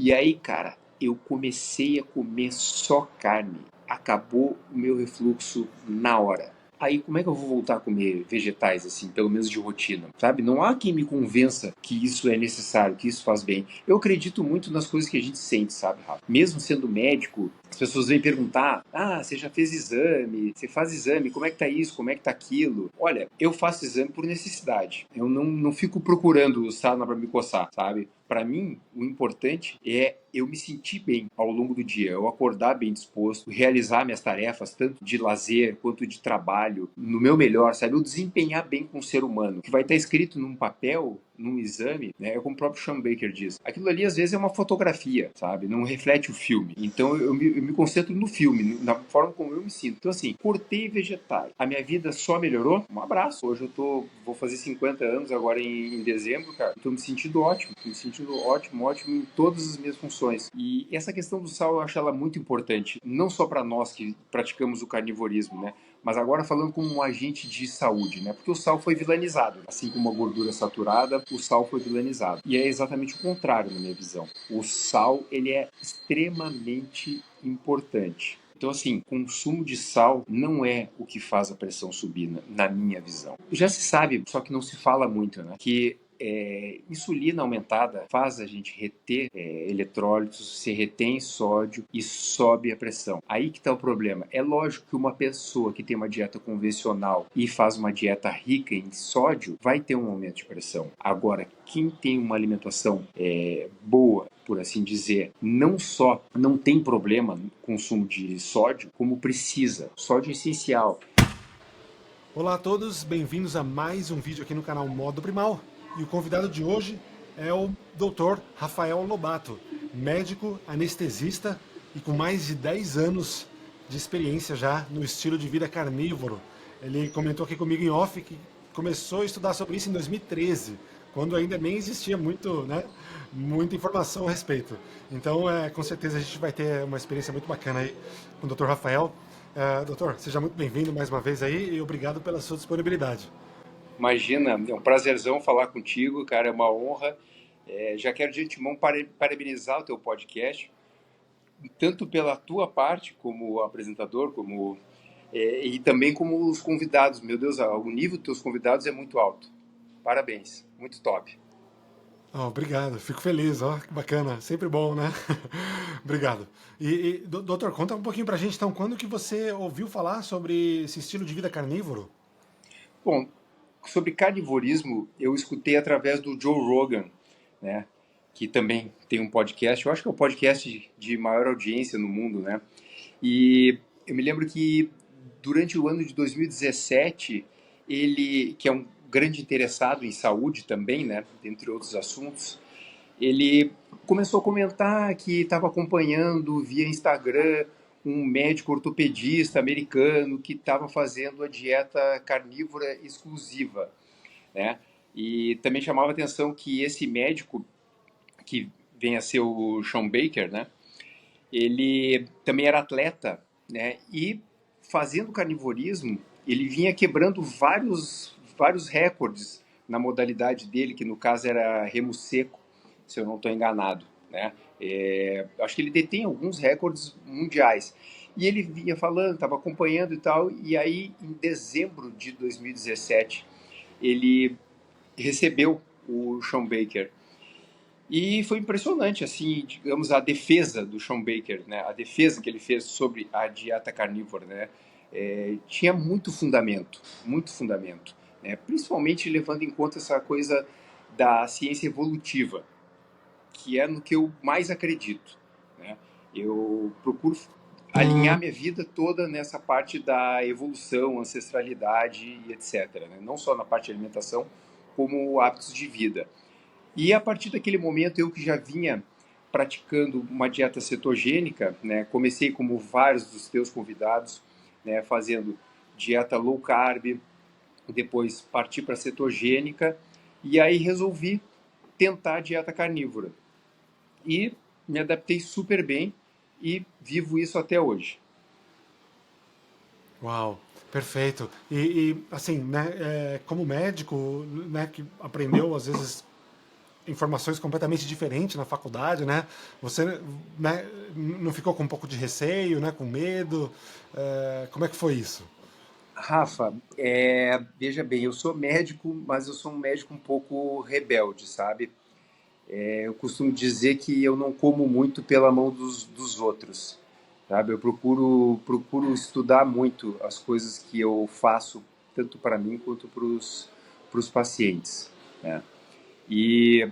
E aí, cara, eu comecei a comer só carne. Acabou o meu refluxo na hora. Aí, como é que eu vou voltar a comer vegetais, assim, pelo menos de rotina, sabe? Não há quem me convença que isso é necessário, que isso faz bem. Eu acredito muito nas coisas que a gente sente, sabe, Rafa? Mesmo sendo médico, as pessoas vêm perguntar: ah, você já fez exame? Você faz exame? Como é que tá isso? Como é que tá aquilo? Olha, eu faço exame por necessidade. Eu não fico procurando sarna para me coçar, sabe? Para mim, o importante é eu me sentir bem ao longo do dia, eu acordar bem disposto, realizar minhas tarefas, tanto de lazer quanto de trabalho, no meu melhor, sabe? Eu desempenhar bem com o ser humano, que vai estar escrito num papel, num exame, né? É como o próprio Sean Baker diz. Aquilo ali, às vezes, é uma fotografia, sabe? Não reflete o filme. Então, eu me concentro no filme, na forma como eu me sinto. Então, assim, cortei vegetais. A minha vida só melhorou? Um abraço. Hoje vou fazer 50 anos agora em dezembro, cara. Tô me sentindo ótimo. Tô me sentindo ótimo, ótimo em todas as minhas funções. E essa questão do sal, eu acho ela muito importante. Não só para nós que praticamos o carnivorismo, né? Mas agora falando como um agente de saúde, né? Porque o sal foi vilanizado. Assim como a gordura saturada, o sal foi vilanizado. E é exatamente o contrário, na minha visão. O sal, ele é extremamente importante. Então, assim, consumo de sal não é o que faz a pressão subir, na minha visão. Já se sabe, só que não se fala muito, né? Que insulina aumentada faz a gente reter eletrólitos, se retém sódio e sobe a pressão. Aí que está o problema. É lógico que uma pessoa que tem uma dieta convencional e faz uma dieta rica em sódio vai ter um aumento de pressão. Agora, quem tem uma alimentação boa, por assim dizer, não só não tem problema no consumo de sódio, como precisa. Sódio é essencial. Olá a todos, bem-vindos a mais um vídeo aqui no canal Modo Primal. E o convidado de hoje é o Dr. Rafael Lobato, médico anestesista e com mais de 10 anos de experiência já no estilo de vida carnívoro. Ele comentou aqui comigo em off que começou a estudar sobre isso em 2013, quando ainda nem existia muita informação a respeito. Então, com certeza a gente vai ter uma experiência muito bacana aí com o Dr. Rafael. Doutor, seja muito bem-vindo mais uma vez aí e obrigado pela sua disponibilidade. Imagina, é um prazerzão falar contigo, cara, é uma honra. Já quero de antemão parabenizar o teu podcast, tanto pela tua parte como apresentador, e também como os convidados. Meu Deus, o nível dos teus convidados é muito alto. Parabéns, muito top. Obrigado, fico feliz, ó, que bacana, sempre bom, né? Obrigado. Doutor, conta um pouquinho pra gente então, quando que você ouviu falar sobre esse estilo de vida carnívoro? Bom, sobre carnivorismo, eu escutei através do Joe Rogan, né? Que também tem um podcast. Eu acho que é o podcast de maior audiência no mundo, né? E eu me lembro que durante o ano de 2017, ele, que é um grande interessado em saúde também, né, entre outros assuntos, ele começou a comentar que estava acompanhando via Instagram um médico ortopedista americano que estava fazendo a dieta carnívora exclusiva, né? E também chamava a atenção que esse médico, que vem a ser o Sean Baker, né? Ele também era atleta, né? E fazendo carnivorismo, ele vinha quebrando vários recordes na modalidade dele, que no caso era remo seco, se eu não estou enganado, né? Acho que ele detém alguns recordes mundiais. E ele vinha falando, estava acompanhando e tal, e aí em dezembro de 2017 ele recebeu o Sean Baker e foi impressionante, assim, digamos, a defesa do Sean Baker, né? A defesa que ele fez sobre a dieta carnívora, né? Tinha muito fundamento, né? Principalmente levando em conta essa coisa da ciência evolutiva, que é no que eu mais acredito, né? Eu procuro alinhar minha vida toda nessa parte da evolução, ancestralidade e etc, né? Não só na parte de alimentação, como hábitos de vida. E a partir daquele momento, eu que já vinha praticando uma dieta cetogênica, né, comecei como vários dos teus convidados, né, fazendo dieta low carb, depois parti para cetogênica, e aí resolvi tentar a dieta carnívora. E me adaptei super bem e vivo isso até hoje. Uau, perfeito. Assim, né, como médico, né, que aprendeu às vezes informações completamente diferentes na faculdade, né? Você, né, não ficou com um pouco de receio, né? Com medo? Como é que foi isso? Rafa, veja bem, eu sou médico, mas eu sou um médico um pouco rebelde, sabe? Eu costumo dizer que eu não como muito pela mão dos outros, sabe? Eu procuro estudar muito as coisas que eu faço, tanto para mim quanto para os pacientes, né? E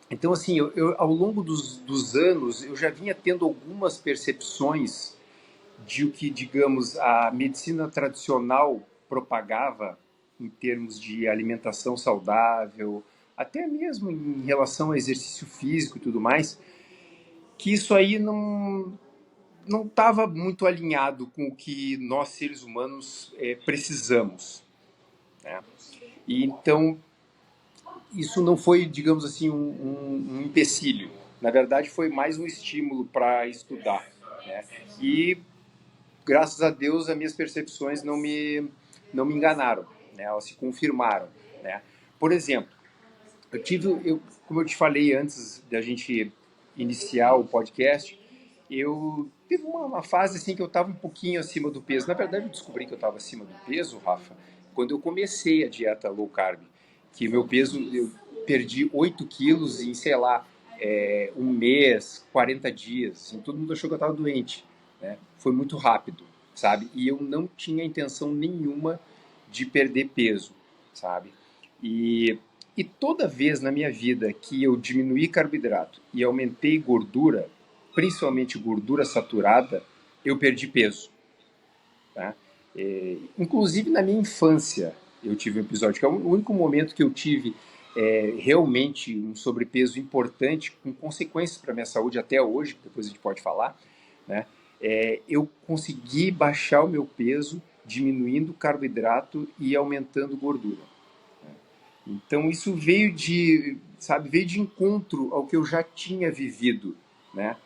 então, assim, ao longo dos anos, eu já vinha tendo algumas percepções de o que, digamos, a medicina tradicional propagava em termos de alimentação saudável, até mesmo em relação ao exercício físico e tudo mais, que isso aí não estava muito alinhado com o que nós seres humanos precisamos, né? E então isso não foi, digamos assim, um empecilho. Na verdade, foi mais um estímulo para estudar, né? E graças a Deus, as minhas percepções não me enganaram, né? Elas se confirmaram, né? Por exemplo, como eu te falei antes da gente iniciar o podcast, eu teve uma fase assim que eu estava um pouquinho acima do peso. Na verdade, eu descobri que eu estava acima do peso, Rafa, quando eu comecei a dieta low carb, que meu peso, eu perdi 8 quilos em, sei lá, um mês, 40 dias. Assim, todo mundo achou que eu estava doente, né? Foi muito rápido, sabe? E eu não tinha intenção nenhuma de perder peso, sabe? E e toda vez na minha vida que eu diminuí carboidrato e aumentei gordura, principalmente gordura saturada, eu perdi peso. Tá? Inclusive na minha infância eu tive um episódio, que é o único momento que eu tive realmente um sobrepeso importante, com consequências para a minha saúde até hoje, que depois a gente pode falar, né? Eu consegui baixar o meu peso diminuindo carboidrato e aumentando gordura. Então isso veio de, sabe, veio de encontro ao que eu já tinha vivido, né?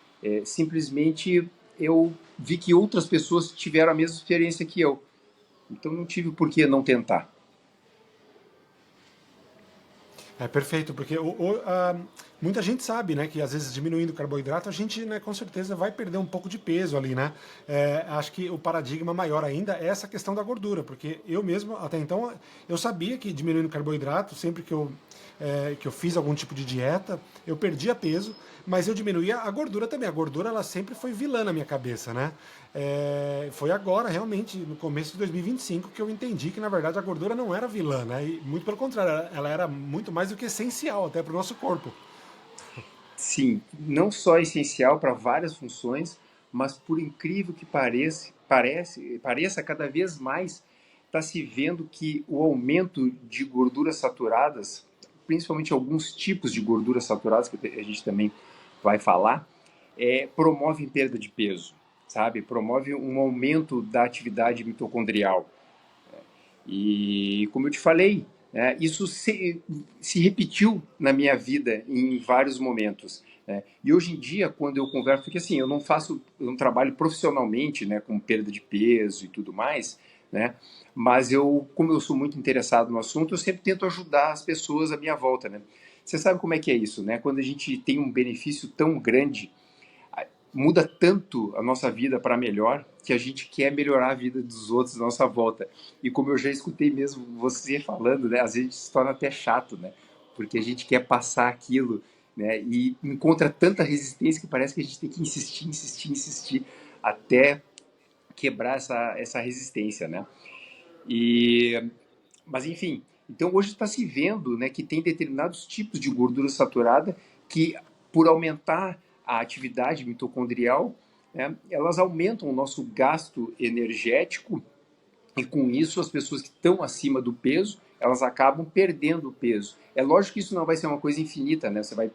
Simplesmente eu vi que outras pessoas tiveram a mesma experiência que eu. Então não tive por que não tentar. É perfeito, porque muita gente sabe, né, que às vezes diminuindo o carboidrato a gente, né, com certeza vai perder um pouco de peso ali, né? Acho que o paradigma maior ainda é essa questão da gordura, porque eu mesmo até então eu sabia que diminuindo o carboidrato sempre que eu fiz algum tipo de dieta, eu perdia peso, mas eu diminuía a gordura também. A gordura ela sempre foi vilã na minha cabeça, né? Foi agora, realmente, no começo de 2025, que eu entendi que, na verdade, a gordura não era vilã, né? E muito pelo contrário, ela era muito mais do que essencial até para o nosso corpo. Sim, não só é essencial para várias funções, mas por incrível que pareça cada vez mais está se vendo que o aumento de gorduras saturadas, principalmente alguns tipos de gorduras saturadas, que a gente também vai falar, promovem perda de peso, sabe? Promove um aumento da atividade mitocondrial. E como eu te falei, né, isso se repetiu na minha vida em vários momentos. Né? E hoje em dia, quando eu converso, porque assim, eu não trabalho profissionalmente, né, com perda de peso e tudo mais, né? Mas como eu sou muito interessado no assunto, eu sempre tento ajudar as pessoas à minha volta, né? Você sabe como é que é isso, né? Quando a gente tem um benefício tão grande, muda tanto a nossa vida para melhor que a gente quer melhorar a vida dos outros à nossa volta. E como eu já escutei mesmo você falando, né, às vezes a gente se torna até chato, né? Porque a gente quer passar aquilo, né? E encontra tanta resistência que parece que a gente tem que insistir, insistir, insistir até quebrar essa resistência, né? E, mas enfim, então hoje está se vendo, né, que tem determinados tipos de gordura saturada que, por aumentar a atividade mitocondrial, né, elas aumentam o nosso gasto energético e com isso as pessoas que estão acima do peso, elas acabam perdendo o peso. É lógico que isso não vai ser uma coisa infinita, né? Você vai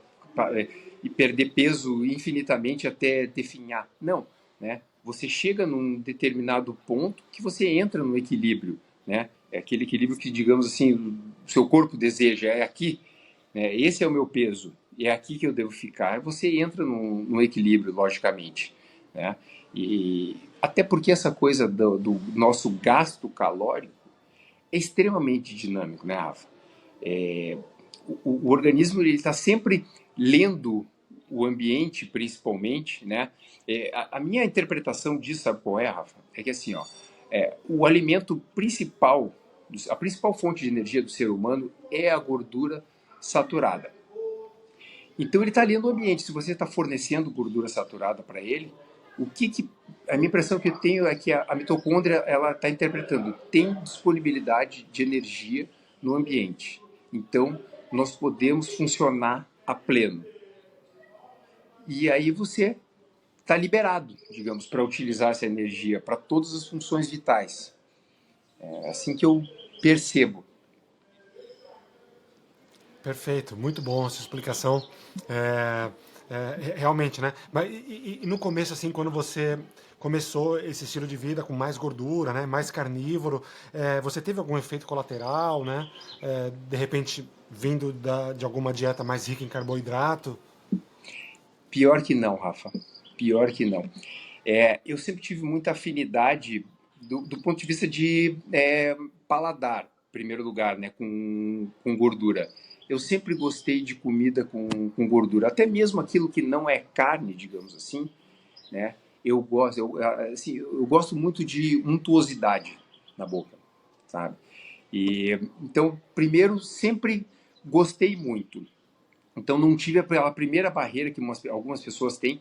perder peso infinitamente até definhar. Não, né? Você chega num determinado ponto que você entra no equilíbrio, né? É aquele equilíbrio que, digamos assim, o seu corpo deseja, é aqui, né? Esse é o meu peso, é aqui que eu devo ficar. Você entra no equilíbrio, logicamente, né? E até porque essa coisa do nosso gasto calórico é extremamente dinâmico, né, Rafa? o organismo está sempre lendo o ambiente, principalmente, né? A minha interpretação disso, sabe qual é, Rafa? É que assim, ó, o alimento principal, a principal fonte de energia do ser humano é a gordura saturada. Então ele está lendo o ambiente. Se você está fornecendo gordura saturada para ele, o que a minha impressão que eu tenho é que a mitocôndria ela está interpretando, tem disponibilidade de energia no ambiente. Então nós podemos funcionar a pleno. E aí você está liberado, digamos, para utilizar essa energia para todas as funções vitais. É assim que eu percebo. Perfeito, muito bom essa explicação. É, realmente, né? Mas e no começo, assim, quando você começou esse estilo de vida com mais gordura, né? Mais carnívoro, você teve algum efeito colateral, né? De repente, vindo de alguma dieta mais rica em carboidrato? Pior que não, Rafa. Pior que não. Eu sempre tive muita afinidade do ponto de vista de paladar, em primeiro lugar, né, com gordura. Eu sempre gostei de comida com gordura, até mesmo aquilo que não é carne, digamos assim, né? Eu gosto muito de untuosidade na boca, sabe? E então, primeiro, sempre gostei muito. Então, não tive aquela primeira barreira que algumas pessoas têm.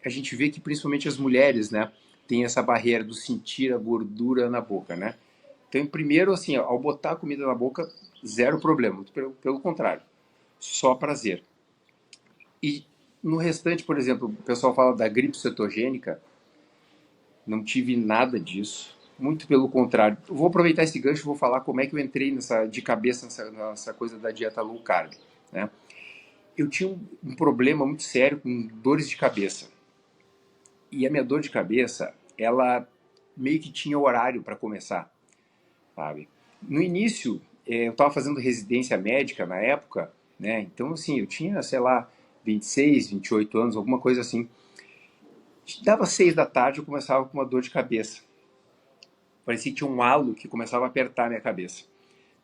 A gente vê que principalmente as mulheres, né, tem essa barreira do sentir a gordura na boca, né? Então, primeiro, assim, ao botar a comida na boca, zero problema, pelo contrário, só prazer. E no restante, por exemplo, o pessoal fala da gripe cetogênica, não tive nada disso, muito pelo contrário. Eu vou aproveitar esse gancho e vou falar como é que eu entrei de cabeça nessa coisa da dieta low carb, né? Eu tinha um problema muito sério com dores de cabeça. E a minha dor de cabeça, ela meio que tinha horário para começar, sabe? No início, eu estava fazendo residência médica na época, né? Então, assim, eu tinha, sei lá, 26, 28 anos, alguma coisa assim. Dava 6 da tarde, eu começava com uma dor de cabeça. Parecia que tinha um halo que começava a apertar a minha cabeça,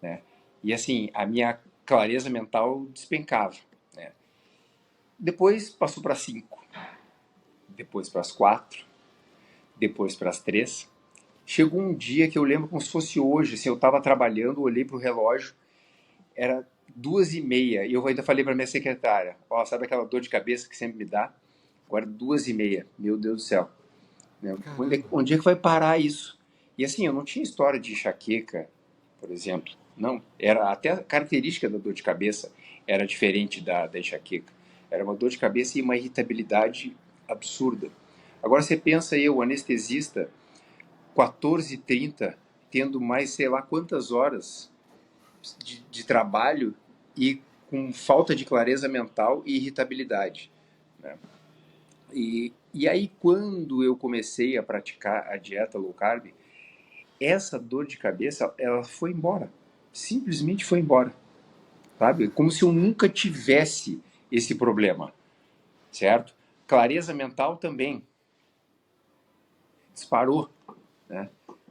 né? E assim, a minha clareza mental despencava, né? Depois passou para 5, depois para as 4, depois para as 3. Chegou um dia que eu lembro como se fosse hoje, assim, eu estava trabalhando, olhei para o relógio, era 2h30, e eu ainda falei para minha secretária, ó, sabe aquela dor de cabeça que sempre me dá? Agora 2h30, meu Deus do céu, né? Caramba. Onde é que vai parar isso? E assim, eu não tinha história de enxaqueca, por exemplo, não, era até a característica da dor de cabeça era diferente da enxaqueca, era uma dor de cabeça e uma irritabilidade absurda. Agora você pensa eu, anestesista, 14h30, tendo mais sei lá quantas horas de trabalho e com falta de clareza mental e irritabilidade, né? E aí, quando eu comecei a praticar a dieta low carb, essa dor de cabeça, ela foi embora. Simplesmente foi embora, sabe? Como se eu nunca tivesse esse problema, certo? Clareza mental também disparou, né?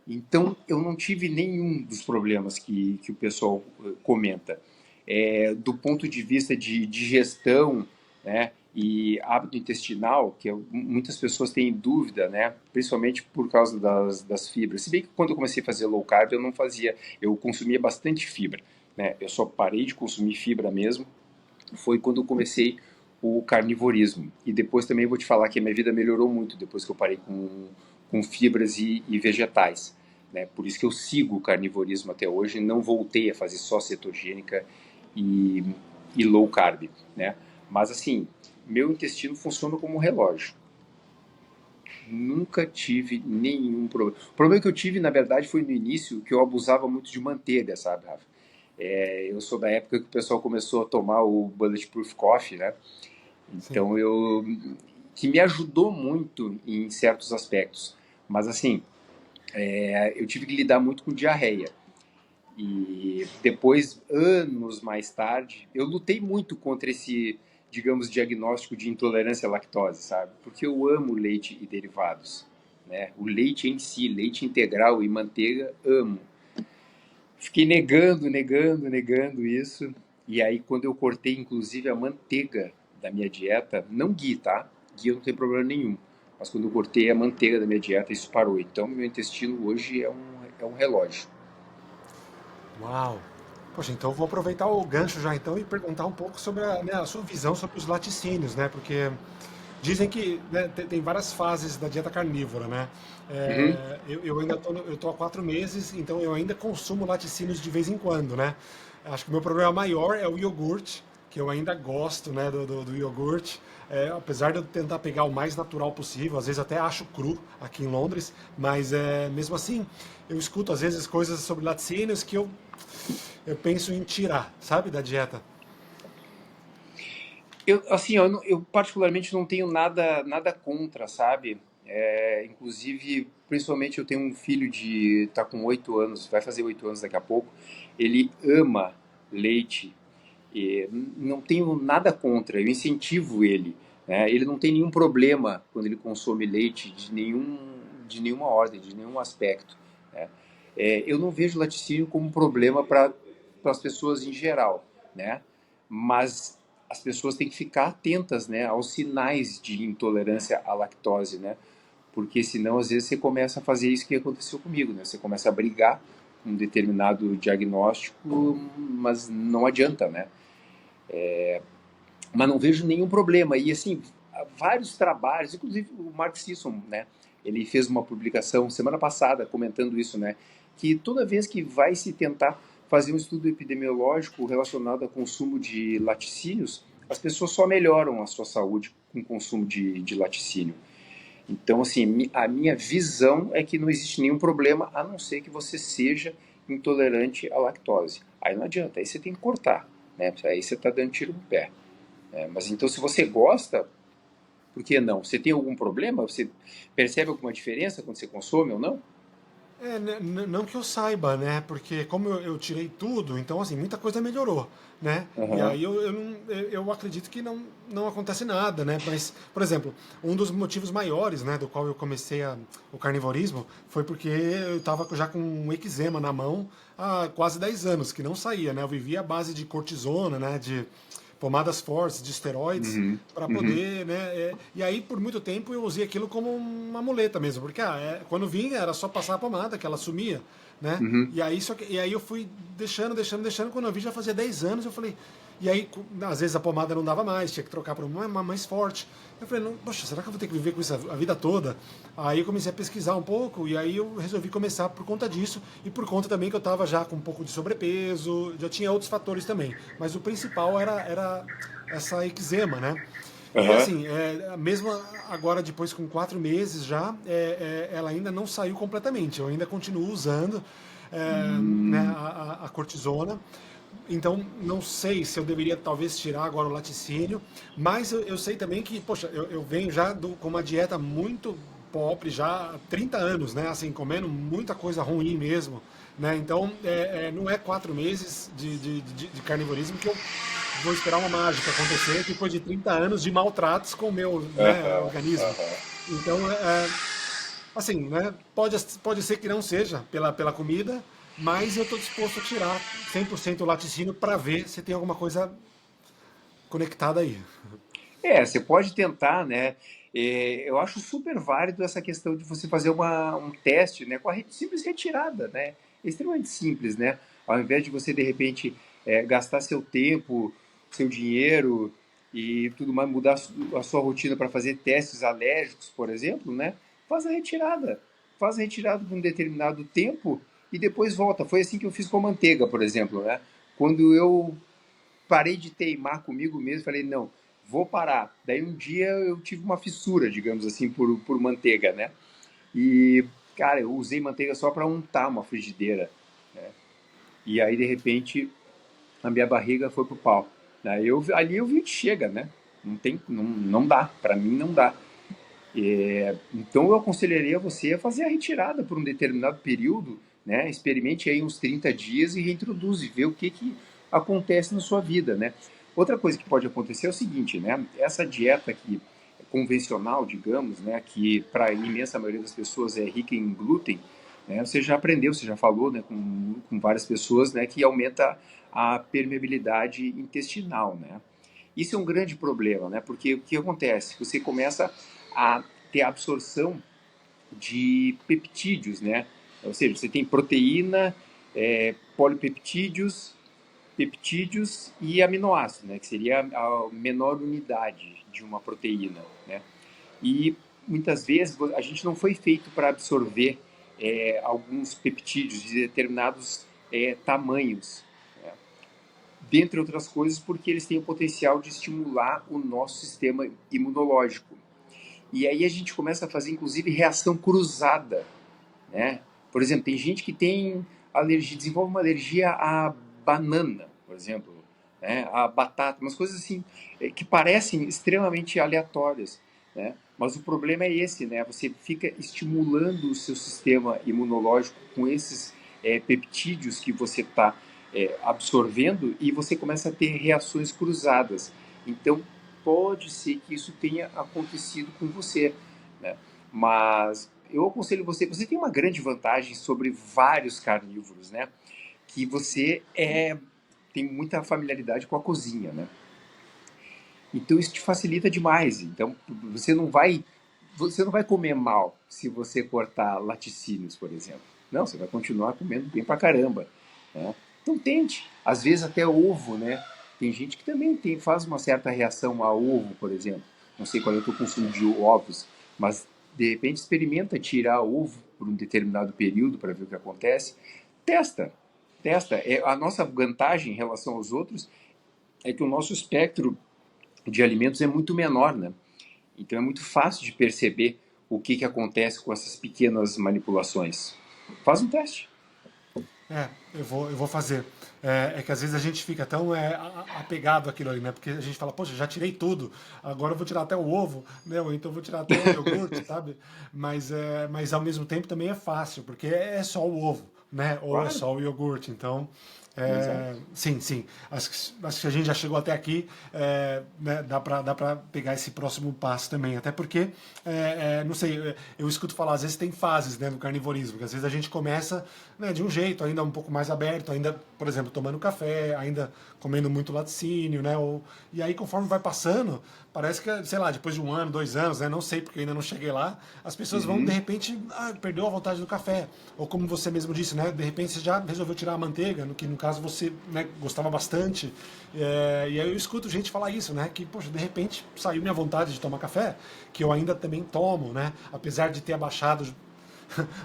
Então, eu não tive nenhum dos problemas que o pessoal comenta. Do ponto de vista de digestão, né, e hábito intestinal, que muitas pessoas têm dúvida, né, principalmente por causa das fibras. Se bem que quando eu comecei a fazer low carb, eu não fazia, eu consumia bastante fibra, né, eu só parei de consumir fibra mesmo, foi quando eu comecei o carnivorismo. E depois também vou te falar que a minha vida melhorou muito depois que eu parei com fibras e vegetais, né? Por isso que eu sigo o carnivorismo até hoje, não voltei a fazer só cetogênica e, e low carb, né? Mas assim, meu intestino funciona como um relógio. Nunca tive nenhum problema. O problema que eu tive, na verdade, foi no início que eu abusava muito de manteiga, sabe, Rafa? Eu sou da época que o pessoal começou a tomar o Bulletproof Coffee, né? Sim. Então que me ajudou muito em certos aspectos. Mas assim, eu tive que lidar muito com diarreia. E depois, anos mais tarde, eu lutei muito contra esse, digamos, diagnóstico de intolerância à lactose, sabe? Porque eu amo leite e derivados, né? O leite em si, leite integral e manteiga, amo. Fiquei negando isso. E aí, quando eu cortei, inclusive, a manteiga da minha dieta, não ghee, tá? Ghee não tem problema nenhum. Mas quando eu cortei a manteiga da minha dieta, isso parou. Então, meu intestino hoje é um relógio. Uau! Poxa, então eu vou aproveitar o gancho já então e perguntar um pouco sobre a sua visão sobre os laticínios, né? Porque dizem que né, tem várias fases da dieta carnívora, né? Uhum. Eu ainda eu tô há 4 meses, então eu ainda consumo laticínios de vez em quando, né? Acho que o meu problema maior é o iogurte, que eu ainda gosto, né, do iogurte. Apesar de eu tentar pegar o mais natural possível, às vezes até acho cru aqui em Londres, mas mesmo assim eu escuto às vezes coisas sobre laticínios que eu penso em tirar, sabe, da dieta. Assim, eu particularmente não tenho nada contra, sabe? Inclusive, principalmente eu tenho um filho tá com 8 anos, vai fazer 8 anos daqui a pouco. Ele ama leite e não tenho nada contra, eu incentivo ele, né? Ele não tem nenhum problema quando ele consome leite de nenhuma ordem, de nenhum aspecto, né? Eu não vejo laticínio como um problema para as pessoas em geral, né? Mas as pessoas têm que ficar atentas, né, aos sinais de intolerância à lactose, né? Porque senão às vezes você começa a fazer isso que aconteceu comigo, né? Você começa a brigar com um determinado diagnóstico, mas não adianta, né? Mas não vejo nenhum problema. E assim, vários trabalhos, inclusive o Mark Sisson, né? Ele fez uma publicação semana passada comentando isso, né? Que toda vez que vai se tentar fazer um estudo epidemiológico relacionado ao consumo de laticínios, as pessoas só melhoram a sua saúde com o consumo de laticínio. Então, assim, a minha visão é que não existe nenhum problema, a não ser que você seja intolerante à lactose. Aí não adianta, aí você tem que cortar, né? Aí você está dando tiro no pé. Mas então, se você gosta, por que não? Você tem algum problema? Você percebe alguma diferença quando você consome ou não? Não que eu saiba, né? Porque como eu tirei tudo, então assim, muita coisa melhorou, né? E Aham. aí eu acredito que não acontece nada, né? Mas, por exemplo, um dos motivos maiores, né, do qual eu comecei o carnivorismo foi porque eu estava já com um eczema na mão há quase 10 anos, que não saía, né? Eu vivia à base de cortisona, né? De pomadas fortes, de esteroides, Uhum. para Uhum. poder, né? E aí, por muito tempo, eu usei aquilo como uma muleta mesmo, porque quando vinha era só passar a pomada, que ela sumia, né? Uhum. E aí eu fui deixando, quando eu vi já fazia 10 anos, eu falei. E aí, às vezes a pomada não dava mais, tinha que trocar por uma mais forte. Eu falei, não, poxa, será que eu vou ter que viver com isso a vida toda? Aí eu comecei a pesquisar um pouco e aí eu resolvi começar por conta disso e por conta também que eu estava já com um pouco de sobrepeso, já tinha outros fatores também. Mas o principal era essa eczema, né? E Aham. assim, mesmo agora depois com 4 meses já, ela ainda não saiu completamente. Eu ainda continuo usando né, Hum. a cortisona. Então, não sei se eu deveria talvez tirar agora o laticínio, mas eu sei também que, poxa, eu venho já com uma dieta muito pobre já há 30 anos, né? Assim, comendo muita coisa ruim mesmo, né? Então, não é 4 meses de carnivorismo que eu vou esperar uma mágica acontecer depois de 30 anos de maltratos com o meu, né, Aham. organismo. Aham. Então, assim, né? Pode ser que não seja pela comida, mas eu estou disposto a tirar 100% o laticínio para ver se tem alguma coisa conectada aí. Você pode tentar, né? Eu acho super válido essa questão de você fazer um teste, né, com a simples retirada, né? É extremamente simples, né? Ao invés de você, de repente, gastar seu tempo, seu dinheiro e tudo mais, mudar a sua rotina para fazer testes alérgicos, por exemplo, né? Faz a retirada. Faz a retirada por um determinado tempo e depois volta. Foi assim que eu fiz com a manteiga, por exemplo, né? Quando eu parei de teimar comigo mesmo, falei, não, vou parar. Daí um dia eu tive uma fissura, digamos assim, por manteiga, né? E, cara, eu usei manteiga só para untar uma frigideira, né? E aí, de repente, a minha barriga foi pro pau. Ali eu vi que chega, né? Não dá, para mim não dá. Então eu aconselharia você a fazer a retirada por um determinado período, né? Experimente aí uns 30 dias e reintroduz e vê o que acontece na sua vida, né? Outra coisa que pode acontecer é o seguinte, né? Essa dieta aqui convencional, digamos, né, que para a imensa maioria das pessoas é rica em glúten, né? Você já aprendeu, você já falou, né, com várias pessoas, né, que aumenta a permeabilidade intestinal, né? Isso é um grande problema, né? Porque o que acontece? Você começa a ter absorção de peptídeos, né? Ou seja, você tem proteína, polipeptídeos, peptídeos e aminoácidos, né? Que seria a menor unidade de uma proteína, né? E muitas vezes a gente não foi feito para absorver alguns peptídeos de determinados tamanhos, né? Dentre outras coisas porque eles têm o potencial de estimular o nosso sistema imunológico. E aí a gente começa a fazer, inclusive, reação cruzada, né? Por exemplo, tem gente que tem alergia, desenvolve uma alergia à banana, por exemplo, né? À batata, umas coisas assim que parecem extremamente aleatórias, né? Mas o problema é esse, né? Você fica estimulando o seu sistema imunológico com esses peptídeos que você está absorvendo e você começa a ter reações cruzadas. Então, pode ser que isso tenha acontecido com você, né? Mas eu aconselho você tem uma grande vantagem sobre vários carnívoros, né? Que você tem muita familiaridade com a cozinha, né? Então isso te facilita demais. Então você não vai comer mal se você cortar laticínios, por exemplo. Não, você vai continuar comendo bem pra caramba, né? Então tente. Às vezes até ovo, né? Tem gente que também faz uma certa reação a ovo, por exemplo. Não sei qual é o teu consumo de ovos, mas de repente experimenta tirar ovo por um determinado período para ver o que acontece. Testa, testa. A nossa vantagem em relação aos outros é que o nosso espectro de alimentos é muito menor, né? Então é muito fácil de perceber o que acontece com essas pequenas manipulações. Faz um teste. Eu vou fazer. É que às vezes a gente fica tão apegado àquilo ali, né? Porque a gente fala, poxa, já tirei tudo, agora eu vou tirar até o ovo, né? Ou então eu vou tirar até o iogurte, sabe? Mas ao mesmo tempo também é fácil, porque é só o ovo, né? Ou é Claro. só o iogurte. Então, Exato. sim, sim. Acho que a gente já chegou até aqui, né? Dá pra pegar esse próximo passo também. Até porque, não sei, eu escuto falar, às vezes tem fases, né, no carnivorismo, que às vezes a gente começa, né, de um jeito, ainda um pouco mais aberto, ainda, por exemplo, tomando café, ainda comendo muito laticínio, né? E aí, conforme vai passando, parece que, sei lá, depois de 1 ano, 2 anos, né? Não sei, porque eu ainda não cheguei lá, as pessoas vão, de Uhum. repente, perdeu a vontade do café. Ou como você mesmo disse, né? De repente você já resolveu tirar a manteiga, no que no caso você, né, gostava bastante. E aí eu escuto gente falar isso, né? Que, poxa, de repente saiu minha vontade de tomar café, que eu ainda também tomo, né? Apesar de ter abaixado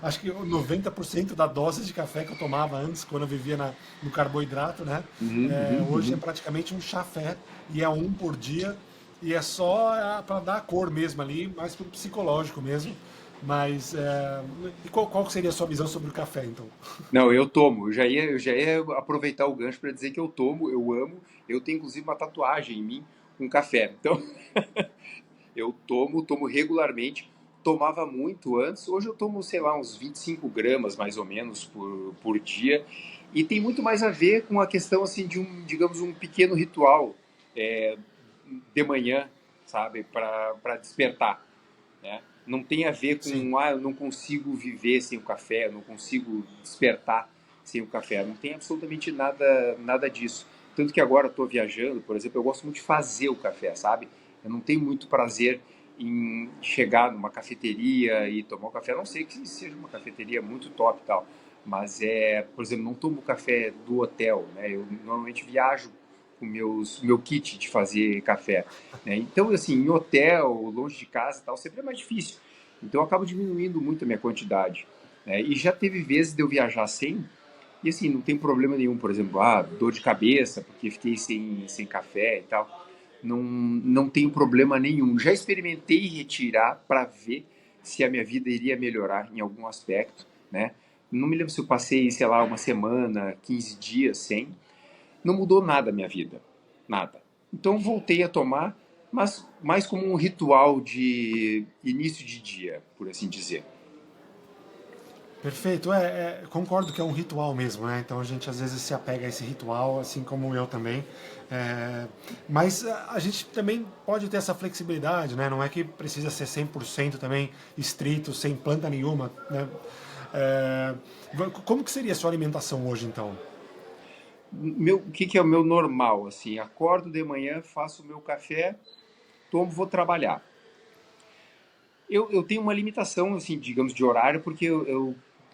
acho que 90% da dose de café que eu tomava antes, quando eu vivia no carboidrato, né? Uhum, uhum, Hoje é uhum. praticamente um chafé e é um por dia e é só para dar a cor mesmo ali, mais pro psicológico mesmo. Mas e qual seria a sua visão sobre o café, então? Não, eu tomo. Eu já ia aproveitar o gancho para dizer que eu tomo, eu amo. Eu tenho inclusive uma tatuagem em mim com café. Então, eu tomo regularmente. Tomava muito antes, hoje eu tomo, sei lá, uns 25 gramas mais ou menos por dia. E tem muito mais a ver com a questão assim de digamos, um pequeno ritual é, de manhã, sabe, para despertar, né? Não tem a ver Sim. com, eu não consigo viver sem o café, eu não consigo despertar sem o café. Não tem absolutamente nada disso. Tanto que agora estou viajando, por exemplo, eu gosto muito de fazer o café, sabe? Eu não tenho muito prazer em chegar numa cafeteria e tomar um café, a não sei que seja uma cafeteria muito top e tal. Mas por exemplo, não tomo café do hotel, né? Eu normalmente viajo com meu kit de fazer café, né? Então, assim, em hotel, longe de casa e tal, sempre é mais difícil. Então, eu acabo diminuindo muito a minha quantidade, né? E já teve vezes de eu viajar sem, e assim, não tem problema nenhum, por exemplo, dor de cabeça, porque fiquei sem café e tal. Não tenho problema nenhum. Já experimentei retirar para ver se a minha vida iria melhorar em algum aspecto, né? Não me lembro se eu passei, sei lá, uma semana, 15 dias sem, não mudou nada a minha vida. Nada. Então voltei a tomar, mas mais como um ritual de início de dia, por assim dizer. Perfeito, concordo que é um ritual mesmo, né? Então a gente às vezes se apega a esse ritual, assim como eu também. É, mas a gente também pode ter essa flexibilidade, né? Não é que precisa ser 100% também estrito, sem planta nenhuma, né? É, como que seria a sua alimentação hoje, então? o que, que é o meu normal? Assim, acordo de manhã, faço o meu café, tomo, vou trabalhar. Eu tenho uma limitação, assim, digamos, de horário, porque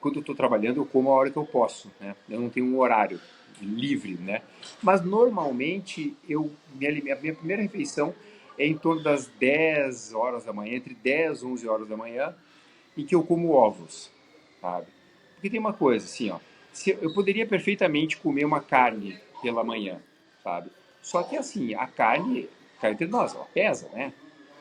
quando eu estou trabalhando, eu como a hora que eu posso, né? Eu não tenho um horário livre, né? Mas normalmente a minha primeira refeição é em torno das 10 horas da manhã, entre 10 e 11 horas da manhã, em que eu como ovos, sabe? Porque tem uma coisa, assim, ó, eu poderia perfeitamente comer uma carne pela manhã, sabe? Só que, assim, a carne, cá entre nós, ela pesa, né?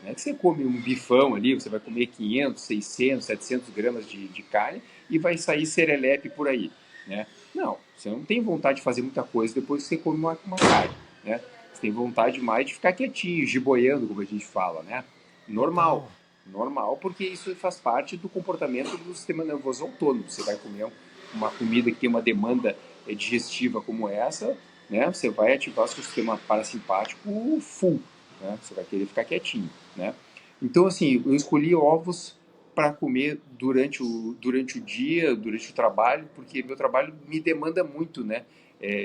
Não é que você come um bifão ali, você vai comer 500, 600, 700 gramas de carne e vai sair serelepe por aí, né? Não, você não tem vontade de fazer muita coisa depois que você come uma carne, né? Você tem vontade mais de ficar quietinho, giboiando, como a gente fala, né? Normal, Total. normal, porque isso faz parte do comportamento do sistema nervoso autônomo. Você vai comer uma comida que tem uma demanda digestiva como essa, né? Você vai ativar o seu sistema parasimpático full, né? Você vai querer ficar quietinho, né? Então, assim, eu escolhi ovos para comer durante o dia, durante o trabalho, porque meu trabalho me demanda muito, né?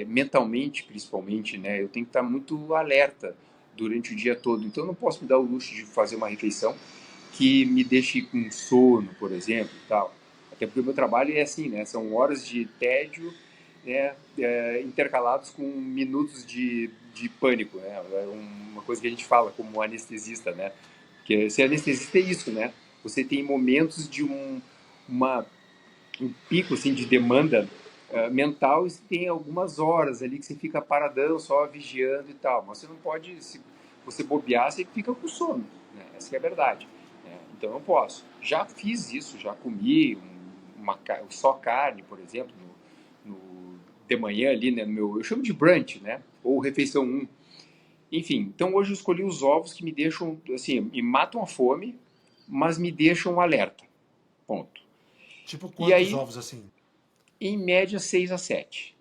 Mentalmente, principalmente, né? Eu tenho que estar muito alerta durante o dia todo. Então, eu não posso me dar o luxo de fazer uma refeição que me deixe com sono, por exemplo, e tal. Até porque o meu trabalho é assim, né? São horas de tédio, né? Intercalados com minutos de pânico, né? É uma coisa que a gente fala como anestesista, né? Porque ser anestesista é isso, né? Você tem momentos de uma, um pico assim de demanda mental e tem algumas horas ali que você fica paradão, só vigiando e tal. Mas você não pode, se você bobear, você fica com sono, né? Essa que é a verdade. Né? Então eu não posso. Já fiz isso, já comi só carne, por exemplo, de manhã ali, né? No meu, eu chamo de brunch, né? Ou refeição um. Enfim, então hoje eu escolhi os ovos que me deixam, assim, me matam a fome, mas me deixam alerta. Ponto. Tipo E quantos aí, ovos assim? em média, 6 a 7.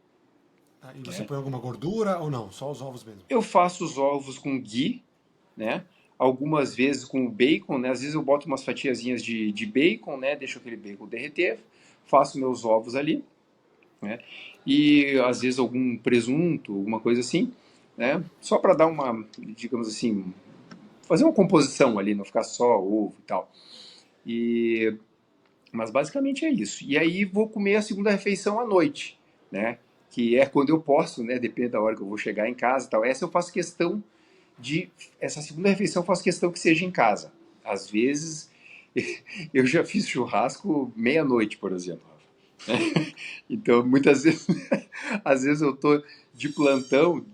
Ah, e você Né? põe alguma gordura ou não? Só os ovos mesmo? Eu faço os ovos com ghee, né? Algumas vezes com bacon, né? Às vezes eu boto umas fatiazinhas de bacon, né? Deixo aquele bacon derreter, faço meus ovos ali, né? E às vezes algum presunto, alguma coisa assim, né? Só para dar uma, digamos assim, fazer uma composição ali, não ficar só ovo e tal. E, mas basicamente é isso. E aí vou comer a segunda refeição à noite, né? Que é quando eu posso, né? Depende da hora que eu vou chegar em casa e tal. Essa eu faço questão de. Essa segunda refeição eu faço questão que seja em casa. Às vezes eu já fiz churrasco meia-noite, por exemplo. Então, muitas vezes, às vezes eu tô de plantão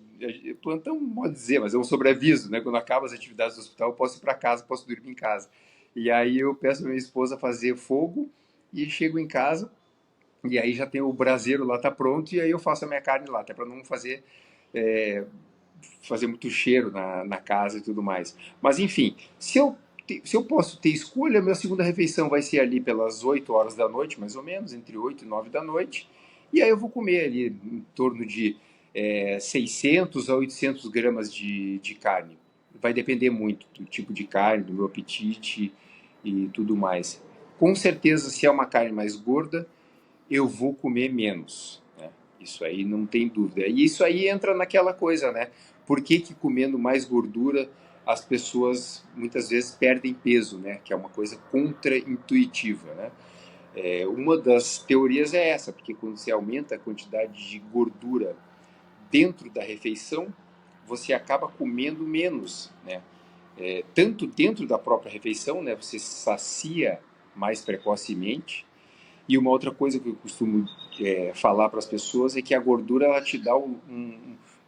pode dizer, mas é um sobreaviso, né? Quando acaba as atividades do hospital, eu posso ir para casa, posso dormir em casa. E aí eu peço a minha esposa fazer fogo e chego em casa e aí já tem o braseiro lá, tá pronto, e aí eu faço a minha carne lá, até para não é, fazer muito cheiro na casa e tudo mais. Mas enfim, se eu posso ter escolha, minha segunda refeição vai ser ali pelas 8 horas da noite, mais ou menos, entre 8 e 9 da noite. E aí eu vou comer ali em torno de 600 a 800 gramas de carne. Vai depender muito do tipo de carne, do meu apetite e tudo mais. Com certeza, se é uma carne mais gorda, eu vou comer menos. Né? Isso aí não tem dúvida. E isso aí entra naquela coisa, né? Por que, que comendo mais gordura as pessoas muitas vezes perdem peso, né? Que é uma coisa contra-intuitiva, né? Uma das teorias é essa, porque quando você aumenta a quantidade de gordura dentro da refeição, você acaba comendo menos, né? Tanto dentro da própria refeição, né? Você sacia mais precocemente, e uma outra coisa que eu costumo falar para as pessoas é que a gordura ela te dá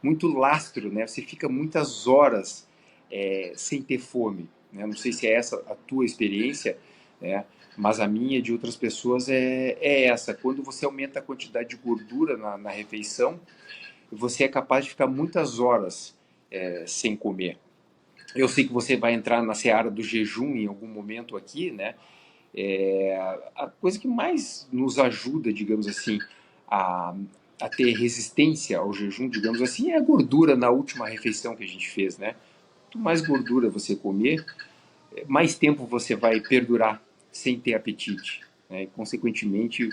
muito lastro, né? Você fica muitas horas sem ter fome. Né? Não sei se é essa a tua experiência, né? Mas a minha e de outras pessoas é essa. Quando você aumenta a quantidade de gordura na refeição, você é capaz de ficar muitas horas sem comer. Eu sei que você vai entrar na seara do jejum em algum momento aqui, né? A coisa que mais nos ajuda, digamos assim, a, a ter resistência ao jejum, digamos assim, é a gordura na última refeição que a gente fez, né? Quanto mais gordura você comer, mais tempo você vai perdurar sem ter apetite, né? E, consequentemente,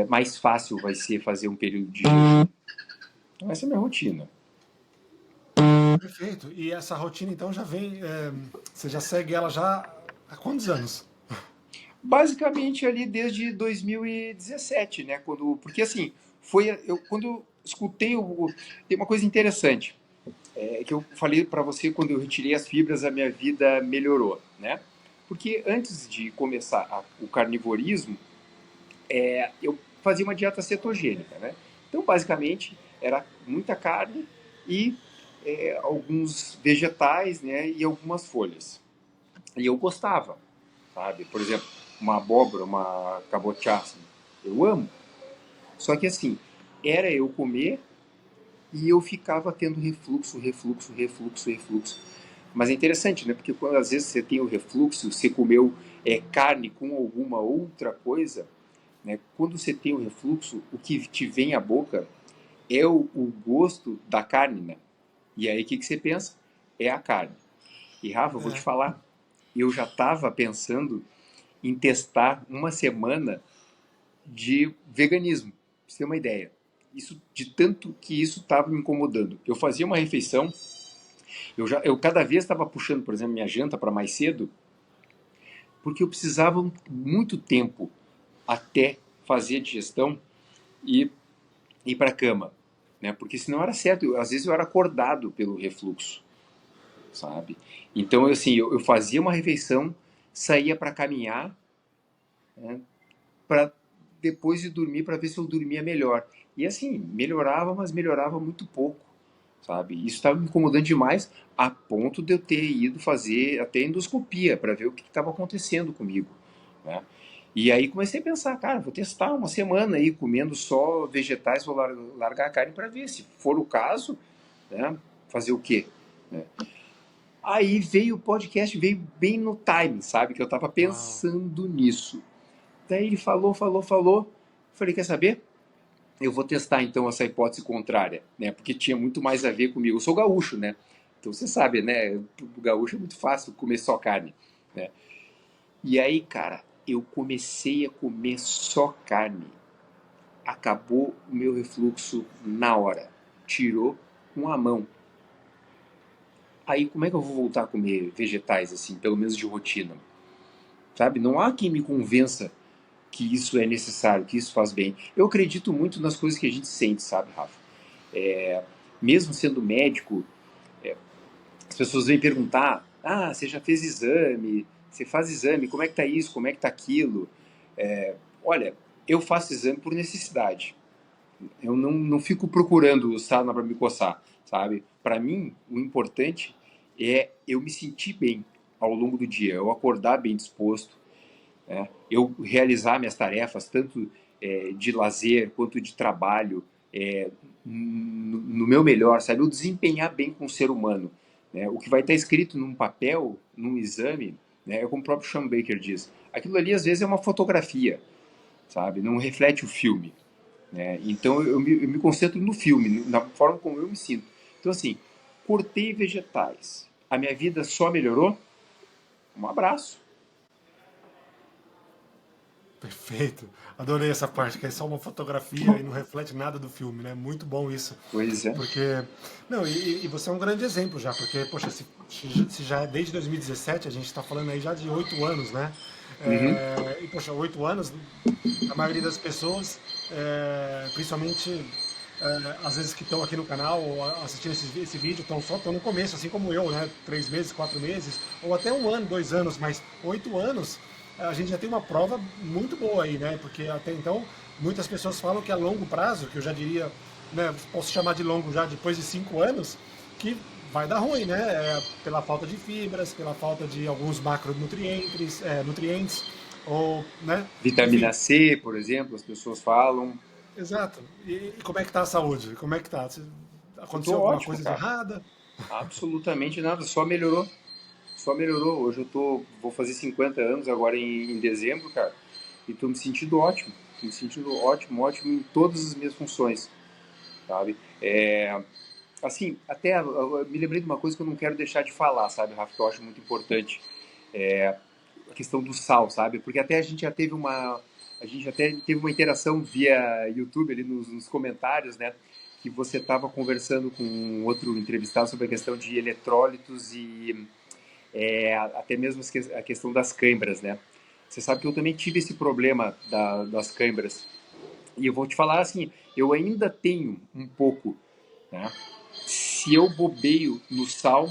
mais fácil vai ser fazer um período de jejum. Então, essa é a minha rotina. Perfeito. E essa rotina, então, já vem. Você já segue ela já há quantos anos? Basicamente ali desde 2017, né? Porque assim, quando eu escutei tem uma coisa interessante, que eu falei para você quando eu retirei as fibras, a minha vida melhorou, né? Porque antes de começar o carnivorismo, eu fazia uma dieta cetogênica, né? Então, basicamente, era muita carne e alguns vegetais, né? E algumas folhas. E eu gostava, sabe? Por exemplo, uma abóbora, uma cabotiá, eu amo. Só que assim, era eu comer e eu ficava tendo refluxo, refluxo, refluxo, refluxo. Mas é interessante, né? Porque quando às vezes você tem o refluxo, você comeu carne com alguma outra coisa, né? Quando você tem o refluxo, o que te vem à boca é o gosto da carne, né? E aí o que você pensa? É a carne. E Rafa, eu vou te É, falar, eu já estava pensando em testar uma semana de veganismo, pra você ter uma ideia. Isso, de tanto que isso estava me incomodando. Eu fazia uma refeição, eu cada vez estava puxando, por exemplo, minha janta para mais cedo, porque eu precisava muito tempo até fazer a digestão e ir para a cama, né? Porque senão era certo, às vezes eu era acordado pelo refluxo, sabe? Então, assim, eu fazia uma refeição, saía para caminhar, né? Para depois de dormir, para ver se eu dormia melhor. E assim, melhorava, mas melhorava muito pouco, sabe? Isso estava me incomodando demais, a ponto de eu ter ido fazer até endoscopia para ver o que estava acontecendo comigo, né? E aí comecei a pensar, cara, vou testar uma semana aí comendo só vegetais, vou largar a carne para ver, se for o caso, né? Fazer o quê? Né? Aí veio o podcast, veio bem no time, sabe? Que eu estava uau. pensando nisso. Daí ele falou, falou, falou. Falei, quer saber? Eu vou testar então essa hipótese contrária, né? Porque tinha muito mais a ver comigo. Eu sou gaúcho, né? Então você sabe, né? O gaúcho é muito fácil comer só carne, né? E aí, cara, eu comecei a comer só carne. Acabou o meu refluxo na hora. Tirou com a mão. Aí, como é que eu vou voltar a comer vegetais assim, pelo menos de rotina? Sabe? Não há quem me convença que isso é necessário, que isso faz bem. Eu acredito muito nas coisas que a gente sente, sabe, Rafa? Mesmo sendo médico, as pessoas vêm perguntar: ah, você já fez exame? Você faz exame? Como é que tá isso? Como é que tá aquilo? Olha, eu faço exame por necessidade. Eu não fico procurando sarna para me coçar, sabe? Para mim, o importante é eu me sentir bem ao longo do dia, eu acordar bem disposto, né? Eu realizar minhas tarefas, tanto de lazer quanto de trabalho, no meu melhor, sabe? Eu desempenhar bem com o ser humano. Né? O que vai estar escrito num papel, num exame, né? É como o próprio Sean Baker diz. Aquilo ali, às vezes, é uma fotografia, sabe? Não reflete o filme. Né? Então, eu me concentro no filme, na forma como eu me sinto. Então, assim, cortei vegetais. A minha vida só melhorou? Um abraço. Perfeito. Adorei essa parte, que é só uma fotografia e não reflete nada do filme, né? Muito bom isso. Pois é. Porque. Não, e você é um grande exemplo já, porque, poxa, se já é desde 2017, a gente está falando aí já de 8 anos, né? Uhum. E, poxa, 8 anos, a maioria das pessoas, principalmente às vezes que estão aqui no canal ou assistindo esse vídeo, estão no começo, assim como eu, né? 3 meses, 4 meses, ou até um ano, 2 anos, mas 8 anos a gente já tem uma prova muito boa aí, né? Porque até então muitas pessoas falam que a longo prazo, que eu já diria, né, posso chamar de longo já depois de 5 anos, que vai dar ruim, né? Pela falta de fibras, pela falta de alguns macronutrientes, nutrientes, ou, né? Vitamina Enfim, C, por exemplo, as pessoas falam. exato. E como é que tá a saúde? Como é que tá? Eu tô Aconteceu alguma ótimo, coisa de cara. errada? Absolutamente nada, só melhorou. Só melhorou. Hoje vou fazer 50 anos agora em dezembro, cara. E tô me sentindo ótimo. Tô me sentindo ótimo, ótimo em todas as minhas funções, sabe? Assim, até eu me lembrei de uma coisa que eu não quero deixar de falar, sabe, Rafa, que eu acho muito importante. A questão do sal, sabe? Porque até a gente até teve uma interação via YouTube ali nos comentários, né? que você estava conversando com um outro entrevistado sobre a questão de eletrólitos e até mesmo a questão das câimbras, né? Você sabe que eu também tive esse problema das câimbras. E eu vou te falar assim, eu ainda tenho um pouco, né? Se eu bobeio no sal,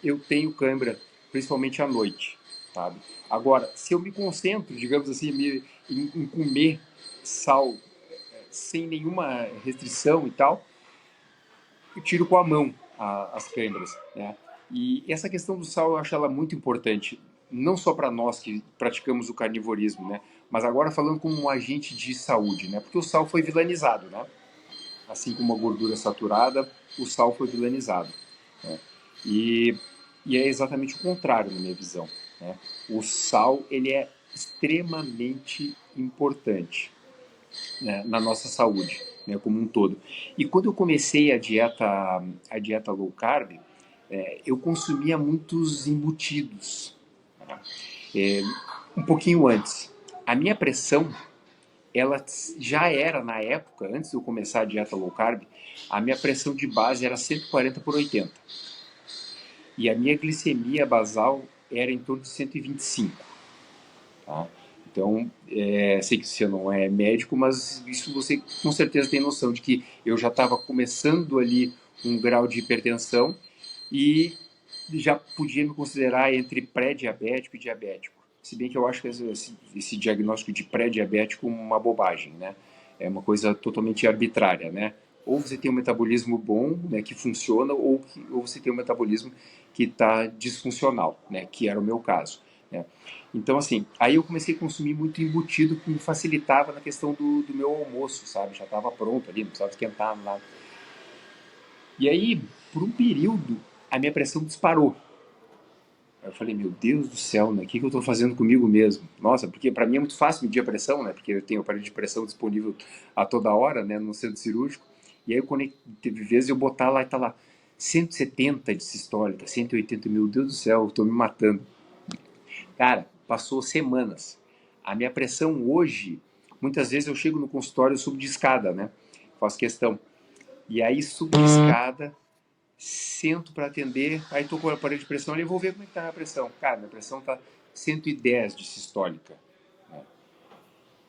eu tenho câimbra, principalmente à noite, sabe? Agora, se eu me concentro, digamos assim, em comer sal sem nenhuma restrição e tal, eu tiro com a mão as câimbras, né? E essa questão do sal eu acho ela muito importante, não só para nós que praticamos o carnivorismo, né? Mas agora falando como um agente de saúde, né? Porque o sal foi vilanizado, né? Assim como a gordura saturada, o sal foi vilanizado, né? E, e é exatamente o contrário na minha visão, né? O sal ele é extremamente importante, né, na nossa saúde, né, como um todo. E quando eu comecei a dieta low carb, eu consumia muitos embutidos, né, é, um pouquinho antes. A minha pressão, ela já era na época, antes de eu começar a dieta low carb, a minha pressão de base era 140 por 80. E a minha glicemia basal era em torno de 125. Tá? Então, sei que você não é médico, mas isso você com certeza tem noção de que eu já estava começando ali um grau de hipertensão e já podia me considerar entre pré-diabético e diabético. Se bem que eu acho que esse diagnóstico de pré-diabético é uma bobagem, né? É uma coisa totalmente arbitrária, né? Ou você tem um metabolismo bom, né, que funciona, ou você tem um metabolismo que está disfuncional, né, que era o meu caso, né? Então, assim, aí eu comecei a consumir muito embutido que me facilitava na questão do meu almoço, sabe? Já estava pronto ali, não precisava esquentar nada. E aí, por um período, a minha pressão disparou. Aí eu falei, meu Deus do céu, né? O que eu estou fazendo comigo mesmo? Nossa, porque para mim é muito fácil medir a pressão, né? Porque eu tenho o aparelho de pressão disponível a toda hora, né? No centro cirúrgico. E aí, quando teve vezes eu botar lá e tá lá 170 de sistólica, 180, meu Deus do céu, eu tô me matando. Cara, passou semanas. A minha pressão hoje, muitas vezes eu chego no consultório, eu subo de escada, né? Faço questão. E aí subo de escada, sento para atender, aí tô com o aparelho de pressão ali, vou ver como é que tá a minha pressão. Cara, minha pressão tá 110 de sistólica, né?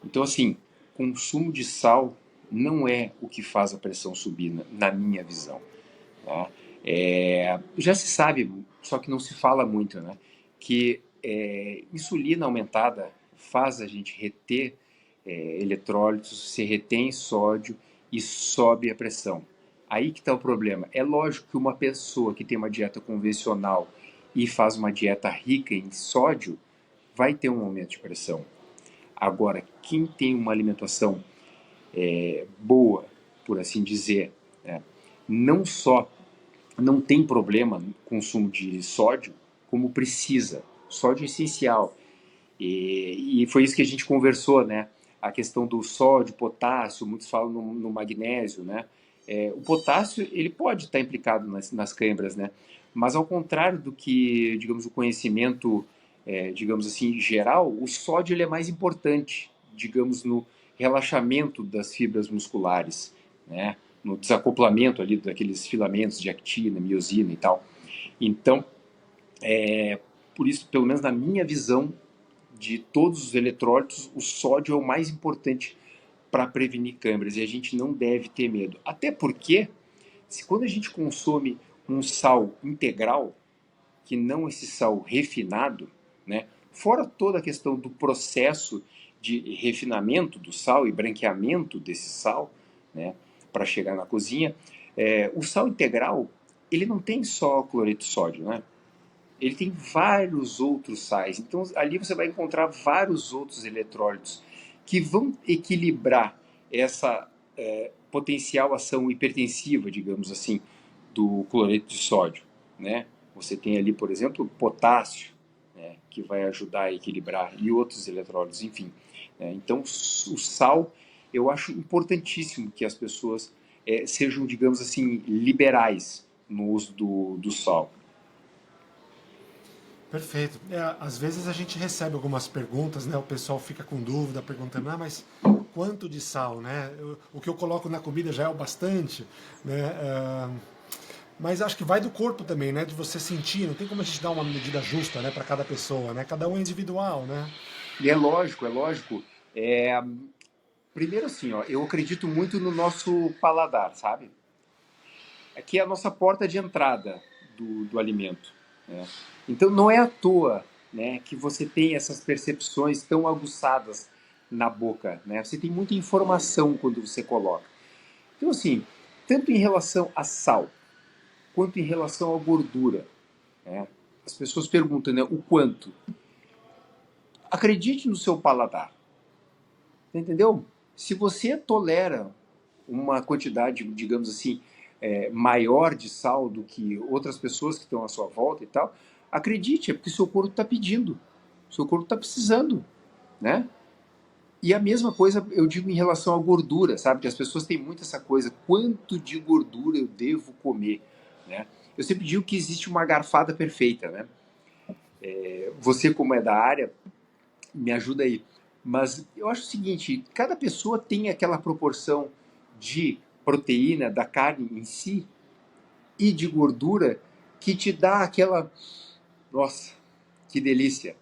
Então, assim, consumo de sal não é o que faz a pressão subir, na minha visão, né? Já se sabe, só que não se fala muito, né? Que insulina aumentada faz a gente reter eletrólitos, se retém sódio e sobe a pressão. Aí que está o problema. É lógico que uma pessoa que tem uma dieta convencional e faz uma dieta rica em sódio vai ter um aumento de pressão. Agora, quem tem uma alimentação boa, por assim dizer, né, não só não tem problema no consumo de sódio, como precisa. Sódio é essencial. E foi isso que a gente conversou, né? A questão do sódio, potássio, muitos falam no magnésio, né? O potássio, ele pode estar implicado nas câimbras, né? Mas ao contrário do que, digamos, o conhecimento, digamos assim, geral, o sódio ele é mais importante, digamos, no relaxamento das fibras musculares, né? No desacoplamento ali daqueles filamentos de actina, miosina e tal. Então, por isso, pelo menos na minha visão, de todos os eletrólitos, o sódio é o mais importante para prevenir câimbras e a gente não deve ter medo. Até porque, quando a gente consome um sal integral, que não esse sal refinado, né, fora toda a questão do processo de refinamento do sal e branqueamento desse sal, né, para chegar na cozinha, o sal integral ele não tem só cloreto de sódio, né? Ele tem vários outros sais. Então ali você vai encontrar vários outros eletrólitos que vão equilibrar essa potencial ação hipertensiva, digamos assim, do cloreto de sódio, né? Você tem ali, por exemplo, potássio, né, que vai ajudar a equilibrar, e outros eletrólitos, enfim. Então, o sal, eu acho importantíssimo que as pessoas sejam, digamos assim, liberais no uso do sal. Perfeito. Às vezes a gente recebe algumas perguntas, né? O pessoal fica com dúvida, perguntando, mas quanto de sal, né? O que eu coloco na comida já é o bastante, né? Mas acho que vai do corpo também, né? De você sentir, não tem como a gente dar uma medida justa, né, para cada pessoa, né? Cada um é individual, né? E é lógico, é lógico. É, primeiro assim, ó, eu acredito muito no nosso paladar, sabe? Aqui é a nossa porta de entrada do alimento, né? Então não é à toa, né, que você tem essas percepções tão aguçadas na boca, né? Você tem muita informação quando você coloca. Então assim, tanto em relação a sal quanto em relação à gordura, né? As pessoas perguntam, né, o quanto. Acredite no seu paladar, entendeu? Se você tolera uma quantidade, digamos assim, maior de sal do que outras pessoas que estão à sua volta e tal, acredite, é porque seu corpo está pedindo, seu corpo está precisando, né? E a mesma coisa eu digo em relação à gordura, sabe? Que as pessoas têm muito essa coisa, quanto de gordura eu devo comer, né? Eu sempre digo que existe uma garfada perfeita, né? Você, como é da área, me ajuda aí. Mas eu acho o seguinte, cada pessoa tem aquela proporção de proteína da carne em si e de gordura que te dá aquela, nossa, que delícia,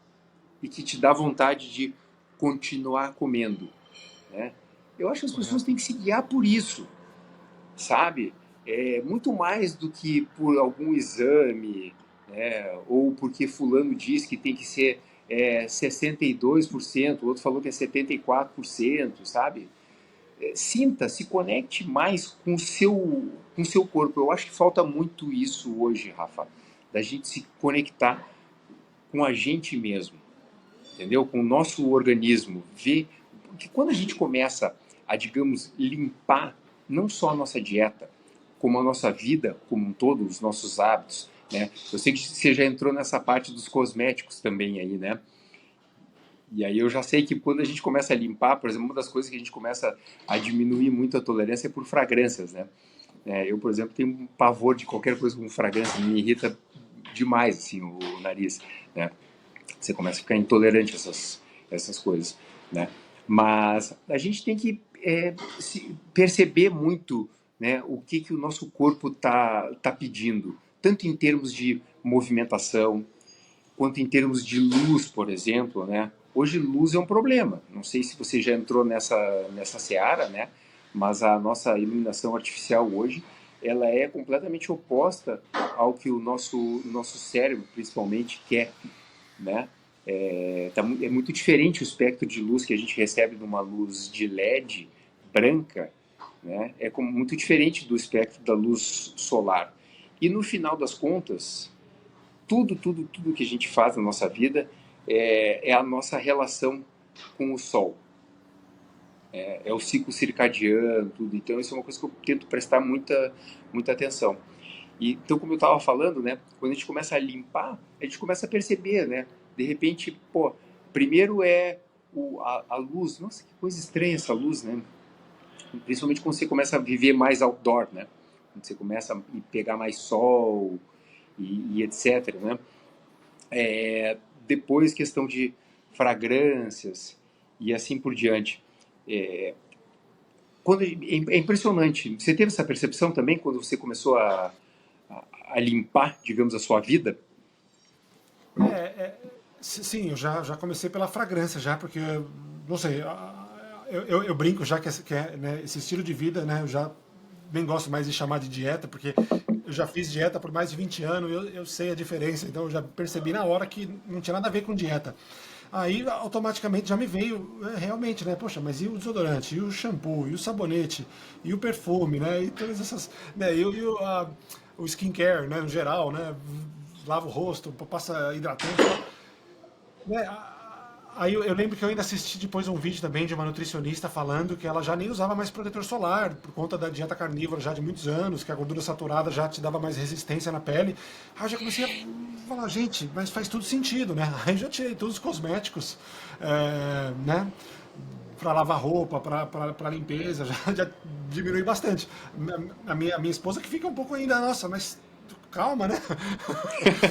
e que te dá vontade de continuar comendo, né? Eu acho que as pessoas têm Correto. que se guiar por isso, sabe? É muito mais do que por algum exame, né? Ou porque fulano diz que tem que ser 62%, o outro falou que é 74%, sabe? Sinta, se conecte mais com o seu corpo. Eu acho que falta muito isso hoje, Rafa, da gente se conectar com a gente mesmo, entendeu? Com o nosso organismo, ver que quando a gente começa a, digamos, limpar não só a nossa dieta, como a nossa vida como um todo, os nossos hábitos, né? Eu sei que você já entrou nessa parte dos cosméticos também aí, né? E aí eu já sei que quando a gente começa a limpar, por exemplo, uma das coisas que a gente começa a diminuir muito a tolerância é por fragrâncias, né? Eu, por exemplo, tenho um pavor de qualquer coisa com fragrância, me irrita demais, assim, o nariz, né? Você começa a ficar intolerante a essas coisas, né? Mas a gente tem que perceber muito, né, o que o nosso corpo tá pedindo, tanto em termos de movimentação, quanto em termos de luz, por exemplo, né? Hoje luz é um problema. Não sei se você já entrou nessa seara, né? Mas a nossa iluminação artificial hoje, ela é completamente oposta ao que o nosso cérebro, principalmente, quer, né? É muito diferente o espectro de luz que a gente recebe de uma luz de LED branca, né? É muito diferente do espectro da luz solar. E no final das contas, tudo que a gente faz na nossa vida é a nossa relação com o Sol. É o ciclo circadiano, tudo. Então, isso é uma coisa que eu tento prestar muita atenção. E, então, como eu estava falando, né, quando a gente começa a limpar, a gente começa a perceber, né? De repente, pô, primeiro é a luz. Nossa, que coisa estranha essa luz, né? Principalmente quando você começa a viver mais outdoor, né? Quando você começa a pegar mais sol e etc, né? Depois questão de fragrâncias e assim por diante. É impressionante. Você teve essa percepção também quando você começou a limpar, digamos, a sua vida? Sim, eu já comecei pela fragrância, já, porque, não sei, eu brinco já né, esse estilo de vida, né, eu já nem gosto mais de chamar de dieta, porque eu já fiz dieta por mais de 20 anos, eu sei a diferença, então eu já percebi na hora que não tinha nada a ver com dieta. Aí automaticamente já me veio realmente, né? Poxa, mas e o desodorante, e o shampoo, e o sabonete, e o perfume, né? E todas essas, né? O skincare, né? No geral, né? Lava o rosto, passa hidratante, e tal, né? Aí eu lembro que eu ainda assisti depois um vídeo também de uma nutricionista falando que ela já nem usava mais protetor solar por conta da dieta carnívora já de muitos anos, que a gordura saturada já te dava mais resistência na pele. Aí eu já comecei a falar, gente, mas faz tudo sentido, né? Aí eu já tirei todos os cosméticos, né? Para lavar roupa, para limpeza, já diminui bastante. A minha esposa que fica um pouco ainda, nossa, mas calma, né?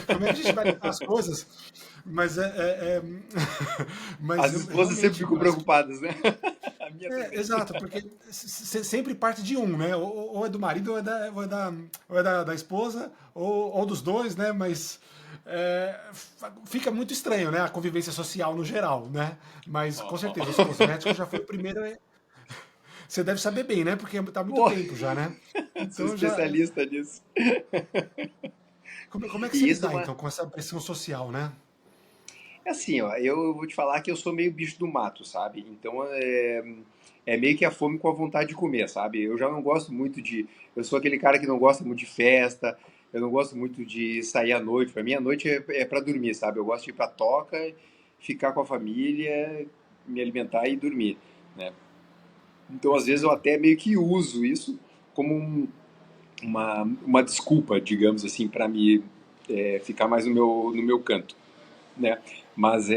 Como é que a gente vai limpar as coisas? Mas As mas eu esposas sempre realmente ficam acho que preocupadas, né? minha também. Exato, porque sempre parte de um, né? Ou é do marido, ou é da esposa, ou dos dois, né? Mas fica muito estranho, né? A convivência social no geral, né? Mas com certeza, o cosmético já foi o primeiro. Você deve saber bem, né? Porque tá há muito Pô, tempo já, né? sou Então já. especialista nisso. Como é que você E isso, lidar, então, com essa pressão social, né? é assim, ó, eu vou te falar que eu sou meio bicho do mato, sabe? Então é meio que a fome com a vontade de comer, sabe? Eu já não gosto muito de. Eu sou aquele cara que não gosta muito de festa, eu não gosto muito de sair à noite. Pra mim, a noite é pra dormir, sabe? Eu gosto de ir pra toca, ficar com a família, me alimentar e dormir, né? Então, às vezes, eu Perfeito. até meio que uso isso como uma desculpa, digamos assim, para me ficar mais no meu canto, né? Mas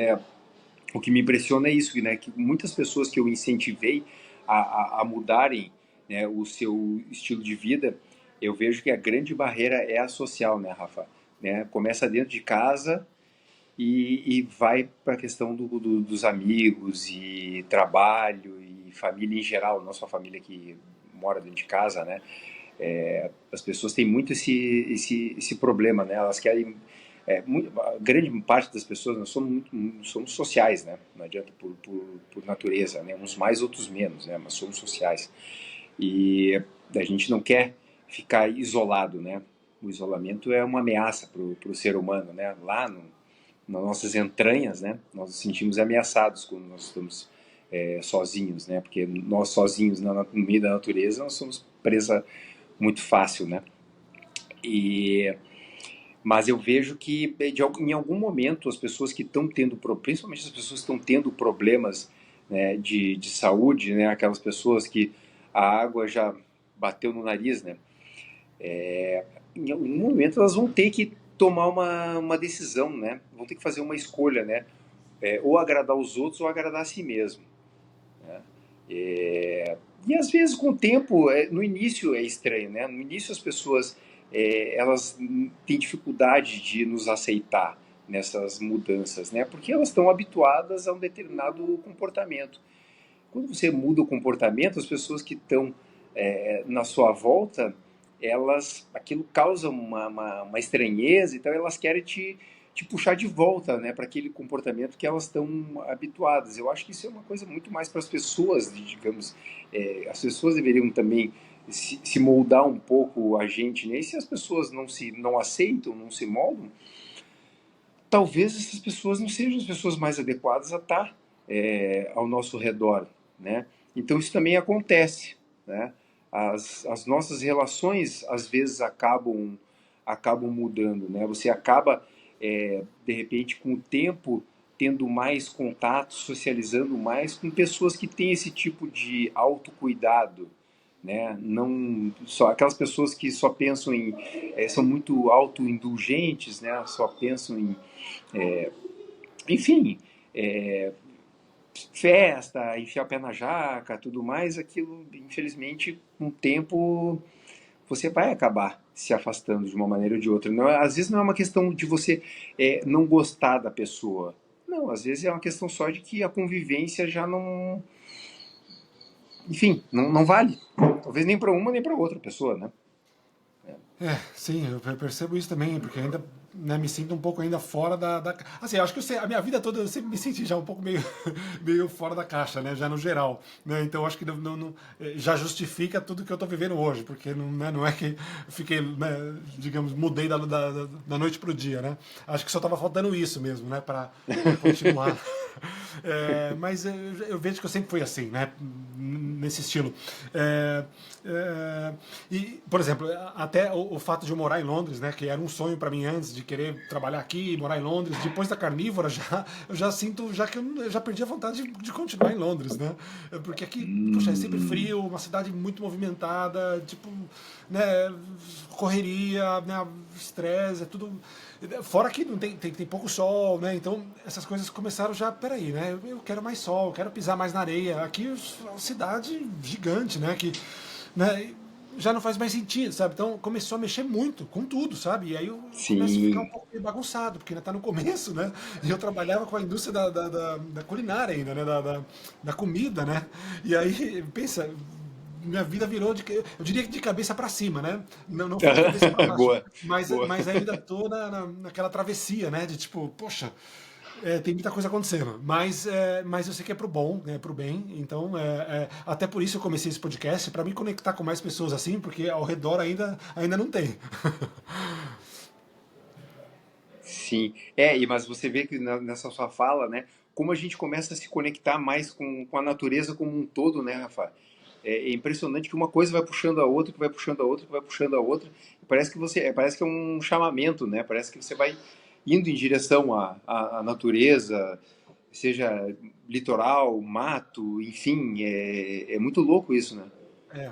o que me impressiona é isso, né? Que muitas pessoas que eu incentivei a mudarem, né, o seu estilo de vida, eu vejo que a grande barreira é a social, né, Rafa? Né? Começa dentro de casa e vai para a questão dos amigos e trabalho e família em geral, não só a família que mora dentro de casa, né? As pessoas têm muito esse problema, né? Elas querem a grande parte das pessoas nós somos sociais, né? Não adianta por natureza, né? Uns mais, outros menos, né? Mas somos sociais e a gente não quer ficar isolado, né? O isolamento é uma ameaça para o ser humano, né? Lá nas nossas entranhas, né? Nós nos sentimos ameaçados quando nós estamos sozinhos, né? Porque nós sozinhos no meio da natureza nós somos presa muito fácil, né? E mas eu vejo que em algum momento as pessoas que estão tendo, principalmente as pessoas que estão tendo problemas, né, de saúde, né, aquelas pessoas que a água já bateu no nariz, né, em algum momento elas vão ter que tomar uma decisão, né, vão ter que fazer uma escolha, né, ou agradar os outros ou agradar a si mesmo. Né? E às vezes com o tempo, no início é estranho, né? No início as pessoas elas têm dificuldade de nos aceitar nessas mudanças, né? Porque elas estão habituadas a um determinado comportamento. Quando você muda o comportamento, as pessoas que estão na sua volta, aquilo causa uma estranheza, então elas querem te puxar de volta, né, para aquele comportamento que elas estão habituadas. Eu acho que isso é uma coisa muito mais para as pessoas, digamos, as pessoas deveriam também se moldar um pouco a gente, né? E se as pessoas não aceitam, não se moldam, talvez essas pessoas não sejam as pessoas mais adequadas a estar ao nosso redor, né? Então isso também acontece, né? As nossas relações às vezes acabam mudando, né? Você acaba de repente com o tempo tendo mais contato, socializando mais com pessoas que têm esse tipo de autocuidado, né? Não só aquelas pessoas que só pensam são muito autoindulgentes, né? Só pensam enfim, festa, enfiar o pé na jaca, tudo mais, aquilo, infelizmente, com o tempo você vai acabar se afastando de uma maneira ou de outra. Não, às vezes não é uma questão de você não gostar da pessoa. Não, às vezes é uma questão só de que a convivência já não. Enfim, não vale. Talvez nem para uma nem para outra pessoa, né? Sim, eu percebo isso também, porque ainda, né, me sinto um pouco ainda fora assim, eu acho que a minha vida toda eu sempre me senti já um pouco meio, meio fora da caixa, né, já no geral, né, então eu acho que já justifica tudo que eu estou vivendo hoje, porque não é que eu fiquei, né, digamos, mudei da noite pro dia, né, acho que só estava faltando isso mesmo, né, para continuar. Mas eu vejo que eu sempre fui assim, né? Nesse estilo. É, e, por exemplo, até o fato de eu morar em Londres, né? Que era um sonho para mim antes de querer trabalhar aqui, morar em Londres. Depois da Carnívora, eu já sinto, já que eu já perdi a vontade de continuar em Londres, né? Porque aqui, poxa, é sempre frio, uma cidade muito movimentada, tipo, né? Correria, né? Estresse, é tudo. Fora que não tem pouco sol, né? Então essas coisas começaram já, peraí, né? Eu quero mais sol, eu quero pisar mais na areia. Aqui é uma cidade gigante, né? Que, né? já não faz mais sentido, sabe? Então começou a mexer muito com tudo, sabe? E aí eu começo a ficar um Sim. pouco meio bagunçado, porque ainda tá no começo, né? E eu trabalhava com a indústria da culinária ainda, né? Da comida, né? E aí, pensa, minha vida virou eu diria que de cabeça para cima, né? Não foi de cabeça para baixo, Boa, boa. mas ainda tô naquela travessia, né? De tipo, poxa, tem muita coisa acontecendo, mas eu sei que é pro bom, né, pro bem. Então, até por isso eu comecei esse podcast, para me conectar com mais pessoas assim, porque ao redor ainda não tem. Sim. Mas você vê que nessa sua fala, né, como a gente começa a se conectar mais com a natureza como um todo, né, Rafa? É impressionante que uma coisa vai puxando a outra, que vai puxando a outra, que vai puxando a outra. E parece que é um chamamento, né? Parece que você vai indo em direção à natureza, seja litoral, mato, enfim, é muito louco isso, né?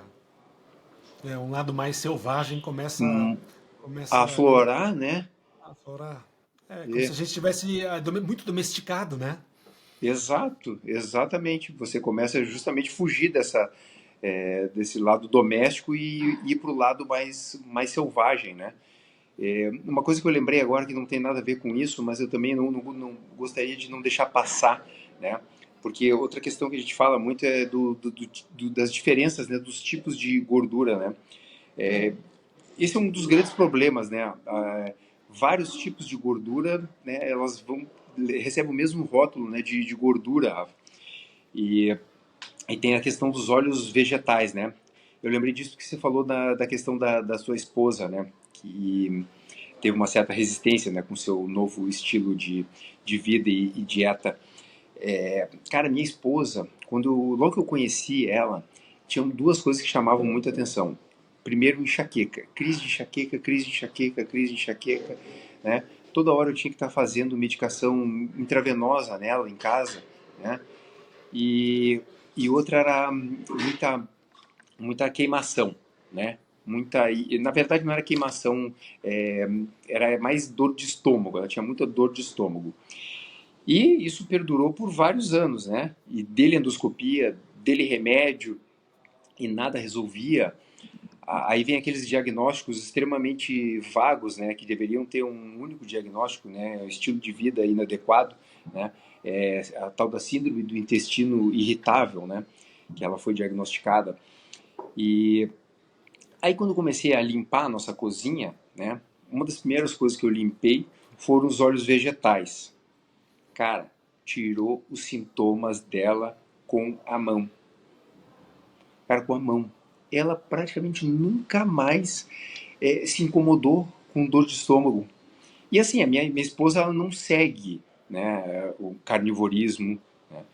É, um lado mais selvagem Hum, A começa aflorar, né? a aflorar. É como se a É, gente tivesse muito domesticado, né? exato, exatamente. Você começa justamente a fugir desse lado doméstico e ir para o lado mais selvagem, né? Uma coisa que eu lembrei agora que não tem nada a ver com isso, mas eu também não gostaria de não deixar passar, né? Porque outra questão que a gente fala muito é das diferenças, né, dos tipos de gordura, né? Esse é um dos grandes problemas, né? Vários tipos de gordura, né? Recebem o mesmo rótulo, né, de gordura, Rafa. E, e tem a questão dos óleos vegetais, né? Eu lembrei disso que você falou da questão da sua esposa, né? Que teve uma certa resistência, né, com o seu novo estilo de vida e dieta. Cara, minha esposa, logo que eu conheci ela, tinham duas coisas que chamavam muita atenção. Primeiro, enxaqueca. Crise de enxaqueca, crise de enxaqueca, crise de enxaqueca, né? Toda hora eu tinha que estar fazendo medicação intravenosa nela em casa, né? E, e outra era muita queimação, né? Na verdade não era queimação, é, era mais dor de estômago. Ela tinha muita dor de estômago. E isso perdurou por vários anos, né? E dele endoscopia, dele remédio, e nada resolvia. Aí vem aqueles diagnósticos extremamente vagos, né? Que deveriam ter um único diagnóstico, né? O estilo de vida inadequado, né? A tal da síndrome do intestino irritável, né? Que ela foi diagnosticada. E aí quando eu comecei a limpar a nossa cozinha, né? Uma das primeiras coisas que eu limpei foram os óleos vegetais. Cara, tirou os sintomas dela com a mão. Cara, com a mão. Ela praticamente nunca mais se incomodou com dor de estômago. E assim, a minha esposa ela não segue, né, o carnivorismo, né?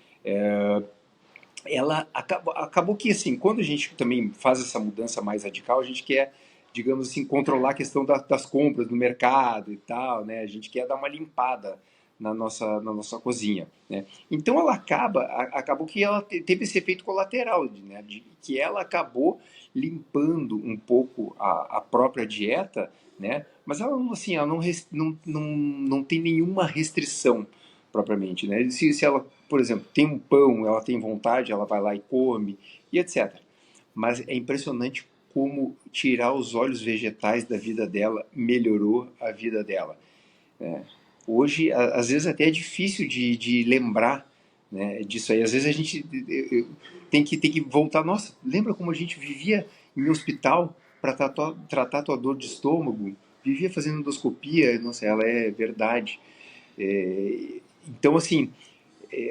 Ela acabou que assim, quando a gente também faz essa mudança mais radical, a gente quer, digamos assim, controlar a questão das compras no mercado e tal, né? A gente quer dar uma limpada na nossa cozinha, né? Então ela acabou que ela teve esse efeito colateral, né? De que ela acabou limpando um pouco a própria dieta, né? Mas ela não, assim, ela não tem nenhuma restrição propriamente, né? Se ela, por exemplo, tem um pão, ela tem vontade, ela vai lá e come, e etc. Mas é impressionante como tirar os óleos vegetais da vida dela melhorou a vida dela. Né? Hoje, às vezes até é difícil de lembrar, né, disso aí. Às vezes a gente tem que voltar. Nossa, lembra como a gente vivia em hospital para tratar tua dor de estômago? Vivia fazendo endoscopia. Nossa, ela é verdade. Então, assim,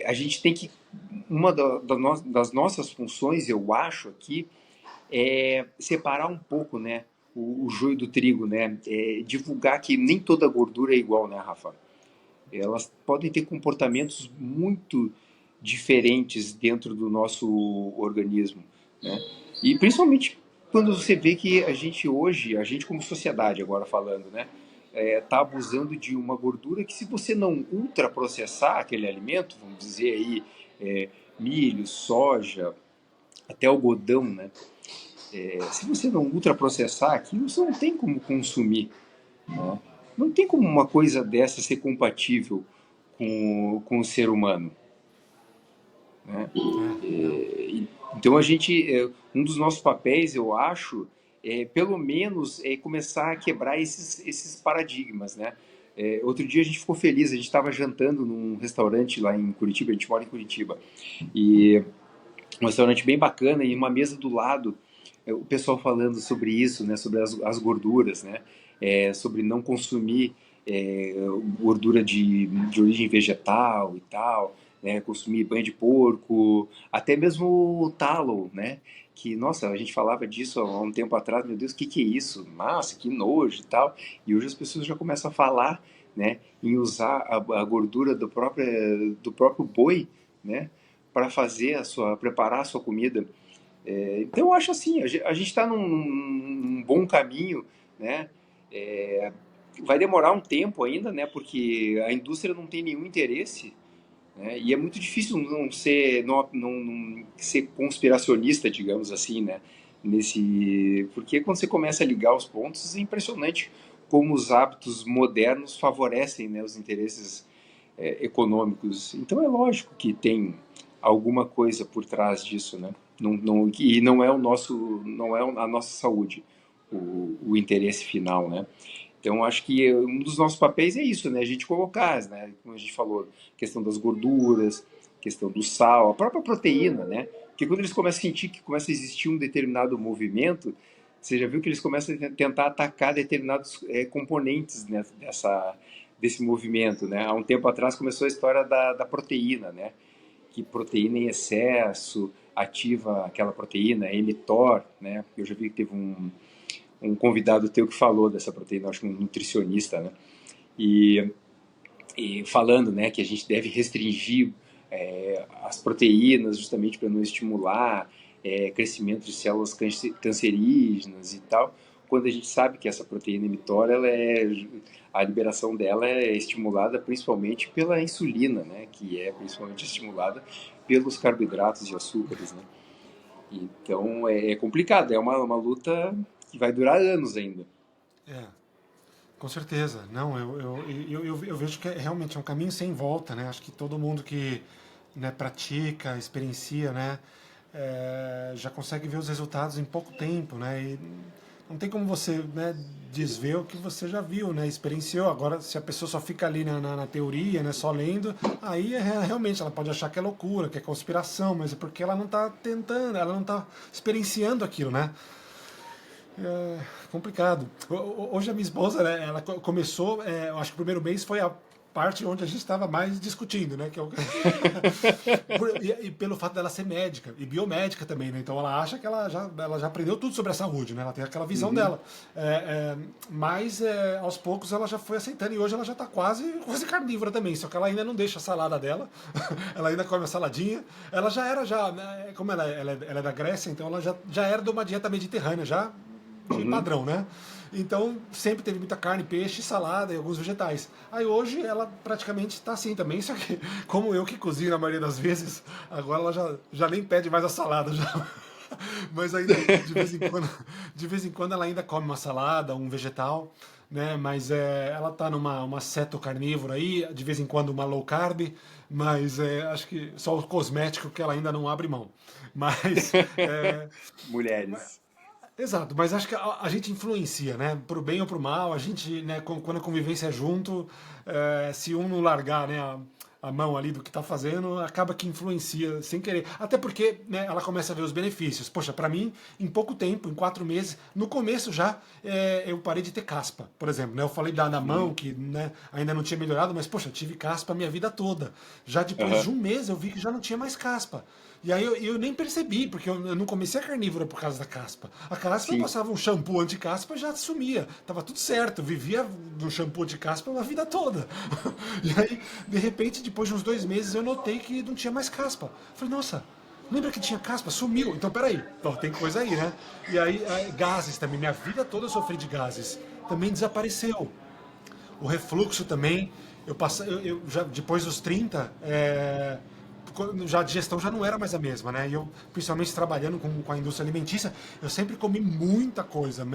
a gente tem que. Uma das nossas funções, eu acho, aqui, é separar um pouco, né, o joio do trigo, né? Divulgar que nem toda gordura é igual, né, Rafa? Elas podem ter comportamentos muito diferentes dentro do nosso organismo, né? E principalmente quando você vê que a gente hoje, a gente como sociedade agora falando, né, está abusando de uma gordura que se você não ultraprocessar aquele alimento, vamos dizer aí, milho, soja, até algodão, né? Se você não ultraprocessar aquilo, você não tem como consumir, né? Não tem como uma coisa dessa ser compatível com o ser humano, né? É, não. Então um dos nossos papéis, eu acho, pelo menos começar a quebrar esses paradigmas, né? Outro dia a gente ficou feliz, a gente estava jantando num restaurante lá em Curitiba, a gente mora em Curitiba, e um restaurante bem bacana, e uma mesa do lado, o pessoal falando sobre isso, né, sobre as gorduras, né, sobre não consumir gordura de origem vegetal e tal, né, consumir banha de porco, até mesmo o tallow, né, que, nossa, a gente falava disso há um tempo atrás, meu Deus, o que que é isso? Nossa, que nojo e tal, e hoje as pessoas já começam a falar, né, em usar a gordura do próprio boi, né, para fazer preparar a sua comida. Então eu acho assim, a gente está num bom caminho, né? É, vai demorar um tempo ainda, né? Porque a indústria não tem nenhum interesse, né? E é muito difícil não ser conspiracionista, digamos assim, né? Porque quando você começa a ligar os pontos, é impressionante como os hábitos modernos favorecem, né, os interesses econômicos. Então é lógico que tem alguma coisa por trás disso, né? E não é não é a nossa saúde, o interesse final, né? Então acho que um dos nossos papéis é isso, né? A gente colocar, né? Como a gente falou, questão das gorduras, questão do sal, a própria proteína, né? Porque quando eles começam a sentir que começa a existir um determinado movimento, você já viu que eles começam a tentar atacar determinados componentes, né, desse movimento, né? Há um tempo atrás começou a história da proteína, né? Que proteína em excesso ativa aquela proteína, mTOR, né? Eu já vi que teve um convidado teu que falou dessa proteína, acho que um nutricionista, né? E, e falando, né, que a gente deve restringir as proteínas justamente para não estimular crescimento de células cancerígenas e tal, quando a gente sabe que essa proteína mTOR, a liberação dela é estimulada principalmente pela insulina, né, que é principalmente estimulada pelos carboidratos e açúcares, né? Então é complicado, é uma luta que vai durar anos ainda. É, com certeza. Não, eu vejo que realmente é um caminho sem volta, né? Acho que todo mundo que, né, pratica, experiencia, né, já consegue ver os resultados em pouco tempo, né? E não tem como você, né, desver o que você já viu, né, experienciou. Agora, se a pessoa só fica ali na teoria, né, só lendo, aí realmente ela pode achar que é loucura, que é conspiração, mas é porque ela não está tentando, ela não está experienciando aquilo, né? É complicado. Hoje a minha esposa, né, ela começou, eu acho que o primeiro mês foi a parte onde a gente estava mais discutindo, né? Que é e pelo fato dela ser médica e biomédica também, né? Então ela acha que ela já aprendeu tudo sobre a saúde, né? Ela tem aquela visão Uhum. dela. Mas aos poucos ela já foi aceitando e hoje ela já está quase carnívora também, só que ela ainda não deixa a salada dela, ela ainda come a saladinha. Ela já era, né, como ela é da Grécia, então ela já era de uma dieta mediterrânea, já de Uhum. padrão, né? Então sempre teve muita carne, peixe, salada e alguns vegetais. Aí hoje ela praticamente está assim também, só que como eu que cozinho na maioria das vezes, agora ela já nem pede mais a salada já. Mas ainda de vez em quando ela ainda come uma salada, um vegetal, né? Mas ela tá numa uma ceto carnívora aí, de vez em quando uma low carb, mas acho que só o cosmético que ela ainda não abre mão. Mas Mulheres. exato, mas acho que a gente influencia, né? Pro bem ou pro mal, a gente, né, quando a convivência é junto, se um não largar, né, a mão ali do que tá fazendo, acaba que influencia sem querer. Até porque, né, ela começa a ver os benefícios. Poxa, pra mim, em pouco tempo, em 4 meses, no começo já, eu parei de ter caspa, por exemplo, né? Eu falei da mão, Uhum. que, né, ainda não tinha melhorado, mas, poxa, eu tive caspa a minha vida toda. Já depois de Aham. um mês, eu vi que já não tinha mais caspa. E aí eu nem percebi, porque eu não comecei a carnívora por causa da caspa. A caspa eu Sim. passava um shampoo anti-caspa e já sumia. Tava tudo certo, eu vivia do shampoo anti-caspa a vida toda. E aí, de repente, depois de uns 2 meses, eu notei que não tinha mais caspa. Falei, nossa, lembra que tinha caspa? Sumiu. Então, peraí, então, tem coisa aí, né? E aí, gases também. Minha vida toda eu sofri de gases. Também desapareceu. O refluxo também, eu já depois dos 30, já a digestão já não era mais a mesma, né? E eu, principalmente trabalhando com a indústria alimentícia, eu sempre comi muita coisa,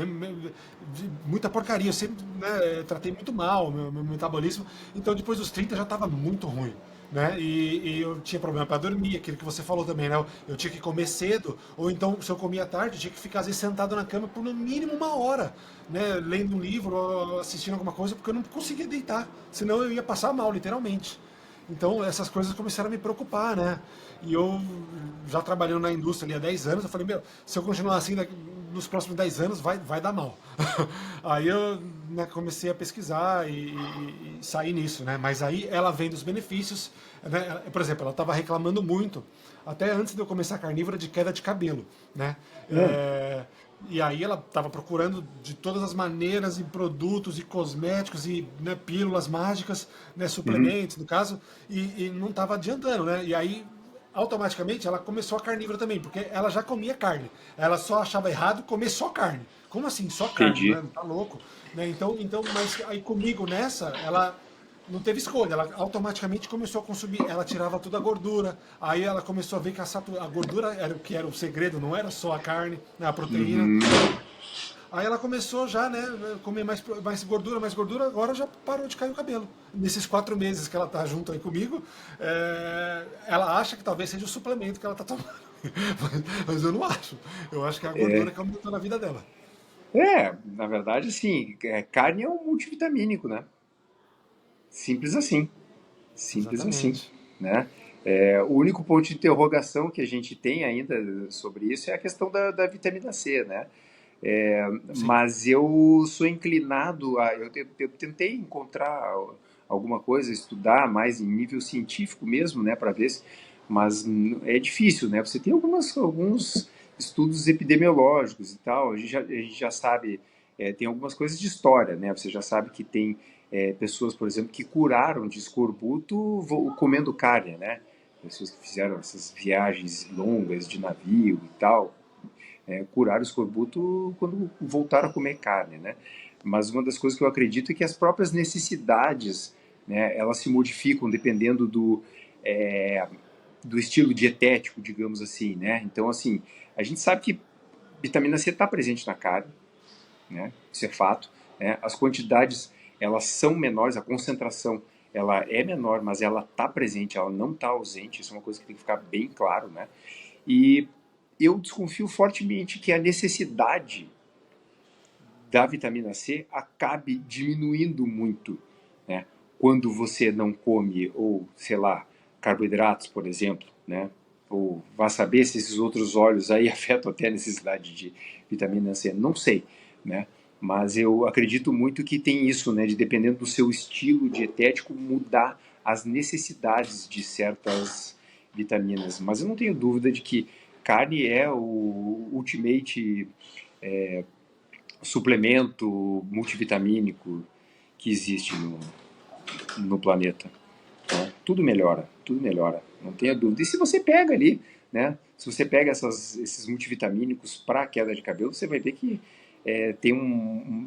muita porcaria, eu sempre, né, tratei muito mal meu metabolismo, então depois dos 30 já estava muito ruim. né? E eu tinha problema para dormir, aquilo que você falou também, né? Eu tinha que comer cedo, ou então, se eu comia tarde, eu tinha que ficar às vezes sentado na cama por no mínimo uma hora, né? Lendo um livro ou assistindo alguma coisa, porque eu não conseguia deitar, senão eu ia passar mal, literalmente. Então, essas coisas começaram a me preocupar, né? E eu, já trabalhando na indústria ali há 10 anos, eu falei, meu, se eu continuar assim nos próximos 10 anos, vai dar mal. Aí eu, né, comecei a pesquisar e sair nisso, né? Mas aí ela vem dos benefícios, né? Por exemplo, ela estava reclamando muito, até antes de eu começar a carnívora, de queda de cabelo, né? Hum, E aí ela estava procurando de todas as maneiras e produtos e cosméticos e, né, pílulas mágicas, né, uhum, suplementos no caso, e não estava adiantando, né? E aí automaticamente ela começou a carnívora também, porque ela já comia carne. Ela só achava errado comer só carne. Como assim, só carne, entendi. né? Tá louco, né? Mas aí comigo nessa, ela não teve escolha, ela automaticamente começou a consumir, ela tirava toda a gordura, aí ela começou a ver que a gordura era o que era o segredo, não era só a carne, né, a proteína. Uhum. Aí ela começou já, né, comer mais gordura, agora já parou de cair o cabelo. Nesses 4 meses que ela tá junto aí comigo, ela acha que talvez seja o suplemento que ela tá tomando. Mas eu não acho. Eu acho que é a gordura que aumentou na vida dela. Na verdade, sim, carne é um multivitamínico, né? Simples assim. Simples assim, Exatamente. né? O único ponto de interrogação que a gente tem ainda sobre isso é a questão da vitamina C, né? Sim. Mas eu sou inclinado a. Eu tentei encontrar alguma coisa, estudar mais em nível científico mesmo, né, para ver se. Mas é difícil, né? Você tem alguns estudos epidemiológicos e tal, a gente já sabe, tem algumas coisas de história, né? Você já sabe que tem pessoas, por exemplo, que curaram de escorbuto comendo carne, né? Pessoas que fizeram essas viagens longas de navio e tal, curaram o escorbuto quando voltaram a comer carne, né? Mas uma das coisas que eu acredito é que as próprias necessidades, né, elas se modificam dependendo do estilo dietético, digamos assim, né? Então, assim, a gente sabe que vitamina C está presente na carne, né? Isso é fato, né? As quantidades, elas são menores, a concentração, ela é menor, mas ela está presente, ela não está ausente, isso é uma coisa que tem que ficar bem claro, né? E eu desconfio fortemente que a necessidade da vitamina C acabe diminuindo muito, né? Quando você não come, ou sei lá, carboidratos, por exemplo, né? Ou vá saber se esses outros óleos aí afetam até a necessidade de vitamina C, não sei, né? Mas eu acredito muito que tem isso, né? De dependendo do seu estilo dietético, mudar as necessidades de certas vitaminas. Mas eu não tenho dúvida de que carne é o ultimate suplemento multivitamínico que existe no planeta. Né? Tudo melhora, tudo melhora, não tenha dúvida. E se você pega ali, né? Se você pega esses multivitamínicos para queda de cabelo, você vai ver que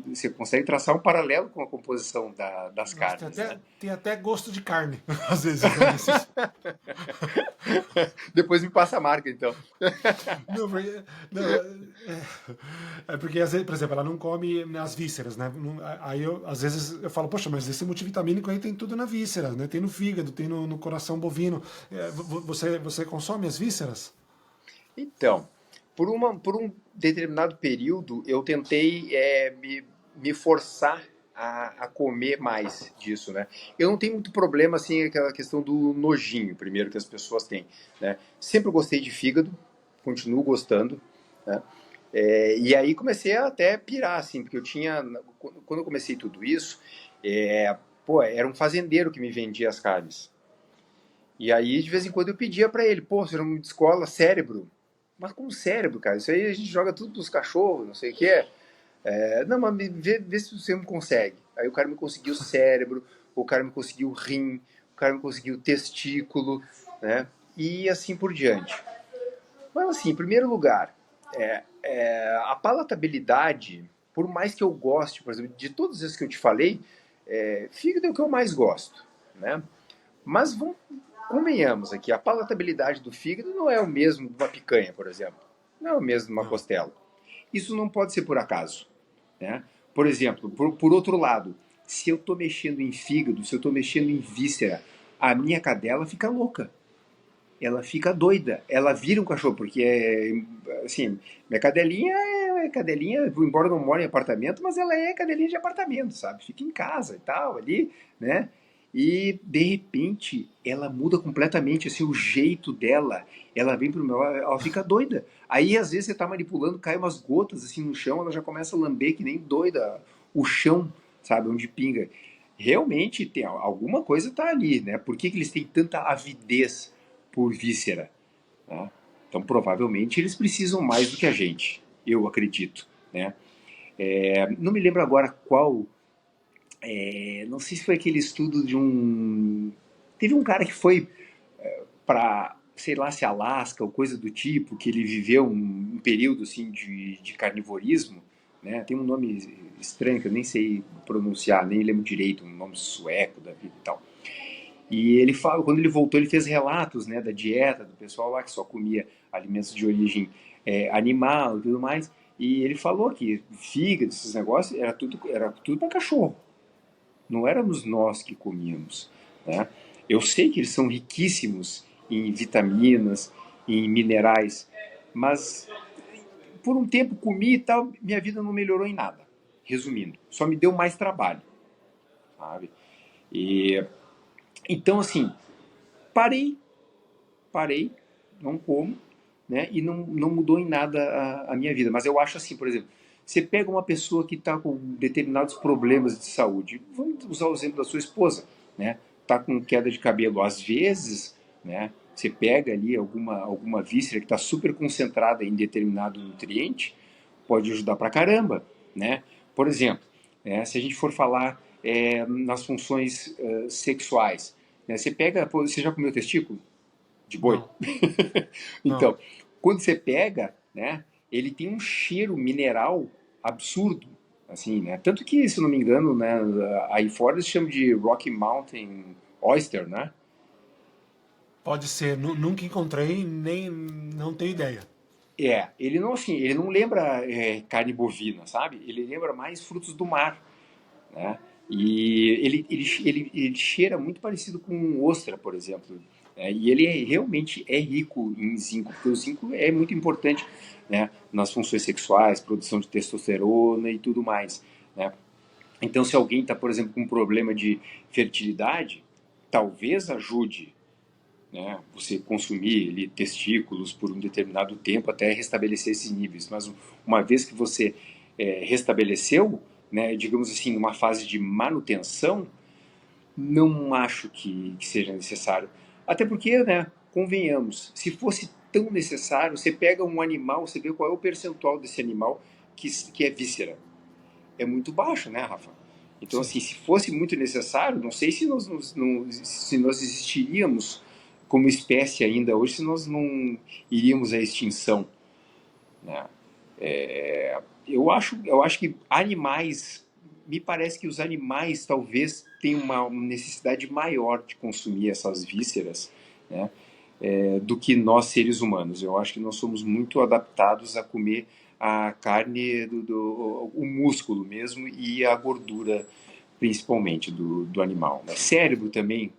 você consegue traçar um paralelo com a composição das Nossa, carnes, né? tem até gosto de carne, às vezes, né? Depois me passa a marca, então. Não, não, é porque, às vezes, por exemplo, ela não come as vísceras, né? Aí eu, às vezes, eu falo, poxa, mas esse multivitamínico aí tem tudo na víscera, né? Tem no fígado, tem no coração bovino. Você consome as vísceras? Então, por um determinado período, eu tentei me forçar a comer mais disso, né? Eu não tenho muito problema, assim, aquela questão do nojinho, primeiro, que as pessoas têm, né? Sempre gostei de fígado, continuo gostando, né? E aí comecei a até pirar, assim, porque quando eu comecei tudo isso, pô, era um fazendeiro que me vendia as carnes. E aí, de vez em quando, eu pedia pra ele, pô, você não me descola cérebro? Mas como cérebro, cara? Isso aí a gente joga tudo pros cachorros, não sei o que é. Não, mas vê se você me consegue. Aí o cara me conseguiu cérebro, o cara me conseguiu rim, o cara me conseguiu testículo, né? E assim por diante. Mas assim, em primeiro lugar, a palatabilidade, por mais que eu goste, por exemplo, de todas as que eu te falei, fígado é o que eu mais gosto, né? Mas convenhamos aqui, a palatabilidade do fígado não é o mesmo de uma picanha, por exemplo. Não é o mesmo de uma Não. costela. Isso não pode ser por acaso, né? Por exemplo, por outro lado, se eu estou mexendo em fígado, se eu estou mexendo em víscera, A minha cadela fica louca, ela fica doida, ela vira um cachorro, porque assim, minha cadelinha é cadelinha, embora não more em apartamento, mas ela é cadelinha de apartamento, sabe? Fica em casa e tal, ali, né? E de repente ela muda completamente assim, o jeito dela. Ela vem pro meu, ela fica doida. Aí às vezes você tá manipulando, cai umas gotas assim no chão, ela já começa a lamber que nem doida o chão, sabe, onde pinga. Realmente tem alguma coisa tá ali, né? Por que eles têm tanta avidez por víscera? Né? Então, provavelmente, eles precisam mais do que a gente, eu acredito. Né? Não me lembro agora qual. Não sei se foi aquele estudo de um. Teve um cara que foi para, sei lá, se Alasca ou coisa do tipo, que ele viveu um período assim de carnivorismo. Né? Tem um nome estranho que eu nem sei pronunciar, nem lembro direito, um nome sueco da vida e tal. E ele fala, quando ele voltou, ele fez relatos, né, da dieta do pessoal lá que só comia alimentos de origem animal e tudo mais. E ele falou que fígado, esses negócios, era tudo para cachorro. Não éramos nós que comíamos. Né? Eu sei que eles são riquíssimos em vitaminas, em minerais, mas por um tempo comi e tal, minha vida não melhorou em nada. Resumindo, só me deu mais trabalho, sabe? E então assim, parei parei, não como, né? E não mudou em nada a minha vida. Mas eu acho assim, por exemplo, você pega uma pessoa que está com determinados problemas de saúde, vamos usar o exemplo da sua esposa, né? Está com queda de cabelo, às vezes, né? Você pega ali alguma víscera que está super concentrada em determinado nutriente, pode ajudar pra caramba, né? Por exemplo, se a gente for falar nas funções sexuais, né? Você pega, pô, você já comeu testículo? De boi. Não, não. Então, quando você pega, né, ele tem um cheiro mineral absurdo, assim, né? Tanto que, se não me engano, né, aí fora eles chamam de Rocky Mountain Oyster, né? Pode ser. Nunca encontrei, nem não tenho ideia. Ele não assim, ele não lembra carne bovina, sabe? Ele lembra mais frutos do mar, né? E ele cheira muito parecido com ostra, por exemplo. E ele realmente é rico em zinco, porque o zinco é muito importante, né, nas funções sexuais, produção de testosterona e tudo mais. Né? Então, se alguém está, por exemplo, com um problema de fertilidade, talvez ajude, né, você consumir ali, testículos por um determinado tempo até restabelecer esses níveis. Mas uma vez que você restabeleceu, né, digamos assim, numa fase de manutenção, não acho que seja necessário. Até porque, né, convenhamos, se fosse tão necessário, você pega um animal, você vê qual é o percentual desse animal que é víscera. É muito baixo, né, Rafa? Então, Sim. assim, se fosse muito necessário, não sei se nós existiríamos como espécie ainda hoje, se nós não iríamos à extinção. Né? Eu acho que animais, me parece que os animais talvez tenham uma necessidade maior de consumir essas vísceras, né, do que nós seres humanos. Eu acho que nós somos muito adaptados a comer a carne, o músculo mesmo e a gordura, principalmente do animal. Né? Cérebro também,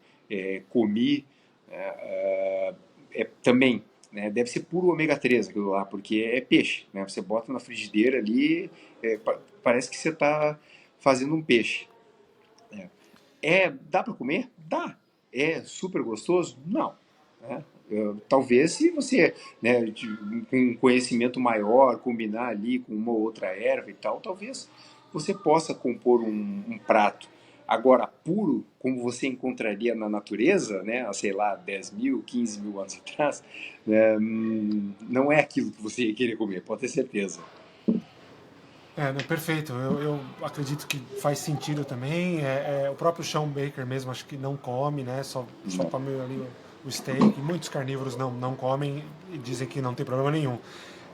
comi, também, né, deve ser puro ômega 3 aquilo lá, porque é peixe, né? Você bota na frigideira ali, parece que você está fazendo um peixe. Né? Dá para comer? Dá. É super gostoso? Não. Né? Talvez se você, né, com um conhecimento maior, combinar ali com uma ou outra erva e tal, talvez você possa compor um prato. Agora, puro, como você encontraria na natureza, né, há, sei lá, 10 mil, 15 mil anos atrás, né, não é aquilo que você ia querer comer, pode ter certeza. Não, perfeito. Eu acredito que faz sentido também. O próprio Sean Baker mesmo, acho que não come, né? Só Não. come ali o steak. Muitos carnívoros não comem e dizem que não tem problema nenhum.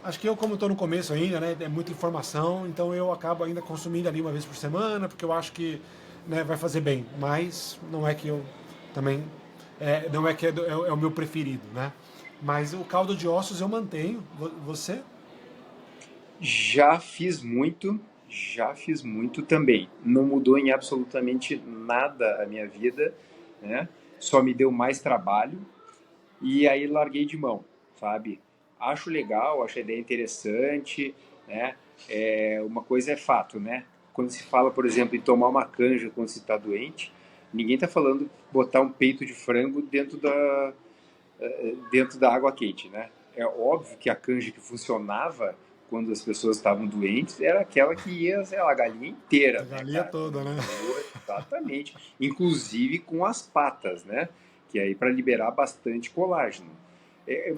Acho que eu, como estou no começo ainda, né? É muita informação, então eu acabo ainda consumindo ali uma vez por semana, porque eu acho que, né, vai fazer bem. Mas não é que eu também. Não é que é o meu preferido, né? Mas o caldo de ossos eu mantenho. Você? Já fiz muito também. Não mudou em absolutamente nada a minha vida, né? só me deu mais trabalho e aí larguei de mão, sabe? Acho legal, acho a ideia interessante, né? Uma coisa é fato, né? Quando se fala, por exemplo, em tomar uma canja quando se está doente, ninguém está falando botar um peito de frango dentro da água quente, né? É óbvio que a canja que funcionava quando as pessoas estavam doentes era aquela que ia, sei lá, a galinha A inteira, né, galinha cara? toda, né? Exatamente. Inclusive com as patas, né? Que aí para liberar bastante colágeno.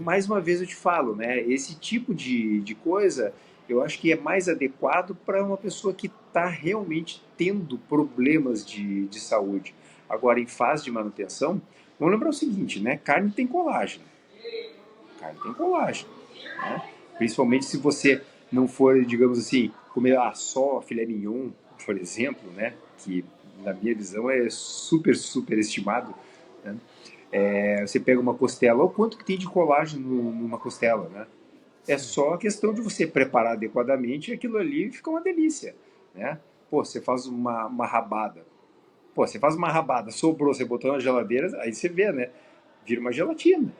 Mais uma vez eu te falo, né? Esse tipo de coisa eu acho que é mais adequado para uma pessoa que está realmente tendo problemas de saúde. Agora, em fase de manutenção, vamos lembrar o seguinte, né? Carne tem colágeno. Carne tem colágeno, né? Principalmente se você não for, digamos assim, comer só filé mignon, por exemplo, né? Que na minha visão é super, super estimado, né? Você pega uma costela, olha o quanto que tem de colágeno numa costela, né? É Sim. só a questão de você preparar adequadamente e aquilo ali fica uma delícia, né? Pô, você faz uma rabada. Pô, você faz uma rabada, sobrou, você botou na geladeira, aí você vê, né? Vira uma gelatina,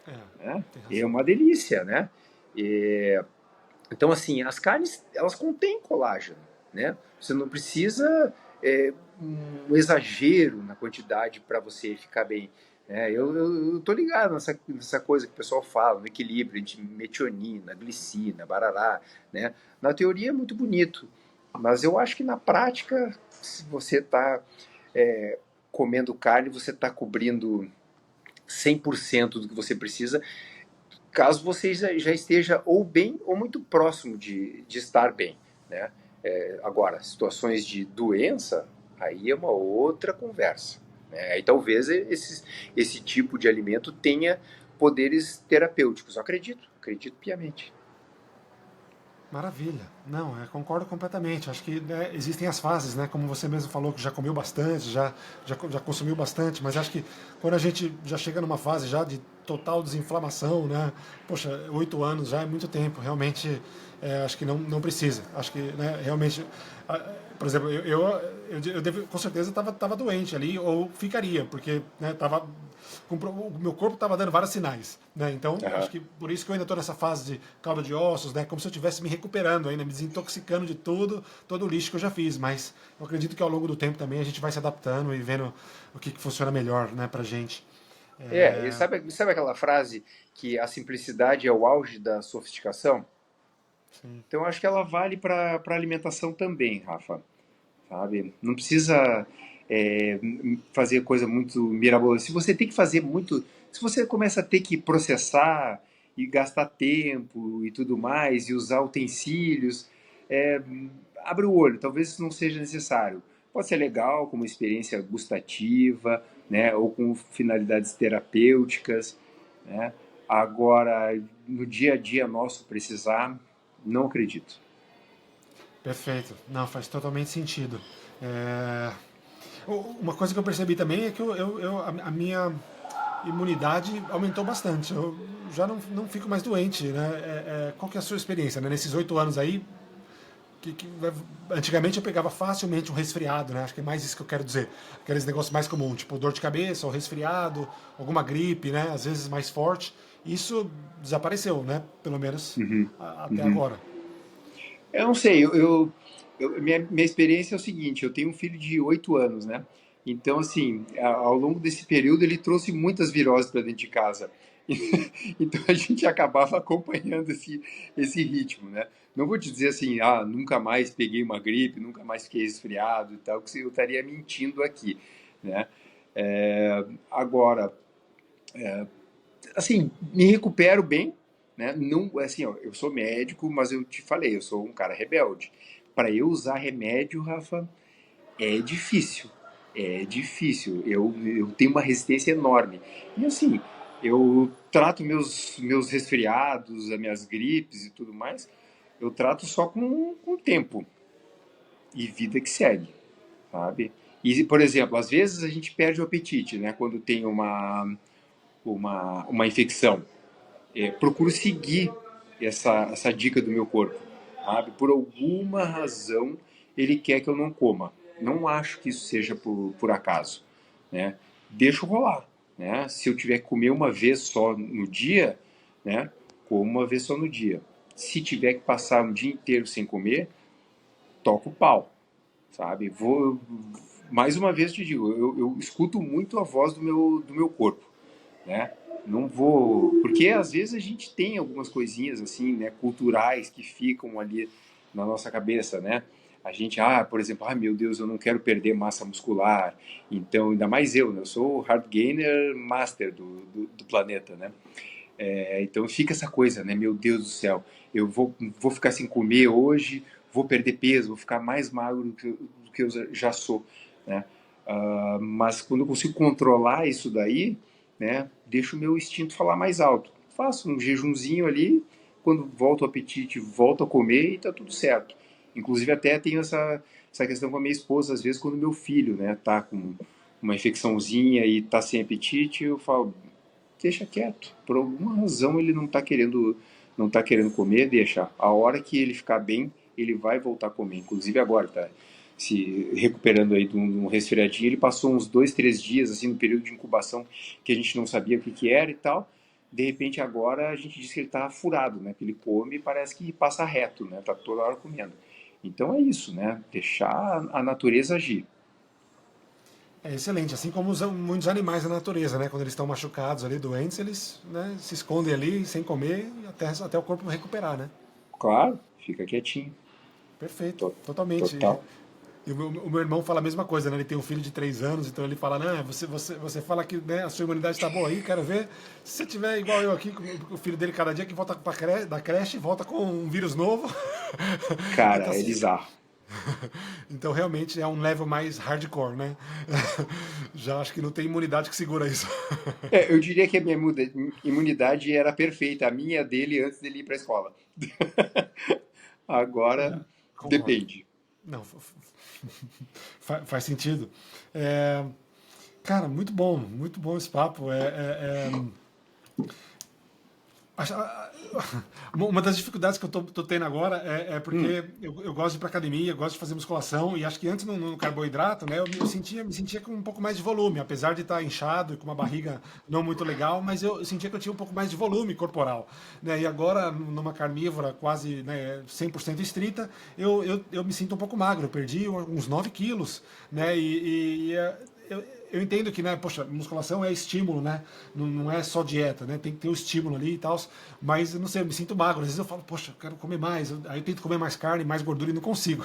É, né? tem É razão. uma delícia, né? E, então, assim, as carnes, elas contêm colágeno, né? Você não precisa um exagero na quantidade para você ficar bem. Eu tô ligado nessa coisa que o pessoal fala, no equilíbrio entre metionina, glicina, barará, né? Na teoria é muito bonito, mas eu acho que na prática, se você está comendo carne, você está cobrindo 100% do que você precisa, caso você já esteja ou bem ou muito próximo de estar bem, né? Agora, situações de doença, aí é uma outra conversa, né? Aí talvez esse tipo de alimento tenha poderes terapêuticos. Eu acredito piamente. Maravilha. Não, concordo completamente. Acho que, né, existem as fases, né? Como você mesmo falou, que já comeu bastante, já consumiu bastante, mas acho que quando a gente já chega numa fase já de total desinflamação, né? Poxa, 8 anos já é muito tempo. Realmente, acho que não precisa. Acho que, né, realmente, por exemplo, com certeza estava doente ali, ou ficaria, porque, né, o meu corpo estava dando vários sinais, né? Então, acho Uhum. que por isso que eu ainda estou nessa fase de calda de ossos, né? Como se eu estivesse me recuperando ainda, me desintoxicando de tudo, todo o lixo que eu já fiz. Mas eu acredito que ao longo do tempo também a gente vai se adaptando e vendo o que funciona melhor, né, pra gente. E sabe aquela frase que a simplicidade é o auge da sofisticação? Sim. Então, acho que ela vale para alimentação também, Rafa. Sabe? Não precisa fazer coisa muito mirabolante. Se você tem que fazer muito, se você começa a ter que processar e gastar tempo e tudo mais e usar utensílios, é, abre o olho. Talvez isso não seja necessário. Pode ser legal como experiência gustativa, né? Ou com finalidades terapêuticas, né? Agora, no dia a dia nosso precisar, não acredito. Perfeito. Não, faz totalmente sentido. É, Uma coisa que eu percebi também é que a minha imunidade aumentou bastante. Eu já não fico mais doente, né? Qual que é a sua experiência, né? Nesses 8 anos aí, antigamente eu pegava facilmente um resfriado, né? Acho que é mais isso que eu quero dizer. Aqueles negócios mais comuns, tipo dor de cabeça, ou resfriado, alguma gripe, né? Às vezes mais forte. Isso desapareceu, né? Pelo menos Uhum, até uhum. agora. Eu não sei, minha experiência é o seguinte, eu tenho um filho de 8 anos, né? Então, assim, ao longo desse período ele trouxe muitas viroses para dentro de casa. Então a gente acabava acompanhando esse ritmo, né? Não vou te dizer assim, nunca mais peguei uma gripe, nunca mais fiquei resfriado e tal, que eu estaria mentindo aqui, né? Agora, assim, me recupero bem, né? Não, assim, ó, eu sou médico, mas eu te falei, eu sou um cara rebelde. Para eu usar remédio, Rafa, é difícil. É difícil. Eu tenho uma resistência enorme. E assim, eu trato meus resfriados, as minhas gripes e tudo mais, eu trato só com tempo e vida que segue, sabe? E, por exemplo, às vezes a gente perde o apetite, né? Quando tem uma infecção. Procuro seguir essa dica do meu corpo, sabe? Por alguma razão ele quer que eu não coma. Não acho que isso seja por acaso, né? Deixo rolar. né? Se eu tiver que comer uma vez só no dia, né? Como uma vez só no dia. Se tiver que passar um dia inteiro sem comer, toco o pau, sabe? Mais uma vez te digo, eu escuto muito a voz do meu corpo, né? Não vou, porque às vezes a gente tem algumas coisinhas assim, né, culturais que ficam ali na nossa cabeça, né? A gente, por exemplo, meu Deus, eu não quero perder massa muscular. Então, ainda mais eu, né? Eu sou o hard gainer master do planeta, né? Então fica essa coisa, né? Meu Deus do céu, eu vou ficar sem comer hoje, vou perder peso, vou ficar mais magro do que eu já sou, né? Mas quando eu consigo controlar isso daí, né? Deixo o meu instinto falar mais alto. Faço um jejunzinho ali, quando volta o apetite, volto a comer e tá tudo certo. Inclusive até tenho essa questão com a minha esposa, às vezes quando meu filho, né, tá com uma infecçãozinha e tá sem apetite, eu falo, deixa quieto. Por alguma razão ele não tá querendo comer, deixa. A hora que ele ficar bem, ele vai voltar a comer. Inclusive agora, tá se recuperando aí de um resfriadinho. Ele passou uns 2, 3 dias, assim, no período de incubação, que a gente não sabia o que era e tal. De repente agora a gente diz que ele tá furado, né? Que ele come e parece que passa reto, né? Tá toda hora comendo. Então é isso, né? Deixar a natureza agir. É excelente, assim como muitos animais da natureza, né? Quando eles estão machucados ali, doentes, eles, né, se escondem ali sem comer até o corpo recuperar, né? Claro, fica quietinho. Perfeito, To- totalmente. Total. E o meu irmão fala a mesma coisa, né? Ele tem um filho de 3 anos, então ele fala, não, você fala que, né, a sua imunidade está boa aí, quero ver. Se você tiver igual eu aqui, com o filho dele cada dia que volta da creche, volta com um vírus novo. Então, Cara, é assim, bizarro. então realmente é um level mais hardcore, né? Já acho que não tem imunidade que segura isso. Eu diria que a minha imunidade era perfeita, a minha dele antes dele ir para a escola. Agora Concordo. depende. Não, faz sentido. É, cara, muito bom esse papo. Uma das dificuldades que eu tô tendo agora é Hum, porque eu gosto de ir pra academia, eu gosto de fazer musculação, e acho que antes no carboidrato, né, eu me sentia com um pouco mais de volume, apesar de estar inchado e com uma barriga não muito legal, mas eu sentia que eu tinha um pouco mais de volume corporal, né, e agora numa carnívora quase, né, 100% estrita, eu me sinto um pouco magro, eu perdi uns 9 quilos, né, eu entendo que, né, poxa, musculação é estímulo, né? Não é só dieta, né? Tem que ter o estímulo ali e tal. Mas, eu não sei, eu me sinto magro. Às vezes eu falo, poxa, eu quero comer mais. Aí eu tento comer mais carne, mais gordura e não consigo.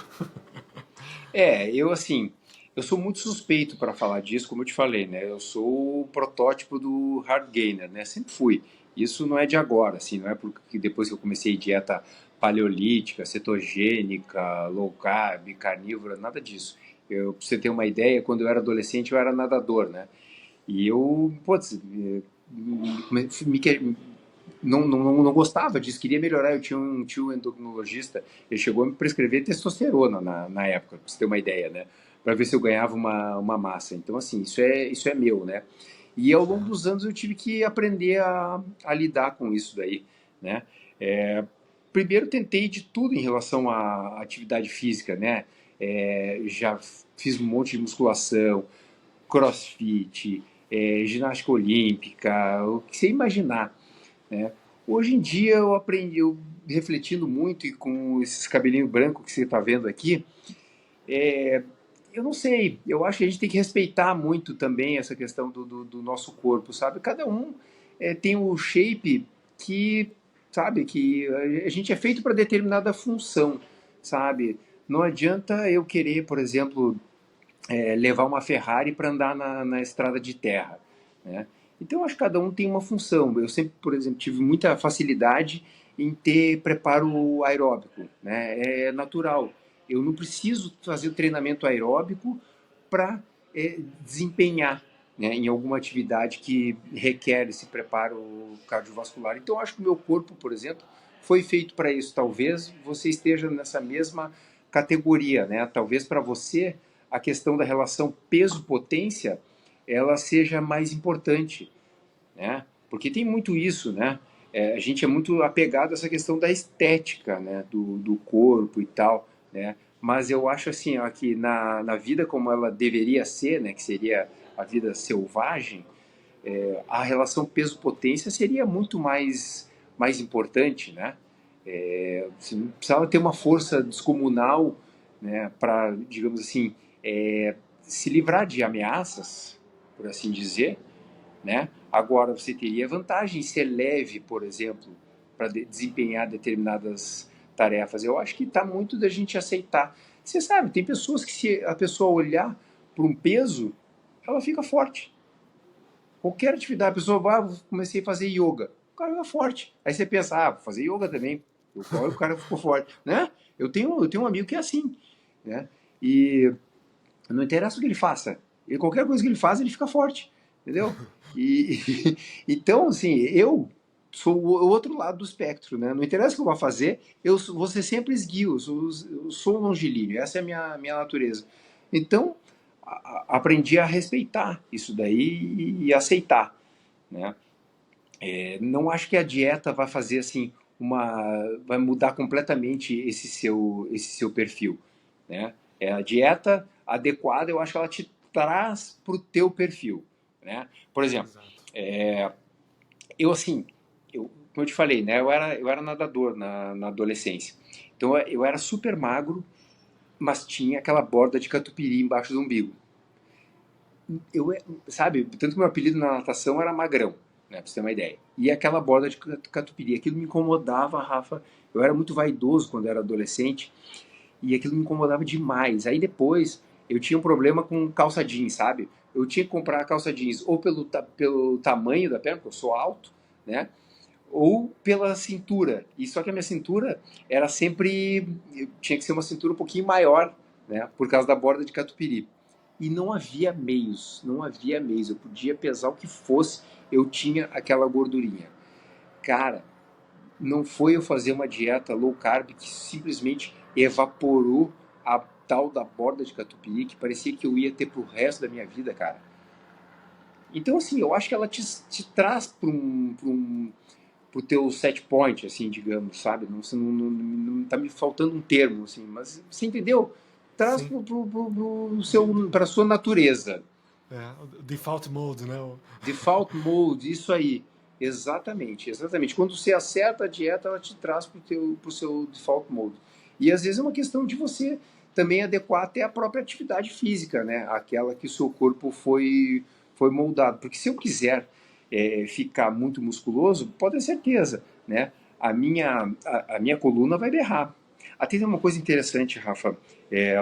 eu assim, eu sou muito suspeito para falar disso, como eu te falei, né? Eu sou o protótipo do hard gainer, né? Sempre fui. Isso não é de agora, assim, não é porque depois que eu comecei dieta paleolítica, cetogênica, low carb, carnívora, nada disso. Pra você ter uma ideia, quando eu era adolescente eu era nadador, né? E eu, putz, não gostava disso, queria melhorar. Eu tinha um tio endocrinologista, ele chegou a me prescrever testosterona na época, pra você ter uma ideia, né? Para ver se eu ganhava uma massa. Então, assim, isso é meu, né? E ao longo dos anos eu tive que aprender a lidar com isso daí, né? Primeiro tentei de tudo em relação à atividade física, né? Já fiz um monte de musculação, crossfit, ginástica olímpica, o que você imaginar, né? Hoje em dia eu aprendi, eu refletindo muito e com esses cabelinhos brancos que você está vendo aqui, eu não sei, eu acho que a gente tem que respeitar muito também essa questão do nosso corpo, sabe? Cada um tem o shape que, sabe, que a gente é feito para determinada função, sabe? Não adianta eu querer, por exemplo, levar uma Ferrari para andar na estrada de terra, né? Então, acho que cada um tem uma função. Eu sempre, por exemplo, tive muita facilidade em ter preparo aeróbico, né? É natural. Eu não preciso fazer o treinamento aeróbico para desempenhar, né, em alguma atividade que requer esse preparo cardiovascular. Então, acho que o meu corpo, por exemplo, foi feito para isso. Talvez você esteja nessa mesma categoria, né? Talvez para você a questão da relação peso-potência ela seja mais importante, né? Porque tem muito isso, né? A gente é muito apegado a essa questão da estética, né? Do corpo e tal, né? Mas eu acho assim, ó, que na vida como ela deveria ser, né? Que seria a vida selvagem, a relação peso-potência seria muito mais importante, né? Você não precisava ter uma força descomunal, né, para, digamos assim, se livrar de ameaças, por assim dizer, né? Agora, você teria vantagem em ser leve, por exemplo, para desempenhar determinadas tarefas. Eu acho que está muito da gente aceitar. Você sabe, tem pessoas que, se a pessoa olhar para um peso, ela fica forte. Qualquer atividade, a pessoa vai, comecei a fazer yoga, o cara é forte. Aí você pensa, vou fazer yoga também. O cara ficou forte, né? Eu tenho um amigo que é assim, né? E não interessa o que ele faça. Qualquer coisa que ele faz, ele fica forte, entendeu? Então, assim, eu sou o outro lado do espectro, né? Não interessa o que eu vou fazer, eu vou ser sempre esguio, eu sou longilíneo, essa é a minha natureza. Então, aprendi a respeitar isso daí e aceitar, né? Não acho que a dieta vai fazer assim vai mudar completamente esse seu perfil, né? A dieta adequada, eu acho que ela te traz para o teu perfil, né? Por exemplo, Exato. eu assim, como eu te falei, né? Eu era nadador na adolescência, então eu era super magro, mas tinha aquela borda de catupiry embaixo do umbigo. eu, sabe, tanto que meu apelido na natação era Magrão, né, pra você ter uma ideia. E aquela borda de catupiry, aquilo me incomodava, Rafa. Eu era muito vaidoso quando era adolescente e aquilo me incomodava demais. Aí depois eu tinha um problema com calça jeans, sabe? Eu tinha que comprar calça jeans ou pelo tamanho da perna, porque eu sou alto, né? Ou pela cintura. E só que a minha cintura era sempre. Tinha que ser uma cintura um pouquinho maior, né? Por causa da borda de catupiry. E não havia meios, não havia meios. Eu podia pesar o que fosse, eu tinha aquela gordurinha. Cara, não foi eu fazer uma dieta low carb que simplesmente evaporou a tal da borda de catupiry que parecia que eu ia ter pro resto da minha vida, cara. Então, assim, eu acho que ela te traz pro teu set point, assim, digamos, sabe? Não tá me faltando um termo, assim, mas você entendeu? Traz Sim. pra sua natureza. O default mode, né? Default mode, isso aí. Exatamente, exatamente. Quando você acerta a dieta, ela te traz pro seu default mode. E às vezes é uma questão de você também adequar até a própria atividade física, né? Aquela que o seu corpo foi moldado. Porque se eu quiser ficar muito musculoso, pode ter certeza, né? A minha coluna vai berrar. Até tem uma coisa interessante, Rafa.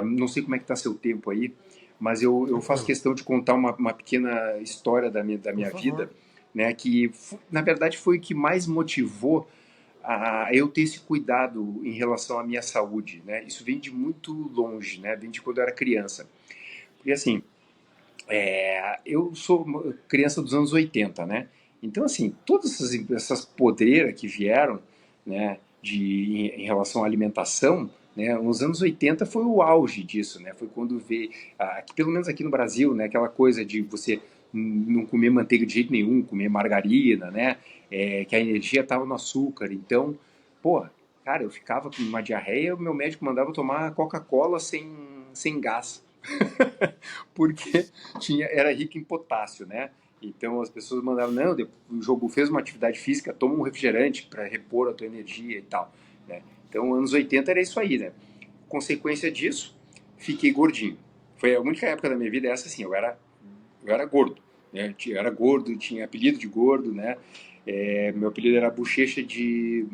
Não sei como é que está seu tempo aí, mas eu faço Tranquilo. questão de contar uma pequena história da Por minha favor. vida, né, que na verdade foi o que mais motivou a eu ter esse cuidado em relação à minha saúde, né? Isso vem de muito longe, né? Vem de quando eu era criança. Porque assim, eu sou uma criança dos anos 80, né? Então assim, todas essas podreiras que vieram, né, em relação à alimentação, né, nos anos 80 foi o auge disso, né? Foi quando veio, pelo menos aqui no Brasil, né, aquela coisa de você não comer manteiga de jeito nenhum, comer margarina, né? Que a energia estava no açúcar. Então, pô, cara, eu ficava com uma diarreia, o meu médico mandava eu tomar Coca-Cola sem gás, porque era rico em potássio, né? Então as pessoas mandavam, não, o jogo fez uma atividade física, toma um refrigerante para repor a tua energia e tal, né? Então, anos 80 era isso aí, né? Consequência disso, fiquei gordinho. Foi a única época da minha vida essa, assim, eu era gordo, né? Eu era gordo, tinha apelido de gordo, né? Meu apelido era bochecha de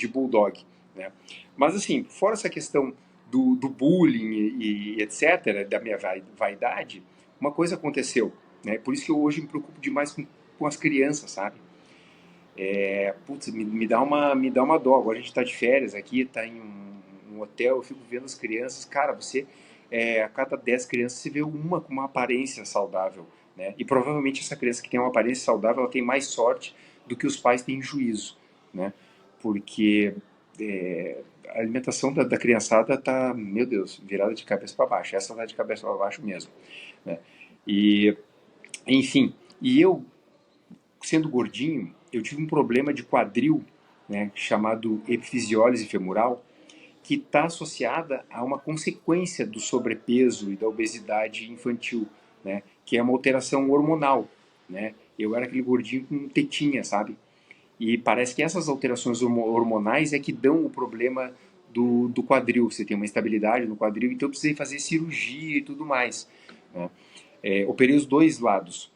bulldog, né? Mas assim, fora essa questão do bullying e etc., da minha vaidade, uma coisa aconteceu, né? Por isso que eu hoje me preocupo demais com as crianças, sabe? Putz, me dá uma dó. Agora a gente está de férias aqui, está em um hotel, eu fico vendo as crianças. Cara, a cada 10 crianças, você vê uma com uma aparência saudável, né? E provavelmente essa criança que tem uma aparência saudável, ela tem mais sorte do que os pais têm juízo, né? Porque a alimentação da criançada tá, meu Deus, virada de cabeça para baixo. Essa tá de cabeça para baixo mesmo, né? E, enfim, eu sendo gordinho, eu tive um problema de quadril, né, chamado epifisiólise femoral, que está associada a uma consequência do sobrepeso e da obesidade infantil, né, que é uma alteração hormonal, né, eu era aquele gordinho com tetinha, sabe? E parece que essas alterações hormonais é que dão o problema do quadril. Você tem uma instabilidade no quadril, então eu precisei fazer cirurgia e tudo mais, né? Operei os dois lados.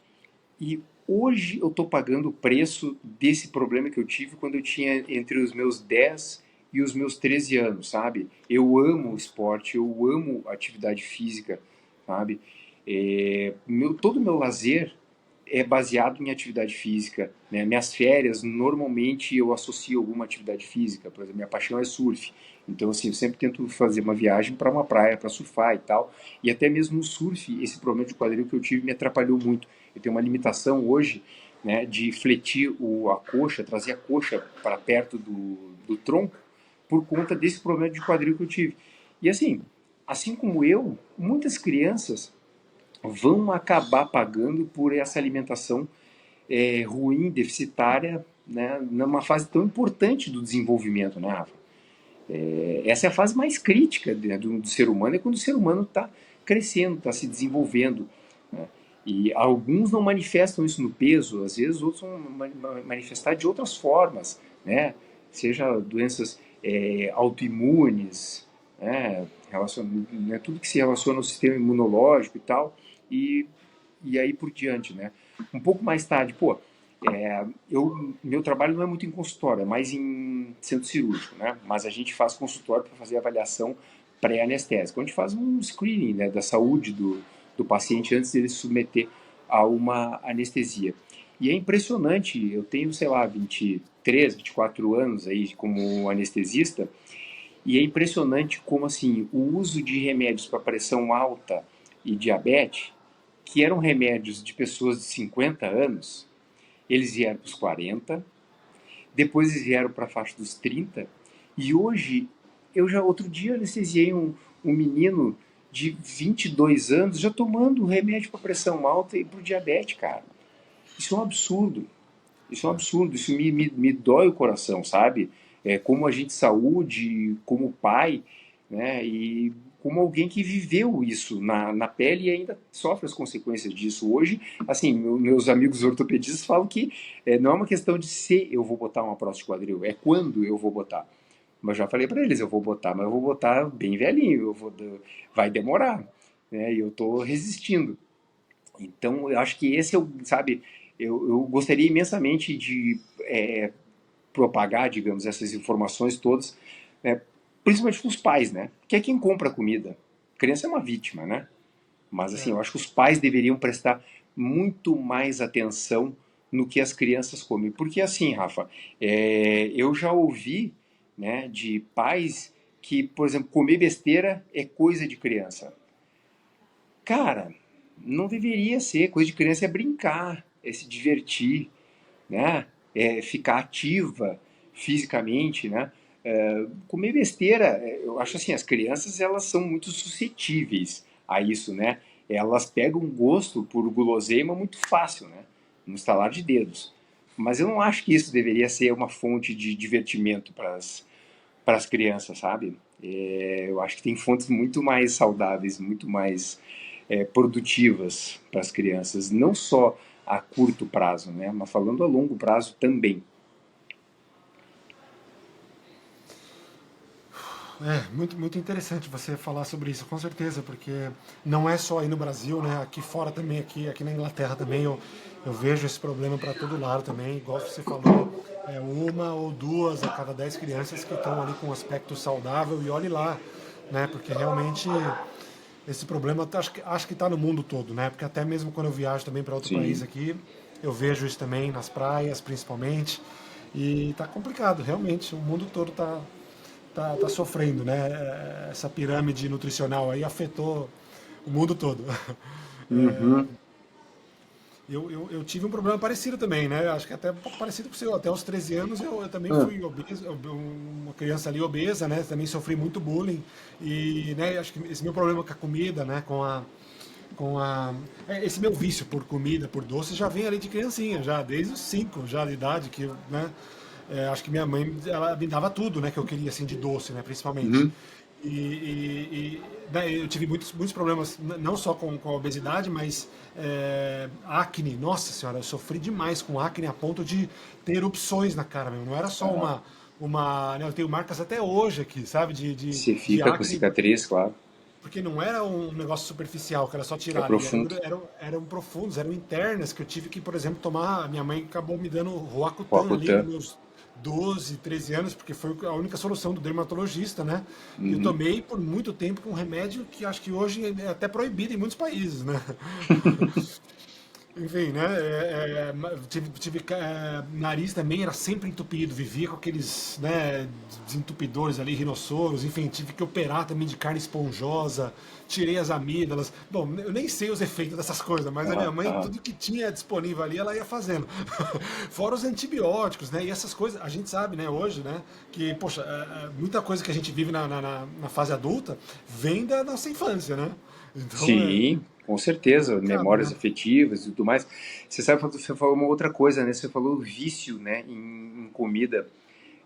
E hoje eu estou pagando o preço desse problema que eu tive quando eu tinha entre os meus 10 e os meus 13 anos, sabe? Eu amo o esporte, eu amo atividade física, sabe? Todo o meu lazer é baseado em atividade física, né? Minhas férias, normalmente eu associo alguma atividade física. Por exemplo, minha paixão é surf. Então, assim, eu sempre tento fazer uma viagem para uma praia, para surfar e tal. E até mesmo no surf, esse problema de quadril que eu tive me atrapalhou muito. Eu tenho uma limitação hoje, né, de fletir a coxa, trazer a coxa para perto do tronco, por conta desse problema de quadril que eu tive. E assim como eu, muitas crianças vão acabar pagando por essa alimentação ruim, deficitária, né, numa fase tão importante do desenvolvimento, né, Rafa? Essa é a fase mais crítica, né, do ser humano, é quando o ser humano está crescendo, está se desenvolvendo, né? E alguns não manifestam isso no peso, às vezes outros vão manifestar de outras formas, né? Seja doenças autoimunes, né? Né? Tudo que se relaciona ao sistema imunológico e tal, e, e aí por diante, né? Um pouco mais tarde, meu trabalho não é muito em consultório, é mais em centro cirúrgico, né? Mas a gente faz consultório para fazer avaliação pré-anestésica. A gente faz um screening, né, da saúde do paciente antes dele se submeter a uma anestesia. E é impressionante, eu tenho, sei lá, 23, 24 anos aí como anestesista, e é impressionante como, assim, o uso de remédios para pressão alta e diabetes, que eram remédios de pessoas de 50 anos, eles vieram para os 40, depois eles vieram para a faixa dos 30, e hoje, outro dia anestesiei um menino de 22 anos já tomando remédio para pressão alta e para o diabetes, cara. Isso é um absurdo. Isso é um absurdo. Isso me dói o coração, sabe? Como agente de saúde, como pai, né? E como alguém que viveu isso na pele e ainda sofre as consequências disso. Hoje, assim, meus amigos ortopedistas falam que não é uma questão de se eu vou botar uma prótese de quadril, é quando eu vou botar. Mas já falei para eles, eu vou botar, mas eu vou botar bem velhinho, vai demorar, né? E eu estou resistindo. Então, eu acho que esse é o, sabe, eu gostaria imensamente de propagar, digamos, essas informações todas, né, principalmente para os pais, né? Que é quem compra a comida. A criança é uma vítima, né? Mas, assim, É. eu acho que os pais deveriam prestar muito mais atenção no que as crianças comem. Porque, assim, Rafa, eu já ouvi, né, de pais que, por exemplo, comer besteira é coisa de criança. Cara, não deveria ser. Coisa de criança é brincar, é se divertir, né? É ficar ativa fisicamente, né? Comer besteira, eu acho assim, as crianças elas são muito suscetíveis a isso, né? Elas pegam gosto por guloseima muito fácil, né? No estalar de dedos. Mas eu não acho que isso deveria ser uma fonte de divertimento para as crianças, sabe? Eu acho que tem fontes muito mais saudáveis, muito mais produtivas para as crianças, não só a curto prazo, né? Mas falando a longo prazo também. Muito, muito interessante você falar sobre isso, com certeza, porque não é só aí no Brasil, né? Aqui fora também, aqui na Inglaterra também, eu vejo esse problema para todo lado também. Igual você falou, uma ou duas a cada 10 crianças que estão ali com um aspecto saudável, e olhe lá, né? Porque realmente esse problema acho que está no mundo todo, né? Porque até mesmo quando eu viajo também para outro país Sim. aqui, eu vejo isso também nas praias, principalmente. E tá complicado, realmente. O mundo todo tá sofrendo, né? Essa pirâmide nutricional aí afetou o mundo todo. Uhum. Eu tive um problema parecido também, né? Acho que até um pouco parecido com o seu. Até os 13 anos eu também Ah, fui obeso, uma criança ali obesa, né? Também sofri muito bullying. E, né, acho que esse meu problema com a comida, né? Esse meu vício por comida, por doce, já vem ali de criancinha, já desde os 5 já de idade, que, né? Acho que minha mãe, ela me dava tudo, né? Que eu queria, assim, de doce, né? Principalmente. uhum. Né, eu tive muitos problemas, não só com a obesidade, mas acne. Nossa senhora, eu sofri demais com acne a ponto de ter erupções na cara, meu. Não era só Aham. né, eu tenho marcas até hoje aqui, sabe, Você de fica com acne, cicatriz, claro. porque não era um negócio superficial, que era só É tirar ali, profundo. eram profundos, eram internas, que eu tive que, por exemplo, tomar. Minha mãe acabou me dando O Roacutan ali nos Acutan. meus 12, 13 anos, porque foi a única solução do dermatologista, né? E eu Uhum. tomei por muito tempo um remédio que acho que hoje é até proibido em muitos países, né? Enfim, né? Nariz também era sempre entupido, vivia com aqueles, né, desentupidores ali, rinossouros, enfim, tive que operar também de carne esponjosa, tirei as amígdalas. Bom, eu nem sei os efeitos dessas coisas, mas a minha Aham, mãe, aham. tudo que tinha disponível ali, ela ia fazendo. Fora os antibióticos, né? E essas coisas, a gente sabe, né, hoje, né, que, poxa, muita coisa que a gente vive na fase adulta vem da nossa infância, né? Então é Sim, com certeza, complicado, memórias né? afetivas e tudo mais. Você sabe, você falou uma outra coisa, né? Você falou vício, né, em comida.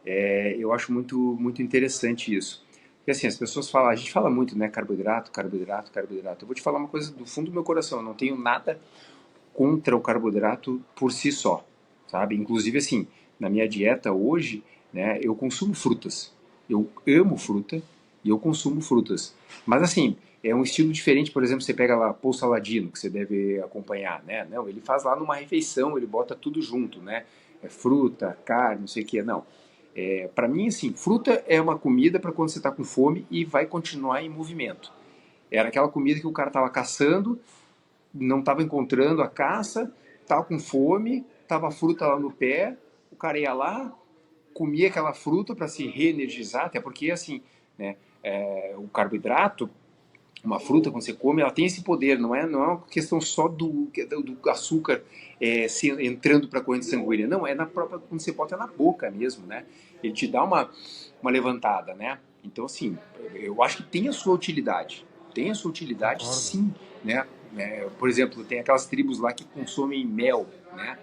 Eu acho muito interessante isso. Porque assim, as pessoas falam, a gente fala muito, né, carboidrato, carboidrato, carboidrato. Eu vou te falar uma coisa do fundo do meu coração, eu não tenho nada contra o carboidrato por si só, sabe? Inclusive, assim, na minha dieta hoje, né, eu consumo frutas. Eu amo fruta e eu consumo frutas. Mas, assim, é um estilo diferente, por exemplo, você pega lá Paul Saladino, que você deve acompanhar, né? Não, ele faz lá numa refeição, ele bota tudo junto, né? É fruta, carne, não sei o que, não. Para mim, assim, fruta é uma comida para quando você está com fome e vai continuar em movimento. Era aquela comida que o cara estava caçando, não estava encontrando a caça, estava com fome, estava a fruta lá no pé, o cara ia lá, comia aquela fruta para se reenergizar, até porque assim, né, o carboidrato, uma fruta quando você come, ela tem esse poder, não é uma questão só do açúcar entrando para a corrente sanguínea, não, é na própria, quando você bota na boca mesmo, né? Ele te dá uma levantada, né? Então, assim, eu acho que tem a sua utilidade Concordo. sim, né? Por exemplo, tem aquelas tribos lá que consomem mel, né?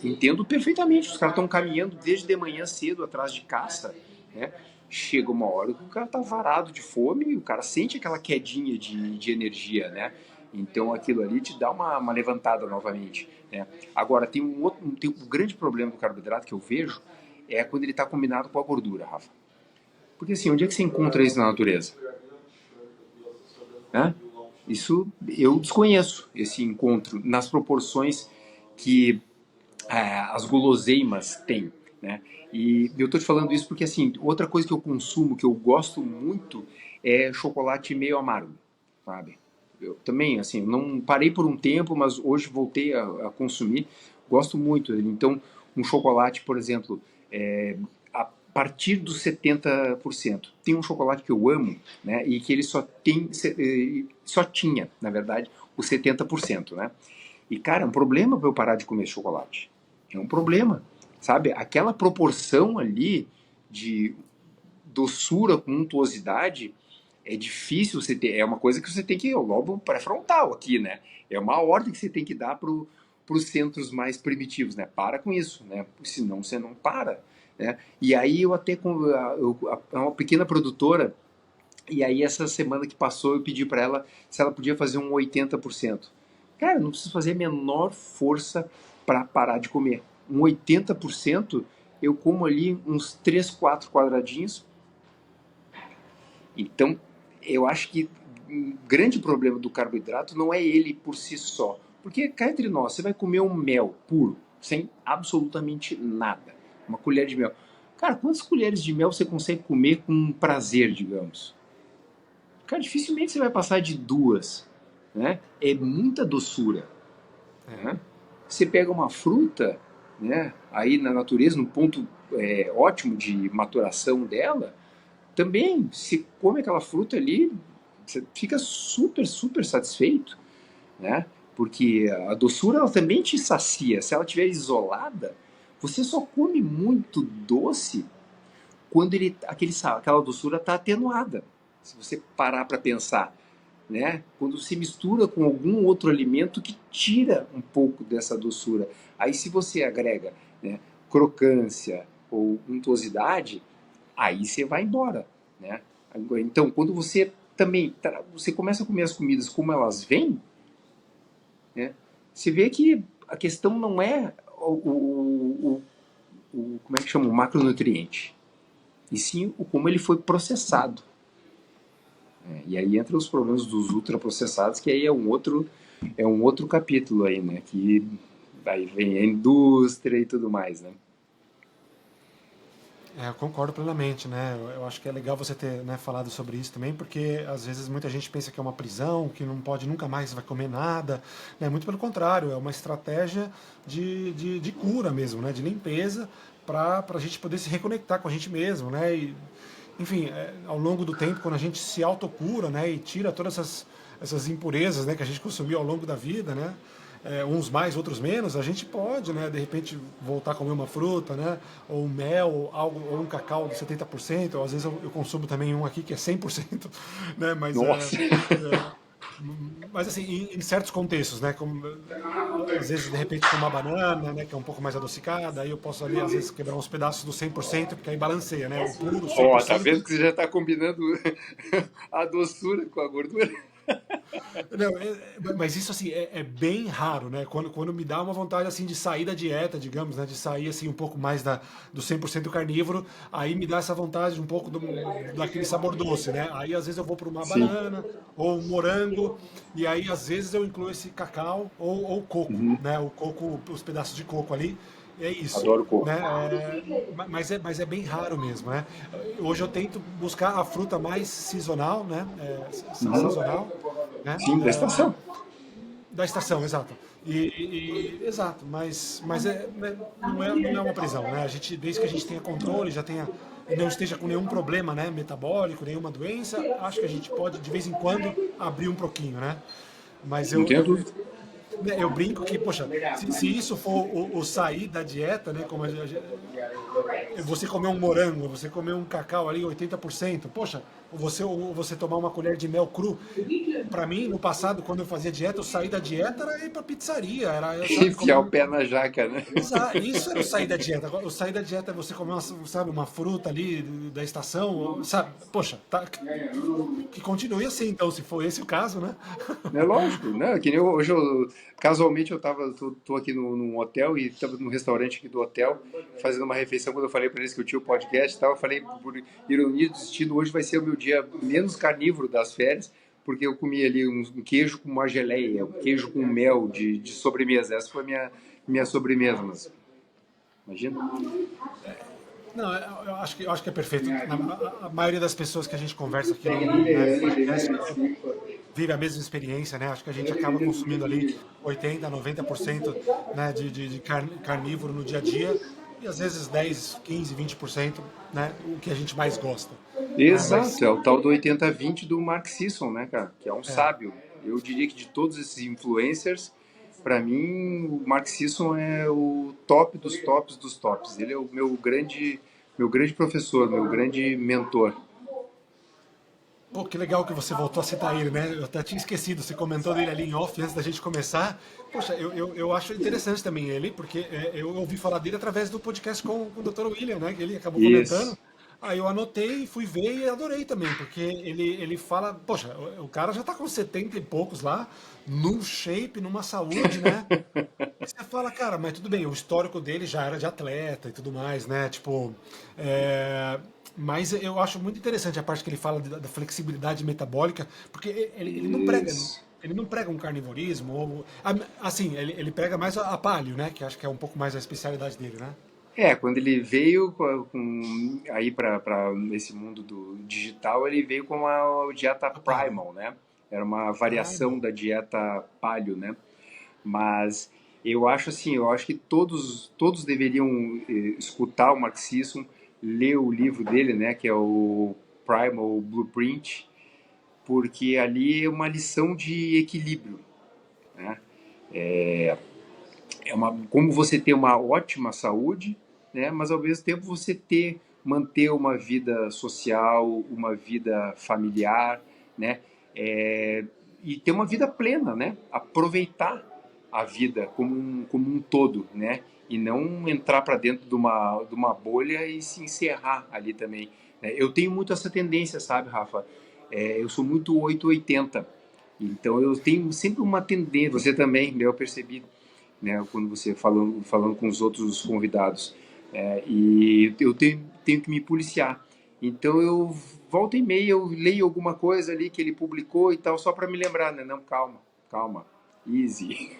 Entendo perfeitamente, os caras estão caminhando desde de manhã cedo atrás de caça, né? Chega uma hora que o cara tá varado de fome e o cara sente aquela quedinha de energia, né? Então aquilo ali te dá uma levantada novamente, né? Agora tem um grande problema do carboidrato que eu vejo é quando ele está combinado com a gordura, Rafa. Porque assim, onde é que você encontra isso na natureza? Né? Isso eu desconheço, esse encontro nas proporções que as guloseimas têm, né? E eu tô te falando isso porque, assim, outra coisa que eu consumo, que eu gosto muito, é chocolate meio amargo, sabe? Eu também, assim, não parei por um tempo, mas hoje voltei a consumir. Gosto muito dele. Então, um chocolate, por exemplo, a partir dos 70%. Tem um chocolate que eu amo, né? E que ele só tinha, na verdade, os 70%, né? E, cara, é um problema para eu parar de comer chocolate. É um problema, sabe? Aquela proporção ali de doçura com untuosidade é difícil você ter. É uma coisa que você tem que ir ao lobo pré-frontal aqui, né? É uma ordem que você tem que dar para os centros mais primitivos, né? Para com isso, né? Senão você não para, né? E aí eu até é uma pequena produtora e aí essa semana que passou eu pedi para ela se ela podia fazer um 80%. Cara, eu não preciso fazer a menor força para parar de comer. Um 80% eu como ali uns 3 4 quadradinhos. Então, eu acho que um grande problema do carboidrato não é ele por si só. Porque cá entre nós, você vai comer um mel puro, sem absolutamente nada. Uma colher de mel. Cara, quantas colheres de mel você consegue comer com prazer, digamos? Cara, dificilmente você vai passar de duas, né? É muita doçura, É. né? Você pega uma fruta, né? Aí na natureza, num ponto ótimo de maturação dela, também se come aquela fruta ali, você fica super satisfeito, né? Porque a doçura ela também te sacia. Se ela estiver isolada, você só come muito doce quando aquela doçura está atenuada. Se você parar para pensar, né? Quando se mistura com algum outro alimento que tira um pouco dessa doçura. Aí se você agrega, né, crocância ou untuosidade, aí você vai embora, né? Então, quando você também você começa a comer as comidas como elas vêm, né? Você vê que a questão não é como é que chama, o macronutriente, e sim o como ele foi processado. E aí entra os problemas dos ultraprocessados, que aí é um outro capítulo aí, né? Que aí vem a indústria e tudo mais, né? Eu concordo plenamente, né? Eu acho que é legal você ter, né, falado sobre isso também, porque às vezes muita gente pensa que é uma prisão, que não pode nunca mais vai comer nada, né? Muito pelo contrário, é uma estratégia de cura mesmo, né? De limpeza para a gente poder se reconectar com a gente mesmo, né? E, enfim, ao longo do tempo, quando a gente se autocura, né? E tira todas essas impurezas, né? Que a gente consumiu ao longo da vida, né? Uns mais, outros menos, a gente pode, né, de repente voltar a comer uma fruta, né, ou um mel, ou algo, ou um cacau de 70%, ou às vezes eu consumo também um aqui que é 100%, né, Nossa! mas assim, em certos contextos, né, como, às vezes de repente com uma banana, né, que é um pouco mais adocicada, aí eu posso ali às vezes quebrar uns pedaços do 100%, porque aí balanceia, né, o puro Ó, tá vendo 100%. que você já tá combinando a doçura com a gordura? Não, mas isso assim é bem raro, né? Quando me dá uma vontade assim de sair da dieta, digamos, né? De sair assim um pouco mais do 100% carnívoro, aí me dá essa vontade um pouco daquele sabor doce, né? Aí às vezes eu vou para uma Sim. banana ou um morango, e aí às vezes eu incluo esse cacau ou coco, Uhum. né? O coco, os pedaços de coco ali. É isso, Adoro coco. né? Mas é bem raro mesmo, né? Hoje eu tento buscar a fruta mais sazonal, né? Uhum. Sazonal, né? Sim, da estação. Da estação, exato. Exato, mas não é uma prisão, né? A gente, desde que a gente tenha controle, já tenha e não esteja com nenhum problema, né, metabólico, nenhuma doença, acho que a gente pode de vez em quando abrir um pouquinho, né? Mas Não tenho dúvida. eu brinco que, poxa, se isso for o sair da dieta, né, como você comer um morango, você comer um cacau ali 80%, poxa, ou você tomar uma colher de mel cru, pra mim, no passado, quando eu fazia dieta, eu saí da dieta era ir pra pizzaria, era, sabe, comer Enfiar o pé na jaca, né? Isso era o sair da dieta. Agora, o sair da dieta é você comer uma, sabe, uma fruta ali da estação, sabe? Poxa, que continue assim, então, se for esse o caso, né? É lógico, né? Que nem hoje casualmente tô aqui num hotel e estava no restaurante aqui do hotel fazendo uma refeição. Quando eu falei para eles que eu tinha o podcast e tal, eu falei, por ironia do destino, hoje vai ser o meu dia menos carnívoro das férias, porque eu comi ali um queijo com uma geleia, um queijo com mel de sobremesa. Essa foi a minha sobremesa, mas imagina. Não, eu acho que é perfeito. A maioria das pessoas que a gente conversa aqui no podcast vive a mesma experiência, né? Acho que a gente acaba consumindo ali 80, 90%, né, de carnívoro no dia a dia e às vezes 10, 15, 20%, né, o que a gente mais gosta, né? Mas Exato, é o tal do 80-20 do Mark Sisson, né, cara? Que é um é, sábio. Eu diria que de todos esses influencers, para mim, o Mark Sisson é o top dos tops dos tops. Ele é o meu grande professor, meu grande mentor. pô, que legal que você voltou a citar ele, né? Eu até tinha esquecido, você comentou dele ali em off antes da gente começar. Poxa, eu acho interessante também ele, porque eu ouvi falar dele através do podcast com o Dr. William, né? Que ele acabou comentando. Isso. Aí eu anotei, fui ver e adorei também, porque ele fala, poxa, o cara já tá com 70 e poucos lá, num shape, numa saúde, né? E você fala, cara, mas tudo bem, o histórico dele já era de atleta e tudo mais, né? Tipo, mas eu acho muito interessante a parte que ele fala da flexibilidade metabólica, porque Isso. ele não prega um carnivorismo, assim, ele prega mais a paleo, né? Que acho que é um pouco mais a especialidade dele, né? É, quando ele veio aí para esse mundo do digital, ele veio com a dieta A paleo. primal, né? Era uma variação Primal. da dieta paleo, né? Mas eu acho assim, eu acho que todos deveriam escutar o Mark Sisson, ler o livro dele, né, que é o Primal Blueprint, porque ali é uma lição de equilíbrio, né? É uma como você ter uma ótima saúde, né, mas ao mesmo tempo você manter uma vida social, uma vida familiar, né, é, e ter uma vida plena, né, aproveitar a vida como um todo, né, e não entrar para dentro de uma bolha e se encerrar ali também, né? Eu tenho muito essa tendência, sabe, Rafa? Eu sou muito 880, então eu tenho sempre uma tendência, você também, né, eu percebi, né, quando você falando com os outros convidados. E eu tenho que me policiar. Então eu volta e meia eu leio alguma coisa ali que ele publicou e tal, só para me lembrar, né? Não, calma, calma, easy,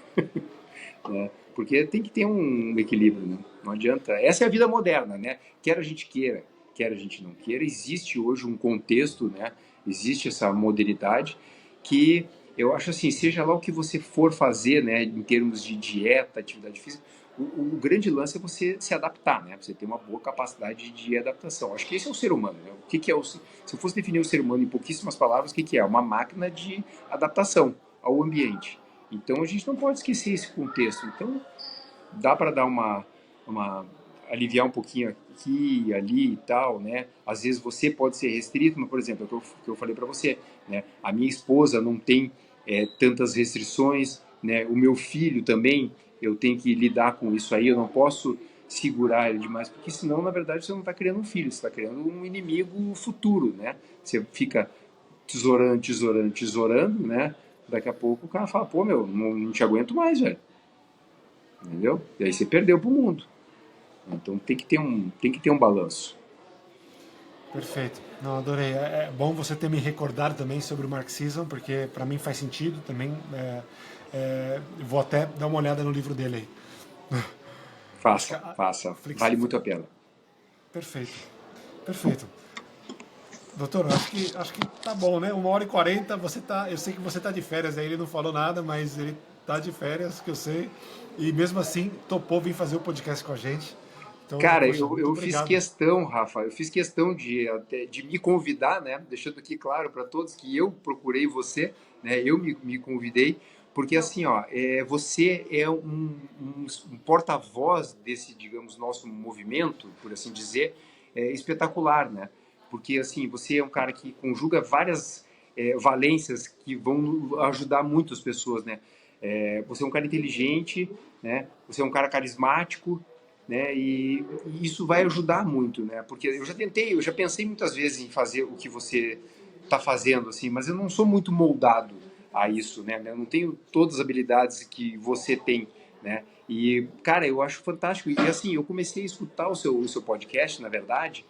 né? Porque tem que ter um equilíbrio, né? Não adianta. Essa é a vida moderna, né? Quer a gente queira, quer a gente não queira, existe hoje um contexto, né? Existe essa modernidade que eu acho assim, seja lá o que você for fazer, né, em termos de dieta, atividade física, o grande lance é você se adaptar, né? Você ter uma boa capacidade de adaptação. Acho que esse é o ser humano, né? O que é se eu fosse definir o ser humano em pouquíssimas palavras, o que é? Uma máquina de adaptação ao ambiente. Então a gente não pode esquecer esse contexto. Então dá para dar uma aliviar um pouquinho aqui, ali e tal, né? Às vezes você pode ser restrito, mas por exemplo, é o que eu falei para você, né? A minha esposa não tem tantas restrições, né? O meu filho também, eu tenho que lidar com isso aí, eu não posso segurar ele demais, porque senão, na verdade, você não está criando um filho, você está criando um inimigo futuro, né? Você fica tesourando, tesourando, tesourando, né? Daqui a pouco o cara fala, pô, meu, não te aguento mais, velho. Entendeu? E aí você perdeu pro mundo. Então tem que ter um balanço. Perfeito. Não, adorei. É bom você ter me recordado também sobre o marxismo, porque para mim faz sentido também. Vou até dar uma olhada no livro dele aí. Acho que Faça, faça. Vale muito a pena. Perfeito. Perfeito. Doutor, acho que tá bom, né? 1h40, você tá. Eu sei que você tá de férias aí, ele não falou nada, mas ele tá de férias, que eu sei. E mesmo assim, topou vir fazer o podcast com a gente. Então, Cara, poxa, muito eu fiz obrigado. questão, Rafa, eu fiz questão de me convidar, né? Deixando aqui claro para todos que eu procurei você, né? Eu me convidei, porque assim, ó, você é um porta-voz desse, digamos, nosso movimento, por assim dizer, espetacular, né? Porque assim, você é um cara que conjuga várias valências que vão ajudar muitas pessoas, né? Você é um cara inteligente, né? Você é um cara carismático, né? E isso vai ajudar muito, né? Porque eu já pensei muitas vezes em fazer o que você está fazendo, assim, mas eu não sou muito moldado a isso, né? Eu não tenho todas as habilidades que você tem, né? E, cara, eu acho fantástico. E, assim, eu comecei a escutar o seu podcast, na verdade,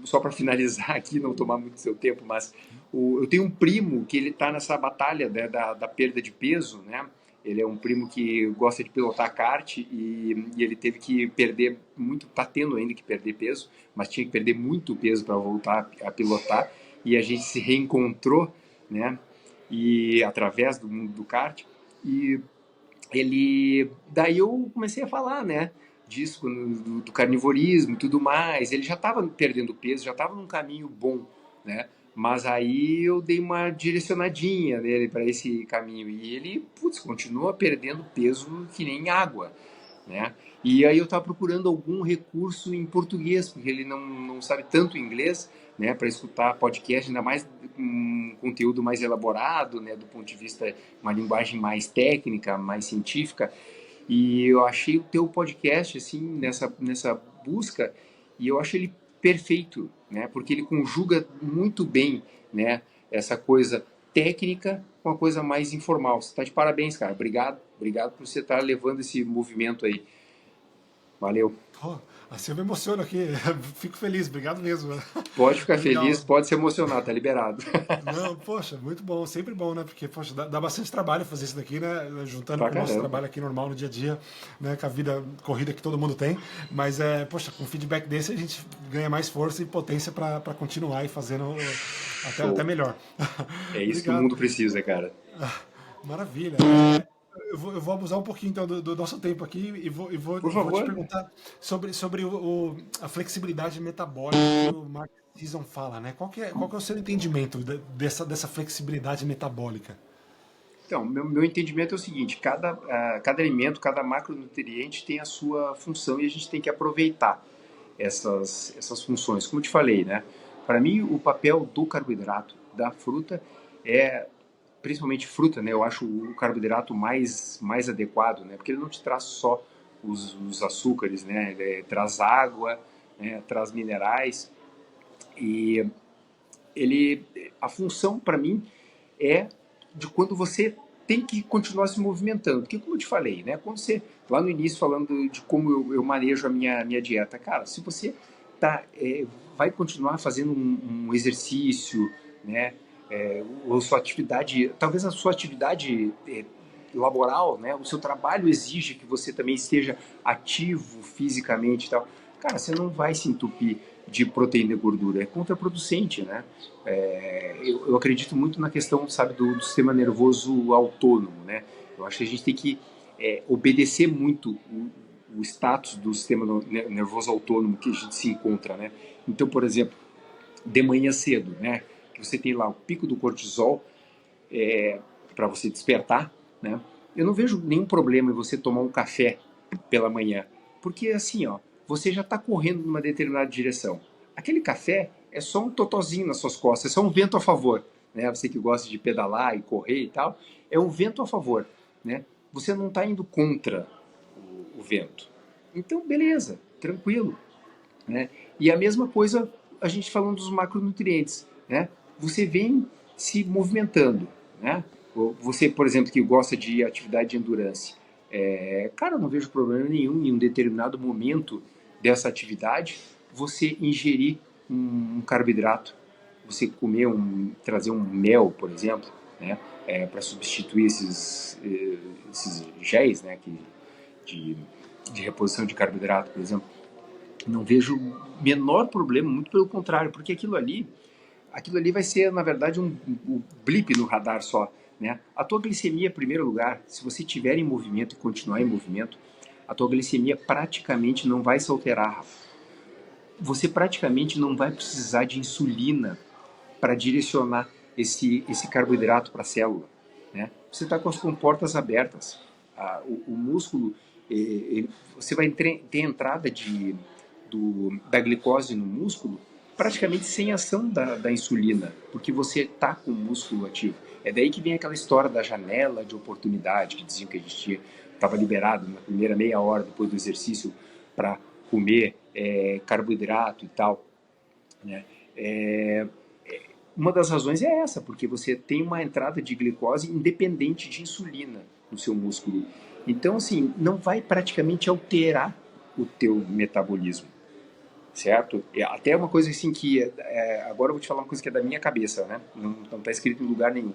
só para finalizar aqui, não tomar muito seu tempo, mas eu tenho um primo que ele está nessa batalha, né, da perda de peso, né? Ele é um primo que gosta de pilotar kart e ele teve que perder muito, está tendo ainda que perder peso, mas tinha que perder muito peso para voltar a pilotar. E a gente se reencontrou, né? E através do mundo do kart. E daí eu comecei a falar, né? Disso, do carnivorismo e tudo mais. Ele já estava perdendo peso, já estava num caminho bom, né? Mas aí eu dei uma direcionadinha nele para esse caminho e ele, putz, continua perdendo peso que nem água, né? E aí eu estava procurando algum recurso em português, porque ele não sabe tanto inglês, né, para escutar podcast, ainda mais um conteúdo mais elaborado, né, do ponto de vista uma linguagem mais técnica, mais científica. E eu achei o teu podcast assim nessa busca e eu acho ele perfeito, né, porque ele conjuga muito bem, né, essa coisa técnica com a coisa mais informal. Você está de parabéns, cara. Obrigado, obrigado por você estar levando esse movimento aí. Valeu. Pô, assim eu me emociono aqui. Fico feliz, obrigado mesmo. Pode ficar feliz, Legal. pode se emocionar, tá liberado. Não, poxa, muito bom, sempre bom, né? Porque, poxa, dá bastante trabalho fazer isso daqui, né? Juntando Pra com o nosso caramba. trabalho aqui normal no dia a dia, né? Com a vida corrida que todo mundo tem. Mas, poxa, com feedback desse a gente ganha mais força e potência para continuar e fazendo até Show. melhor. É isso que o Obrigado. mundo precisa, cara. Maravilha. Eu vou abusar um pouquinho então do nosso tempo aqui Por vou te favor. perguntar sobre a flexibilidade metabólica que o Mark Sisson fala, né? Qual que é o seu entendimento dessa flexibilidade metabólica? Então, meu entendimento é o seguinte: cada alimento, cada macronutriente tem a sua função e a gente tem que aproveitar essas funções. Como eu te falei, né? Para mim, o papel do carboidrato, da fruta, é principalmente fruta, né? Eu acho o carboidrato mais adequado, né? Porque ele não te traz só os açúcares, né? Traz água, né? Traz minerais e a função para mim é de quando você tem que continuar se movimentando. Porque, como eu te falei, né? Quando você, lá no início, falando de como eu manejo a minha dieta, cara, se você vai continuar fazendo um exercício, né? Ou sua atividade, talvez a sua atividade laboral, né? O seu trabalho exige que você também esteja ativo fisicamente e tal. Cara, você não vai se entupir de proteína e gordura, é contraproducente, né? Eu acredito muito na questão, sabe, do sistema nervoso autônomo, né? Eu acho que a gente tem que obedecer muito o status do sistema nervoso autônomo que a gente se encontra, né? Então, por exemplo, de manhã cedo, né? Que você tem lá o pico do cortisol para você despertar, né? Eu não vejo nenhum problema em você tomar um café pela manhã, porque assim, ó, você já está correndo numa determinada direção. Aquele café é só um totozinho nas suas costas, é só um vento a favor, né? Você que gosta de pedalar e correr e tal, é um vento a favor, né? Você não está indo contra o vento. Então, beleza, tranquilo, né? E a mesma coisa a gente falando dos macronutrientes, né? Você vem se movimentando, né? Você, por exemplo, que gosta de atividade de endurance, cara, eu não vejo problema nenhum em um determinado momento dessa atividade você ingerir um carboidrato, você comer trazer um mel, por exemplo, né? Para substituir esses géis, né? De, de reposição de carboidrato, por exemplo. Não vejo o menor problema, muito pelo contrário, porque aquilo ali vai ser, na verdade, um blip no radar só, né? A tua glicemia, em primeiro lugar, se você estiver em movimento e continuar em movimento, a tua glicemia praticamente não vai se alterar, Rafa. Você praticamente não vai precisar de insulina para direcionar esse carboidrato para a célula, né? Você está com as comportas abertas. O músculo, você vai ter entrada da glicose no músculo praticamente sem ação da insulina, porque você está com o músculo ativo. É daí que vem aquela história da janela de oportunidade, que diziam que a gente estava liberado na primeira meia hora depois do exercício para comer carboidrato e tal, né? Uma das razões é essa, porque você tem uma entrada de glicose independente de insulina no seu músculo. Então, assim, não vai praticamente alterar o teu metabolismo, certo? Até uma coisa assim que, agora eu vou te falar uma coisa que é da minha cabeça, né? Não está escrito em lugar nenhum.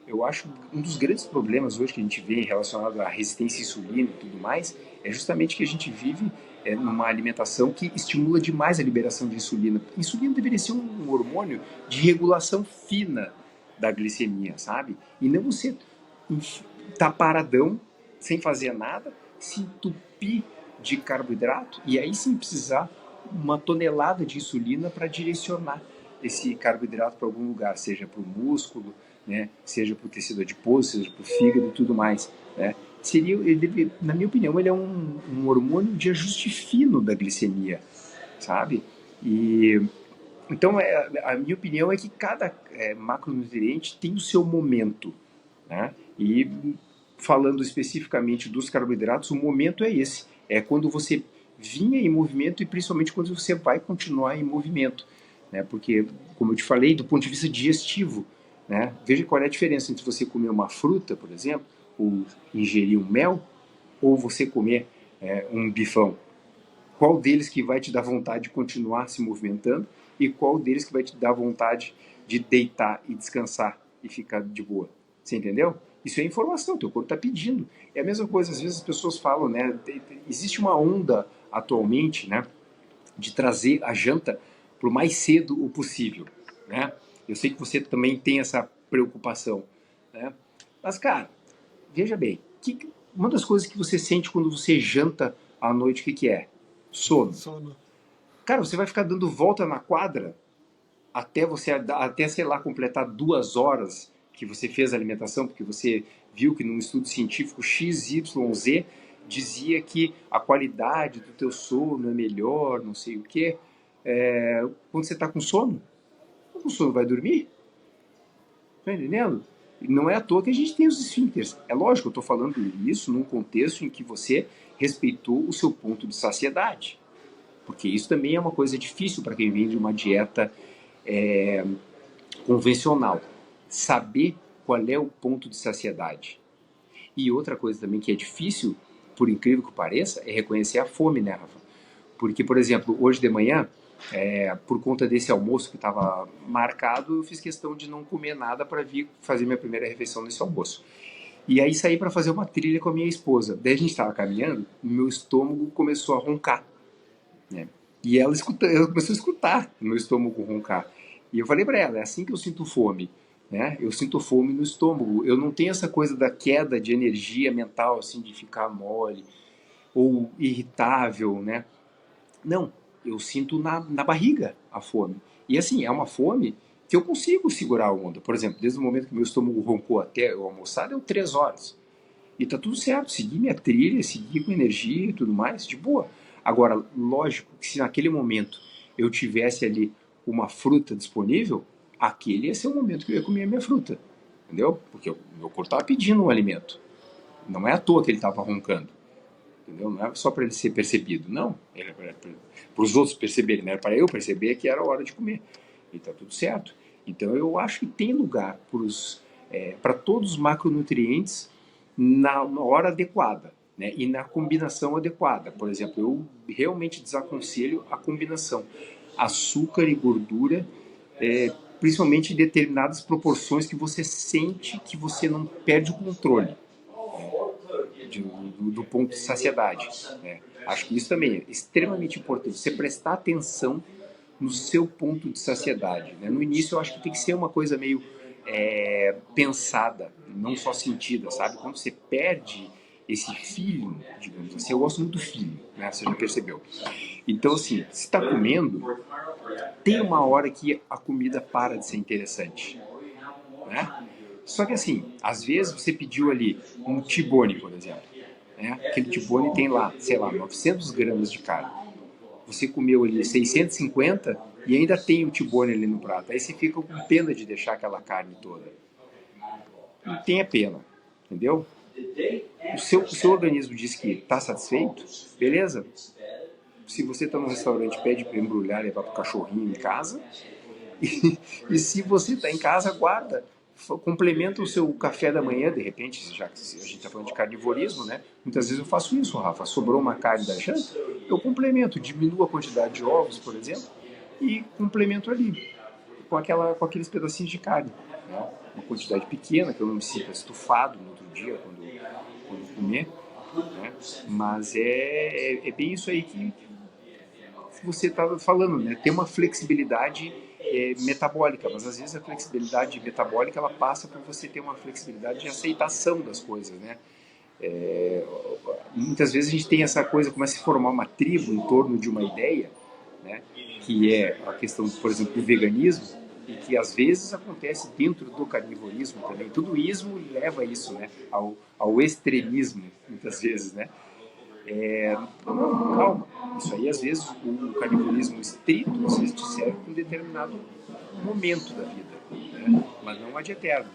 Eu acho um dos grandes problemas hoje que a gente vê relacionado à resistência à insulina e tudo mais é justamente que a gente vive numa alimentação que estimula demais a liberação de insulina. Insulina deveria ser um hormônio de regulação fina da glicemia, sabe? E não você tá paradão, sem fazer nada, se entupir de carboidrato e aí sim precisar uma tonelada de insulina para direcionar esse carboidrato para algum lugar, seja para o músculo, né, seja para o tecido adiposo, seja para o fígado e tudo mais, né? Na minha opinião, ele é um hormônio de ajuste fino da glicemia, sabe? E então a minha opinião é que cada macronutriente tem o seu momento, né? E falando especificamente dos carboidratos, o momento é esse, é quando você vinha em movimento e principalmente quando você vai continuar em movimento, né? Porque, como eu te falei, do ponto de vista digestivo, né? Veja qual é a diferença entre você comer uma fruta, por exemplo, ou ingerir um mel, ou você comer um bifão. Qual deles que vai te dar vontade de continuar se movimentando e qual deles que vai te dar vontade de deitar e descansar e ficar de boa? Você entendeu? Isso é informação, teu corpo está pedindo. É a mesma coisa, às vezes as pessoas falam, né? Existe uma onda atualmente, né? De trazer a janta para o mais cedo o possível, né? Eu sei que você também tem essa preocupação, né? Mas, cara, veja bem, uma das coisas que você sente quando você janta à noite, o que é? Sono. Sono. Cara, você vai ficar dando volta na quadra até, sei lá, completar 2 horas que você fez a alimentação, porque você viu que num estudo científico XYZ dizia que a qualidade do teu sono é melhor, não sei o quê. Quando você está com sono, o sono vai dormir. Tá entendendo? Não é à toa que a gente tem os esfíncteres. É lógico, eu estou falando isso num contexto em que você respeitou o seu ponto de saciedade. Porque isso também é uma coisa difícil para quem vem de uma dieta convencional. Saber qual é o ponto de saciedade. E outra coisa também que é difícil, por incrível que pareça, é reconhecer a fome, né, Rafa? Porque, por exemplo, hoje de manhã, por conta desse almoço que estava marcado, eu fiz questão de não comer nada para vir fazer minha primeira refeição nesse almoço. E aí saí para fazer uma trilha com a minha esposa. Daí a gente estava caminhando e meu estômago começou a roncar, né? E ela começou a escutar o meu estômago roncar. E eu falei para ela, é assim que eu sinto fome, né? Eu sinto fome no estômago. Eu não tenho essa coisa da queda de energia mental, assim, de ficar mole ou irritável, né? Não, eu sinto na barriga a fome. E assim, é uma fome que eu consigo segurar a onda. Por exemplo, desde o momento que meu estômago roncou até eu almoçar, deu 3 horas. E tá tudo certo, segui minha trilha, segui com energia e tudo mais, de boa. Agora, lógico que se naquele momento eu tivesse ali uma fruta disponível, aquele ia ser o momento que eu ia comer a minha fruta. Entendeu? Porque o meu corpo estava pedindo um alimento. Não é à toa que ele estava roncando. Entendeu? Não é só para ele ser percebido, não. Para os outros perceberem, né? Para eu perceber que era a hora de comer. E tá tudo certo. Então eu acho que tem lugar para todos os macronutrientes na hora adequada, né? E na combinação adequada. Por exemplo, eu realmente desaconselho a combinação açúcar e gordura, principalmente em determinadas proporções que você sente que você não perde o controle do ponto de saciedade, né? Acho que isso também é extremamente importante, você prestar atenção no seu ponto de saciedade, né? No início eu acho que tem que ser uma coisa meio pensada, não só sentida, sabe? Quando você perde esse feeling, digamos assim, eu gosto muito do feeling, né? Você já percebeu. Então, assim, se está comendo, tem uma hora que a comida para de ser interessante, né? Só que assim, às vezes você pediu ali um T-bone, por exemplo, né? Aquele T-bone tem lá, sei lá, 900 gramas de carne. Você comeu ali 650 e ainda tem o T-bone ali no prato. Aí você fica com pena de deixar aquela carne toda. Não tenha pena, entendeu? O seu organismo diz que está satisfeito, beleza? Se você está no restaurante, pede para embrulhar e levar para o cachorrinho em casa. E se você está em casa, guarda. Complementa o seu café da manhã, de repente, já que a gente está falando de carnivorismo, né? Muitas vezes eu faço isso, Rafa. Sobrou uma carne da janta, eu complemento, diminuo a quantidade de ovos, por exemplo, e complemento ali com aqueles pedacinhos de carne, né? Uma quantidade pequena, que eu não me sinta estufado no outro dia quando comer, né? Mas é bem isso aí que você estava falando, né? Tem uma flexibilidade metabólica, mas às vezes a flexibilidade metabólica ela passa por você ter uma flexibilidade de aceitação das coisas, né? Muitas vezes a gente tem essa coisa, começa a se formar uma tribo em torno de uma ideia, né? Que é a questão, por exemplo, do veganismo, e que às vezes acontece dentro do carnivorismo também. Tudo ismo leva a isso, né? Ao extremismo, muitas vezes, né? Não, calma. Isso aí, às vezes, o carnivorismo estrito, às vezes, te serve para um determinado momento da vida, né? Mas não ad eterno.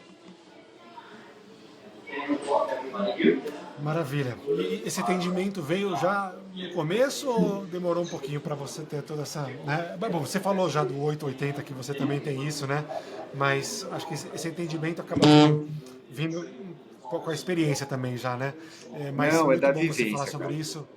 Maravilha. E esse entendimento veio já no começo ou demorou um pouquinho para você ter toda essa, né? Bom, você falou já do 880 que você também tem isso, né? Mas acho que esse entendimento acaba vindo com a experiência também já, né? Mas não, muito da bom vivência, você falar sobre cara. isso.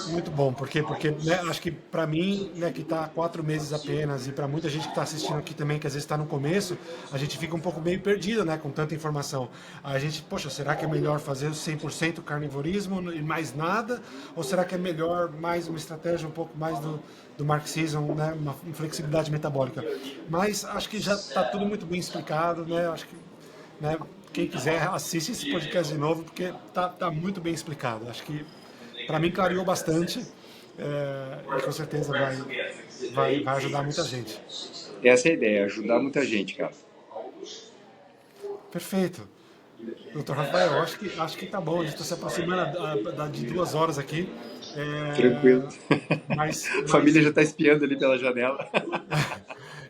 Muito bom, porque né, acho que para mim, né, que está há 4 meses apenas, e para muita gente que está assistindo aqui também, que às vezes está no começo, a gente fica um pouco meio perdido, né, com tanta informação. A gente, poxa, será que é melhor fazer 100% carnivorismo e mais nada? Ou será que é melhor mais uma estratégia um pouco mais do marxismo, né, uma flexibilidade metabólica? Mas acho que já está tudo muito bem explicado, né, acho que, né, quem quiser assiste esse podcast de novo, porque tá muito bem explicado. Acho que para mim clareou bastante e com certeza vai ajudar muita gente. Essa é a ideia, ajudar muita gente, cara. Perfeito. Doutor Rafael, acho que tá bom, a gente está se aproximando de 2 horas aqui. Tranquilo. Mas A família já está espiando ali pela janela.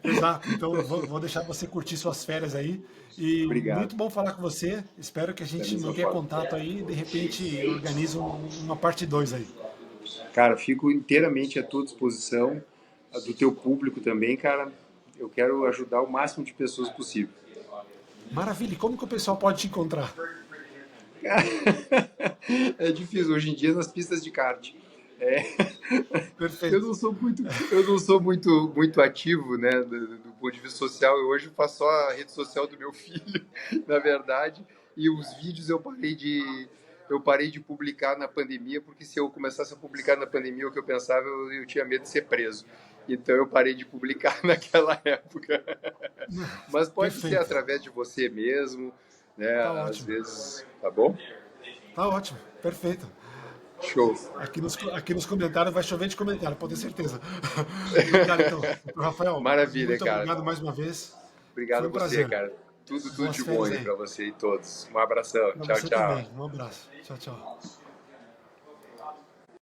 Exato. Então, eu vou deixar você curtir suas férias aí. E Obrigado. muito bom falar com você. Espero que a Da gente mesma mantenha forma. contato aí e, de repente, organize uma parte 2 aí. Cara, fico inteiramente à tua disposição, a do teu público também, cara. Eu quero ajudar o máximo de pessoas possível. Maravilha. E como que o pessoal pode te encontrar? É difícil hoje em dia nas pistas de kart. É, eu Perfeito. não sou muito, eu não sou muito ativo, né, do ponto de vista social. Eu hoje faço só a rede social do meu filho, na verdade, e os vídeos eu parei de publicar na pandemia, porque se eu começasse a publicar na pandemia o que eu pensava, eu tinha medo de ser preso. Então eu parei de publicar naquela época. Mas pode ser Perfeito. através de você mesmo, né? Tá Às ótimo. vezes, tá bom? Tá ótimo. Perfeito. Show. Aqui nos comentários vai chover de comentário, pode ter certeza. Obrigado, então. Doutor Rafael, Maravilha, muito cara. obrigado mais uma vez. Obrigado Foi a um você, prazer. cara. Tudo Boas de bom férias aí aí. pra você e todos. Um abração. Para Tchau, você também. tchau. Um abraço. Tchau, tchau.